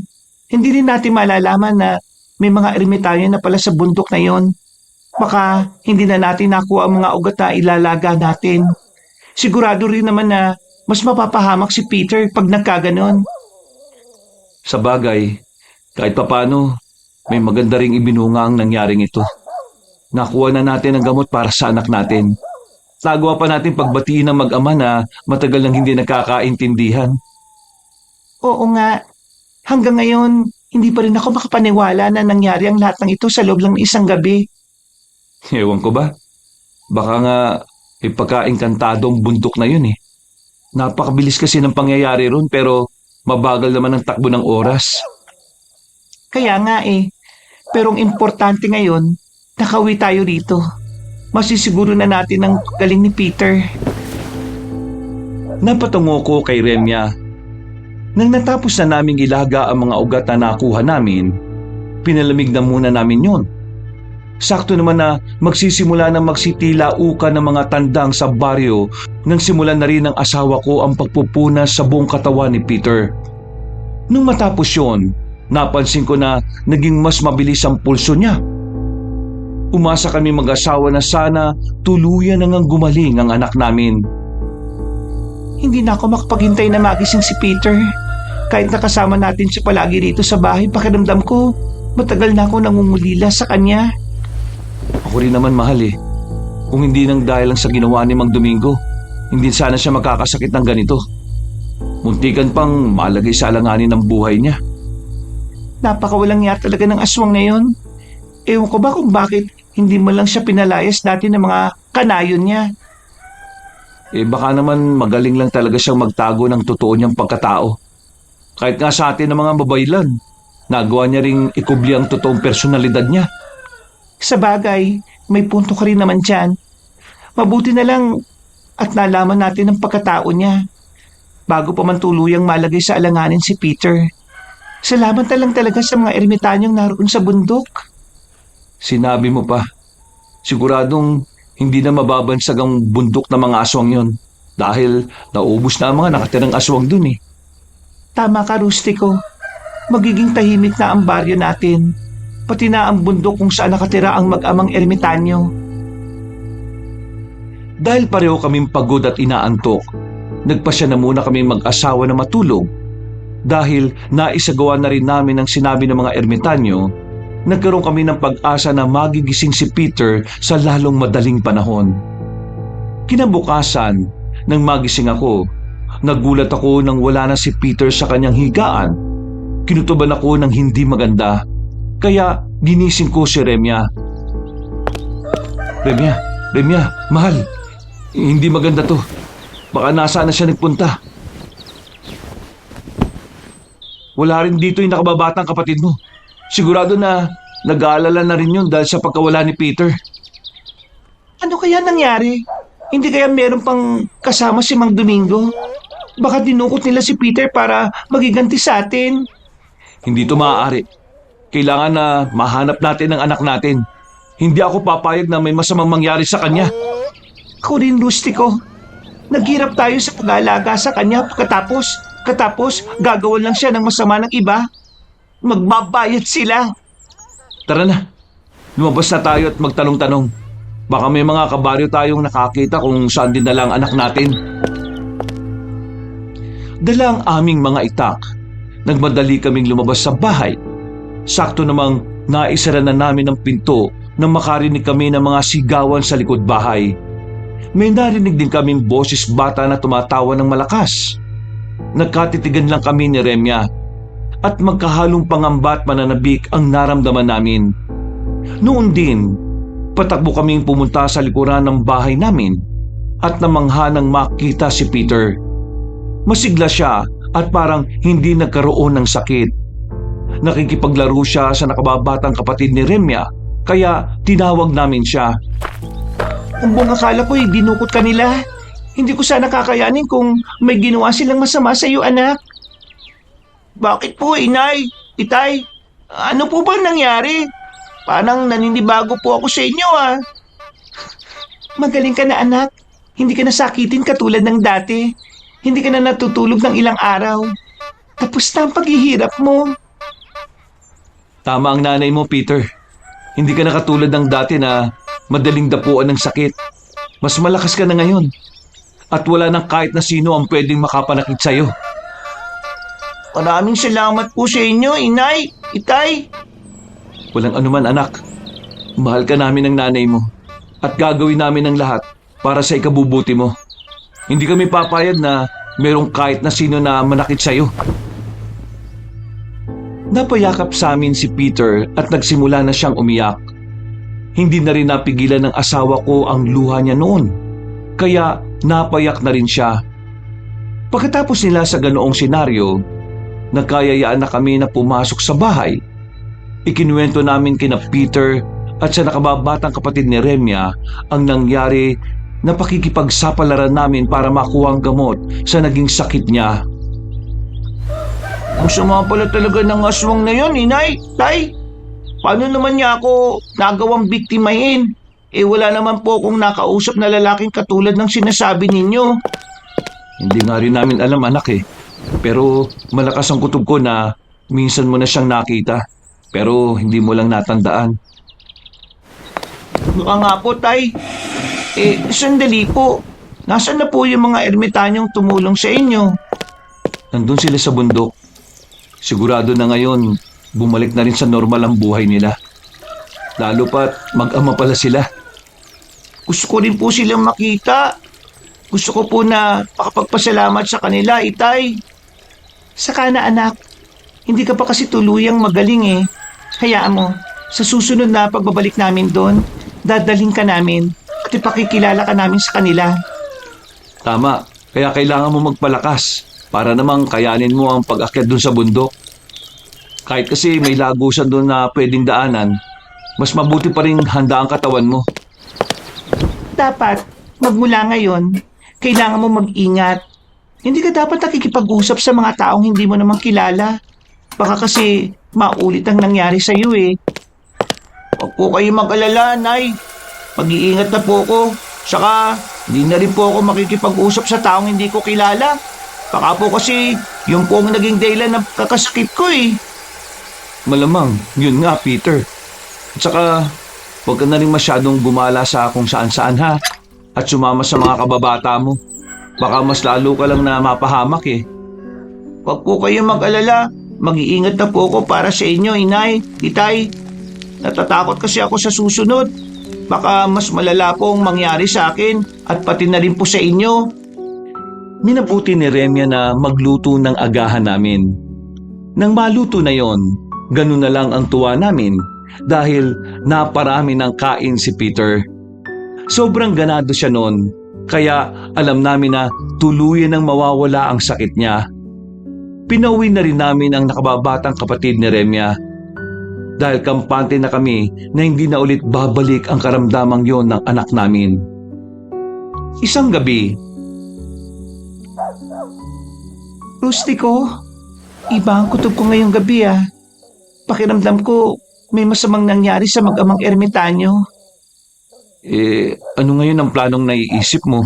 hindi rin natin malalaman na may mga ermitanyo na pala sa bundok na yon. Baka hindi na natin nakuha ang mga ugat na ilalaga natin. Sigurado rin naman na mas mapapahamak si Peter pag nagkaganon. Sa bagay, kahit papano, may maganda ring ibinunga ang nangyaring ito. Nakuha na natin ang gamot para sa anak natin. Nagawa pa natin pagbatiin ng mag-ama na matagal nang hindi nakakaintindihan. Oo nga. Hanggang ngayon, hindi pa rin ako makapaniwala na nangyari ang lahat ng ito sa loob lang ng isang gabi. Ewan ko ba? Baka nga ipagkaingkantadong bundok na yun Napakabilis kasi ng pangyayari ron pero Mabagal naman ang takbo ng oras. Kaya nga eh. Pero ang importante ngayon, nakauwi tayo rito. Masisiguro na natin ang galing ni Peter. Napatungo ko kay Remya. Nang natapos na naming ilaga ang mga ugat na nakuha namin, pinalamig na muna namin yon. Sakto naman na magsisimula na magsitila-uka ng mga tandang sa baryo nang simulan na rin ng asawa ko ang pagpupunas sa buong katawan ni Peter. Nung matapos yon, napansin ko na naging mas mabilis ang pulso niya. Umasa kami mag-asawa na sana tuluyan nang gumaling ang anak namin. Hindi na ako makapaghintay na magising si Peter. Kahit nakasama natin siya palagi rito sa bahay, pakiramdam ko, matagal na ako nangungulila sa kanya. Ako rin naman mahal eh. Kung hindi nang dahil lang sa ginawa ni Mang Domingo, hindi sana siya makakasakit ng ganito. Muntikan pang malagay sa alanganin ng buhay niya. Napakawalang niya talaga ng aswang na yon. Ewan ko ba kung bakit hindi mo lang siya pinalayas dati ng mga kanayon niya. Baka naman magaling lang talaga siyang magtago ng totoo niyang pagkatao. Kahit nga sa atin ng mga babaylan, nagawa niya ring ikubli ang totoong personalidad niya. Sa bagay, may punto ka rin naman dyan. Mabuti na lang at nalaman natin ang pagkatao niya bago pa man tuluyang malagay sa alanganin si Peter. Salamat na lang talaga sa mga ermitanyong naroon sa bundok. Sinabi mo pa, siguradong hindi na mababansag ang bundok ng mga aswang yon dahil naubos na ang mga nakatirang aswang dun eh. Tama ka, Rustico. Magiging tahimik na ang baryo natin. Pati na ang bundok kung saan nakatira ang mag-amang ermitanyo. Dahil pareho kaming pagod at inaantok, nagpasya na muna kami mag-asawa na matulog. Dahil naisagawa na rin namin ang sinabi ng mga ermitanyo, nagkaroon kami ng pag-asa na magigising si Peter sa lalong madaling panahon. Kinabukasan, nang magising ako, nagulat ako nang wala na si Peter sa kanyang higaan. Kinutuban ako ng hindi maganda, kaya ginising ko si Remya. Remya, mahal, hindi maganda to. Baka nasaan na siya nagpunta. Wala rin dito yung nakababatang kapatid mo. Sigurado na nag-aalala na rin yun dahil sa pagkawala ni Peter. Ano kaya nangyari? Hindi kaya meron pang kasama si Mang Domingo? Baka dinukot nila si Peter para magiganti sa atin. Hindi to maaari. Kailangan na mahanap natin ang anak natin. Hindi ako papayag na may masamang mangyari sa kanya. Ako rin, Rustico. Naghirap tayo sa pag-aalaga sa kanya katapos gagawan lang siya ng masama ng iba. Magbabayad sila. Tara na. Lumabas na tayo at magtanong-tanong. Baka may mga kabaryo tayong nakakita kung saan din dala ang anak natin. Dala ang aming mga itak. Nagmadali kaming lumabas sa bahay. Sakto namang naisara na namin ang pinto nang makarinig kami ng mga sigawan sa likod bahay. May narinig din kaming boses bata na tumatawa ng malakas. Nagkatitigan lang kami ni Remya at magkahalong pangamba at mananabik ang naramdaman namin. Noon din, patakbo kaming pumunta sa likuran ng bahay namin at namangha nang makita si Peter. Masigla siya at parang hindi nagkaroon ng sakit. Nakikipaglaro siya sa nakababatang kapatid ni Remya kaya tinawag namin siya. Kung buong akala ko dinukot ka nila. Hindi ko sana kakayanin kung may ginawa silang masama sa iyo, anak. Bakit po, inay? Itay? Ano po ba nangyari? Parang naninibago po ako sa inyo, ah. Magaling ka na, anak. Hindi ka nasakitin katulad ng dati. Hindi ka na natutulog ng ilang araw. Tapos na ang paghihirap mo. Tama ang nanay mo, Peter. Hindi ka na katulad ng dati na madaling dapuan ng sakit. Mas malakas ka na ngayon. At wala nang kahit na sino ang pwedeng makapanakit sa'yo. Maraming salamat po sa inyo, inay, itay. Walang anuman, anak. Mahal ka namin ng nanay mo. At gagawin namin ang lahat para sa ikabubuti mo. Hindi kami papayag na merong kahit na sino na manakit sa'yo. Napayakap sa amin si Peter at nagsimula na siyang umiyak. Hindi na rin napigilan ng asawa ko ang luha niya noon. Kaya napayak na rin siya. Pagkatapos nila sa ganoong senaryo, nagkayayaan na kami na pumasok sa bahay. Ikinuwento namin kina Peter at sa nakababatang kapatid ni Remya ang nangyari na pakikipagsapalaran namin para makuha ang gamot sa naging sakit niya. Ang sama pala talaga ng aswang na yon, inay, tay. Paano naman niya ako nagawang biktimahin? Wala naman po akong nakausap na lalaking katulad ng sinasabi ninyo. Hindi nga rin namin alam anak eh. Pero malakas ang kutob ko na minsan mo na siyang nakita. Pero hindi mo lang natandaan. Baka nga po, tay. Sandali po. Nasaan na po yung mga ermitanyong tumulong sa inyo? Nandun sila sa bundok. Sigurado na ngayon, bumalik na rin sa normal ang buhay nila. Lalo pat mag-ama pala sila. Gusto ko rin po silang makita. Gusto ko po na makapagpasalamat sa kanila, itay. Saka na anak, hindi ka pa kasi tuluyang magaling eh. Hayaan mo, sa susunod na pagbabalik namin doon, dadalhin ka namin at ipakikilala ka namin sa kanila. Tama, kaya kailangan mo magpalakas para namang kayanin mo ang pag-akyat dun sa bundok. Kahit kasi may lagusan doon na pwedeng daanan, mas mabuti pa rin handa ang katawan mo. Dapat, magmula ngayon, kailangan mo mag-ingat. Hindi ka dapat nakikipag-usap sa mga taong hindi mo namang kilala. Baka kasi maulit ang nangyari sa iyo eh. Huwag po kayo mag-alala, Nay. Mag-iingat na po ako. Saka, hindi na rin po ako makikipag-usap sa taong hindi ko kilala. Baka po kasi, yung po ang naging dahilan ng kakasakit ko eh. Malamang, yun nga Peter. At saka, huwag ka na rin masyadong gumala sa kung saan-saan ha. At sumama sa mga kababata mo. Baka mas lalo ka lang na mapahamak eh. Huwag po kayo mag-alala. Mag-iingat na po ako para sa inyo, inay, itay. Natatakot kasi ako sa susunod. Baka mas malala po ang mangyari sa akin at pati na rin po sa inyo. Minabuti ni Remya na magluto ng agahan namin. Nang maluto na yon, ganun na lang ang tuwa namin dahil naparami ng kain si Peter. Sobrang ganado siya noon, kaya alam namin na tuluyan nang mawawala ang sakit niya. Pinauwi na rin namin ang nakababatang kapatid ni Remya dahil kampante na kami na hindi na ulit babalik ang karamdamang yon ng anak namin. Isang gabi, Rustico, iba ang kutob ko ngayong gabi ah. Pakiramdam ko may masamang nangyari sa mag-amang ermitanyo. Ano ngayon ang planong naiisip mo?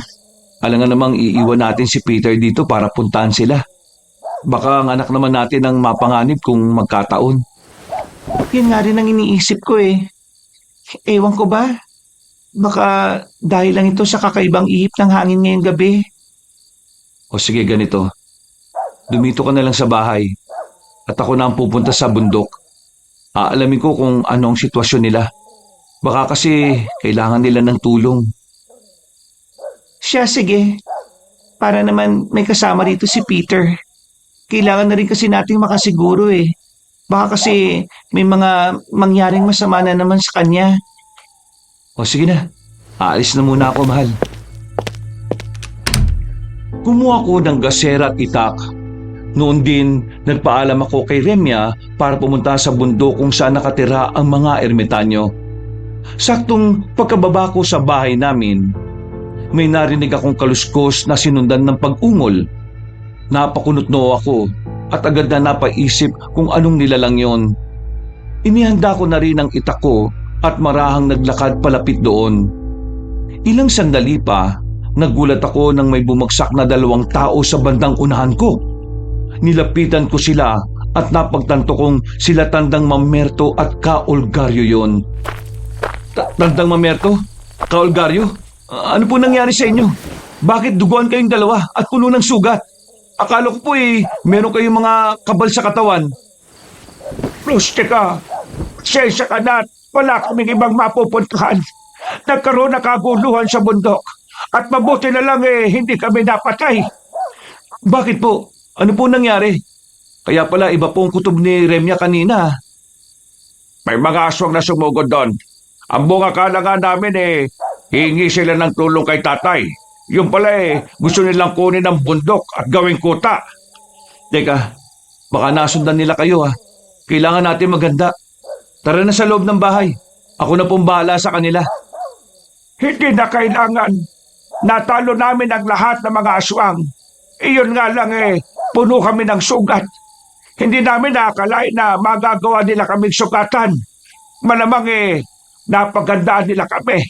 Alangan namang iiwan natin si Peter dito para puntahan sila. Baka ang anak naman natin ang mapanganib kung magkataon. Yan nga rin ang iniisip ko eh. Ewan ko ba? Baka dahil lang ito sa kakaibang ihip ng hangin ngayong gabi. O sige ganito, dumito ka na lang sa bahay at ako na ang pupunta sa bundok. Aalamin ko kung ano ang sitwasyon nila. Baka kasi kailangan nila ng tulong. Siya, sige. Para naman may kasama rito si Peter. Kailangan na rin kasi nating makasiguro eh. Baka kasi may mga mangyaring masama na naman sa kanya. O sige na, aalis na muna ako mahal. Kumuha ko ng gasera at itak. Noon din, nagpaalam ako kay Remya para pumunta sa bundok kung saan nakatira ang mga ermitanyo. Saktong pagkababa ko sa bahay namin, may narinig akong kaluskos na sinundan ng pag-ungol. Napakunot-noo ako at agad na napaisip kung anong nilalang yon. Inihanda ko na rin ang itak ko at marahang naglakad palapit doon. Ilang sandali pa, nagulat ako nang may bumagsak na 2 tao sa bandang unahan ko. Nilapitan ko sila at napagtanto kong sila Tandang Mamerto at Ka-Olgaryo yon. Tandang Mamerto? Ka-Olgaryo? Ano po nangyari sa inyo? Bakit duguan kayong dalawa at puno ng sugat? Akala ko po meron kayong mga kabal sa katawan. Rustica, sensya ka na at wala kaming ibang mapupuntahan. Nagkaroon na kaguluhan sa bundok at mabuti na lang hindi kami napatay. Bakit po? Ano po nangyari? Kaya pala iba po ang kutob ni Remya kanina. May mga aswang na sumugod doon. Ang bunga akala nga namin hihingi sila ng tulong kay tatay. Yung pala gusto nilang kunin ang bundok at gawing kuta. Teka, Baka nasundan nila kayo ha. Kailangan natin maghanda. Tara na sa loob ng bahay. Ako na pong bahala sa kanila. Hindi na kailangan. Natalo namin ang lahat ng mga aswang. Iyon nga lang puno kami ng sugat. Hindi namin nakakalain na magagawa nila kaming sukatan. Malamang napagandaan nila kami.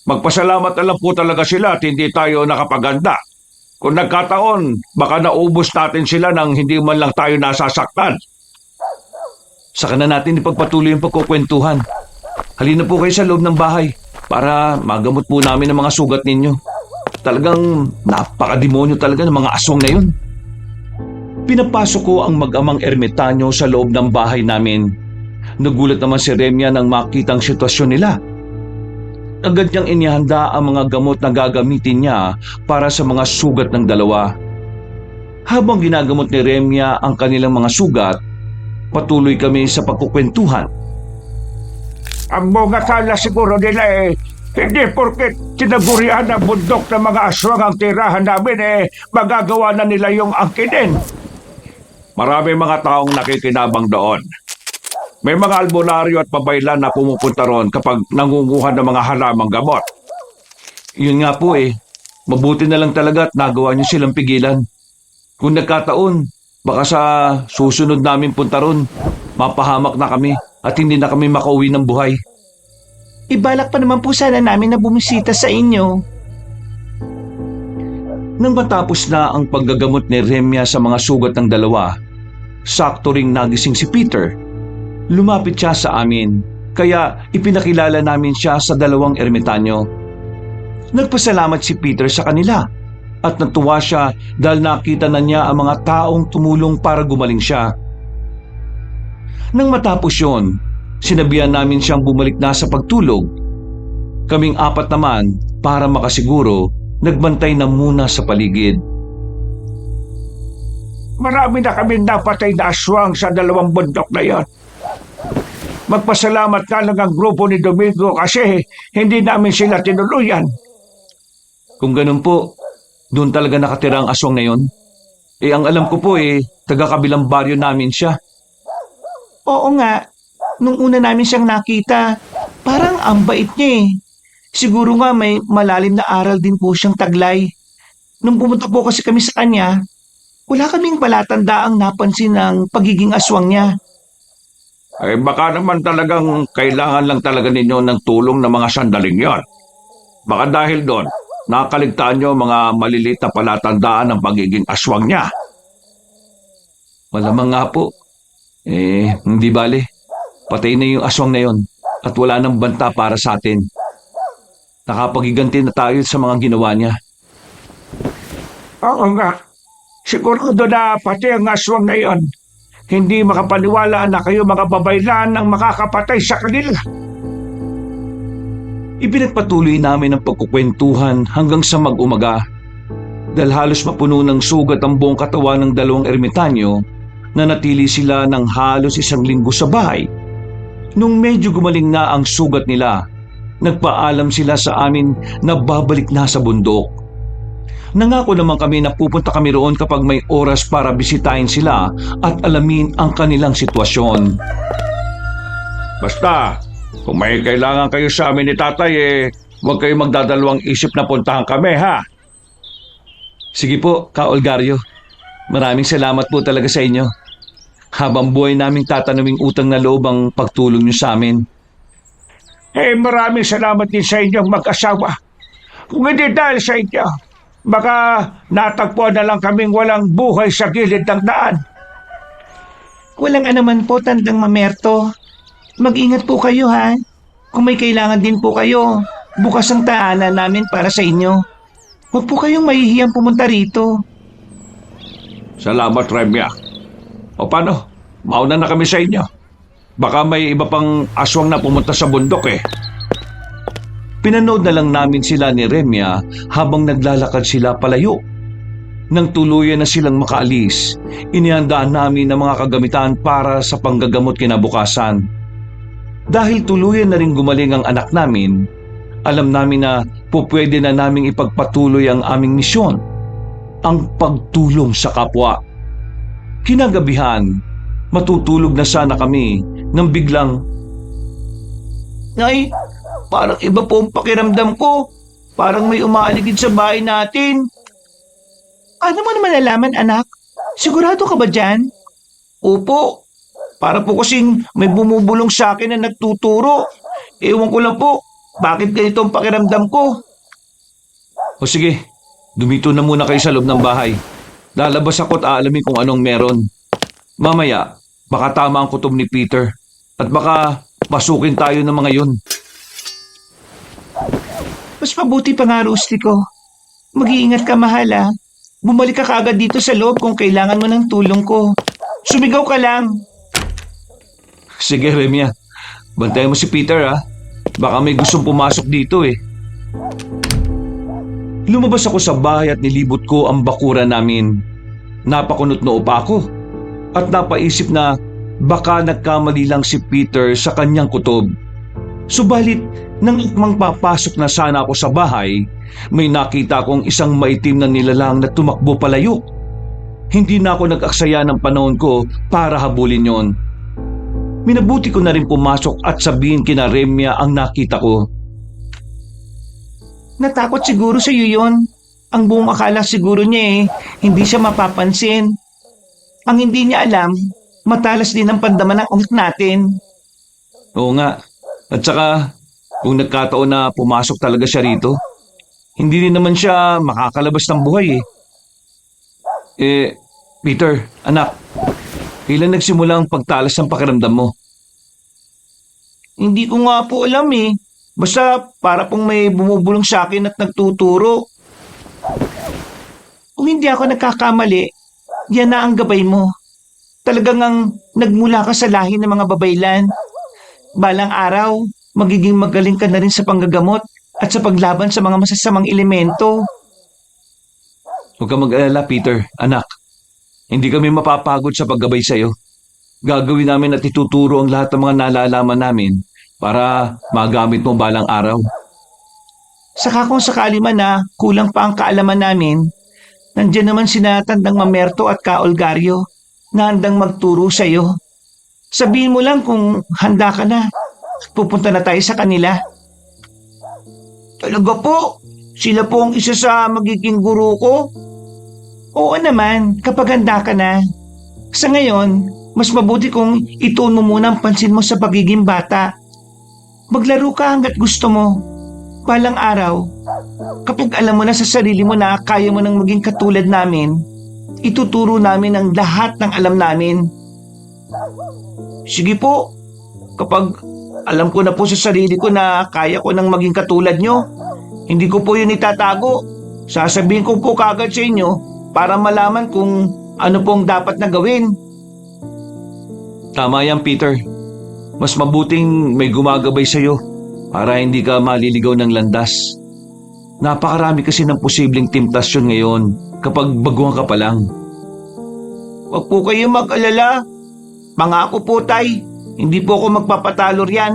Magpasalamat na lang po talaga sila at hindi tayo nakapaganda. Kung nagkataon, baka naubos natin sila nang hindi man lang tayo nasasaktan. Saka na natin ipagpatuloy yung pagkukwentuhan. Halina po kayo sa loob ng bahay para magamot po namin ang mga sugat ninyo. Talagang napakademonyo talaga ng mga aswang na yun. Pinapasok ko ang mag-amang ermitanyo sa loob ng bahay namin. Nagulat naman si Remya nang makita ang sitwasyon nila. Agad niyang inihanda ang mga gamot na gagamitin niya para sa mga sugat ng dalawa. Habang ginagamot ni Remya ang kanilang mga sugat, patuloy kami sa pagkukwentuhan. Ang mga kala siguro nila hindi porket tinagurian ng bundok ng mga aswang ang tirahan namin magagawa na nila yung angkinin. Marami mga taong nakikinabang doon. May mga albularyo at pabaylan na pumupunta ron kapag nangunguhan ng mga halamang gamot. Yun nga po mabuti na lang talaga at nagawa niyo silang pigilan. Kung nagkataon, baka sa susunod namin punta ron, mapahamak na kami at hindi na kami makauwi ng buhay. Ibalak pa naman po sana namin na bumisita sa inyo. Nang matapos na ang paggagamot ni Remya sa mga sugat ng dalawa, sakto ring nagising si Peter. Lumapit siya sa amin, kaya ipinakilala namin siya sa dalawang ermitanyo. Nagpasalamat si Peter sa kanila at natuwa siya dahil nakita na niya ang mga taong tumulong para gumaling siya. Nang matapos yun, sinabihan namin siyang bumalik na sa pagtulog. Kaming apat naman, para makasiguro, nagbantay na muna sa paligid. Marami na kami napatay na aswang sa dalawang bundok na yon. Magpasalamat ka lang ang grupo ni Domingo kasi hindi namin sila tinuluyan. Kung ganun po, doon talaga nakatira ang aswang na yon. Ang alam ko po taga-kabilang baryo namin siya. Oo nga, nung una namin siyang nakita, parang ang bait niya Siguro nga may malalim na aral din po siyang taglay. Nung pumunta po kasi kami sa kanya, wala kaming palatandaang napansin ng pagiging aswang niya. Baka naman talagang kailangan lang talaga ninyo ng tulong ng mga sandaling yon. Baka dahil doon, nakaligtaan nyo mga maliliit na palatandaan ng pagiging aswang niya. Malamang nga po. Hindi bale. Patay na yung aswang na yon at wala nang banta para sa atin. Nakapagiganti na tayo sa mga ginawa niya. Oo nga. Sigurado na pati ang aswang na yon. Hindi makapaniwala na kayo mga babaylan ang makakapatay sa kanila. Ipinagpatuloy namin ang pagkukwentuhan hanggang sa mag-umaga. Dahil halos mapuno ng sugat ang buong katawan ng dalawang ermitanyo, nanatili sila ng halos 1 linggo sa bahay. Nung medyo gumaling na ang sugat nila, nagpaalam sila sa amin na babalik na sa bundok. Nangako naman kami na pupunta kami roon kapag may oras para bisitahin sila at alamin ang kanilang sitwasyon. Basta, kung may kailangan kayo sa amin ni tatay, huwag kayo magdadalawang isip na puntahan kami, ha? Sige po, Ka Olgario. Maraming salamat po talaga sa inyo. Habang buhay naming tatanawing utang na loob ang pagtulong niyo sa amin. Maraming salamat din sa inyong mag-asawa. Kung hindi dahil sa inyo, baka natagpuan na lang kaming walang buhay sa gilid ng daan. Walang anuman po, Tandang Mamerto. Mag-ingat po kayo, ha? Kung may kailangan din po kayo, bukas ang tahanan namin para sa inyo. Huwag po kayong mahihiyang pumunta rito. Salamat, Remya. O paano? Mauna na kami sa inyo. Baka may iba pang aswang na pumunta sa bundok Pinanood na lang namin sila ni Remya habang naglalakad sila palayo. Nang tuluyan na silang makaalis, inihandaan namin ang mga kagamitan para sa panggagamot kinabukasan. Dahil tuluyan na rin gumaling ang anak namin, alam namin na pupwede na naming ipagpatuloy ang aming misyon, ang pagtulong sa kapwa. Kinagabihan, matutulog na sana kami nang biglang Nay, parang iba po ang pakiramdam ko. Parang may umaaligid sa bahay natin. Ano mo naman nalaman, anak? Sigurado ka ba dyan? Opo. Para po kasing may bumubulong sa akin na nagtuturo. Ewan ko lang po, bakit ganito ang pakiramdam ko? o sige, dumito na muna kayo sa loob ng bahay. Lalabas ako at aalamin kung anong meron. Mamaya, baka tama ang kutob ni Peter. At baka pasukin tayo ng mga yun. Mas mabuti pa nga, Rustico. Mag-iingat ka, mahal, ah. Bumalik ka kaagad dito sa loob kung kailangan mo ng tulong ko. Sumigaw ka lang. Sige, Remya. Bantayan mo si Peter, ha? Baka may gustong pumasok dito, eh. Lumabas ako sa bahay at nilibot ko ang bakuran namin. Napakunot noo pa ako at napaisip na baka nagkamali lang si Peter sa kanyang kutob. Subalit, nang ikmang papasok na sana ako sa bahay, may nakita akong isang maitim na nilalang na tumakbo palayo. Hindi na ako nag-aksaya ng panahon ko para habulin yon. Minabuti ko na rin pumasok at sabihin kina Remya ang nakita ko. Natakot siguro sa iyo yon. Ang buong akala siguro niya hindi siya mapapansin. Ang hindi niya alam, matalas din ang pandaman ng anak natin. Oo nga. At saka, kung nagkataon na pumasok talaga siya rito, hindi rin naman siya makakalabas ng buhay eh. Peter, anak, kailan nagsimula ang pagtalas ng pakiramdam mo? Hindi ko nga po alam eh. Basta para pong may bumubulong sa akin at nagtuturo. Kung hindi ako nagkakamali, yan na ang gabay mo. Talagang ang nagmula ka sa lahi ng mga babaylan. Balang araw, magiging magaling ka na rin sa panggagamot at sa paglaban sa mga masasamang elemento. Huwag ka mag-alala, Peter, anak. Hindi kami mapapagod sa paggabay sa iyo. Gagawin namin at ituturo ang lahat ng mga nalalaman namin para magamit mo balang araw. Saka kung sakali man na kulang pa ang kaalaman namin, nandiyan naman sina Tandang Mamerto at Ka Olgario na handang magturo sa iyo. Sabihin mo lang kung handa ka na. Pupunta na tayo sa kanila. Talaga po? Sila po ang isa sa magiging guro ko? Oo naman, kapag handa ka na. Sa ngayon, mas mabuti kung ituon mo muna ang pansin mo sa pagiging bata. Maglaro ka hanggat gusto mo. Balang araw, kapag alam mo na sa sarili mo na kaya mo nang maging katulad namin, ituturo namin ang lahat ng alam namin. Sige po, kapag alam ko na po sa sarili ko na kaya ko nang maging katulad nyo, hindi ko po yun itatago. Sasabihin ko po kagad sa inyo para malaman kung ano pong dapat na gawin. Tama yan, Peter. Mas mabuting may gumagabay sa iyo para hindi ka maliligaw ng landas. Napakarami kasi ng posibleng temptasyon ngayon kapag baguhan ka pa lang. Huwag po kayo mag-alala. Pangako po, Tay. Hindi po ako magpapatalo riyan.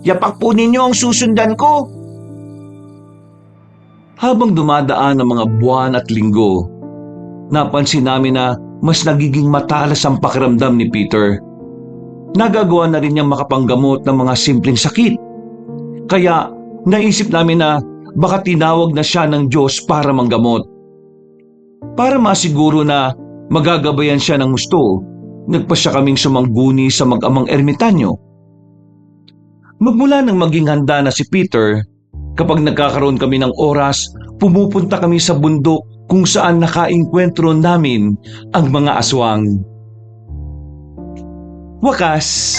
Yapak po ninyo ang susundan ko. Habang dumadaan ang mga buwan at linggo, napansin namin na mas nagiging matalas ang pakiramdam ni Peter. Nagagawa na rin niyang makapanggamot ng mga simpleng sakit. Kaya naisip namin na baka tinawag na siya ng Diyos para manggamot. Para masiguro na magagabayan siya ng gusto, nagpasya kaming sumangguni sa mag-amang ermitanyo. Magmula nang maging handa na si Peter, kapag nagkakaroon kami ng oras, pumupunta kami sa bundok kung saan nakainkwentro namin ang mga aswang. Wakas!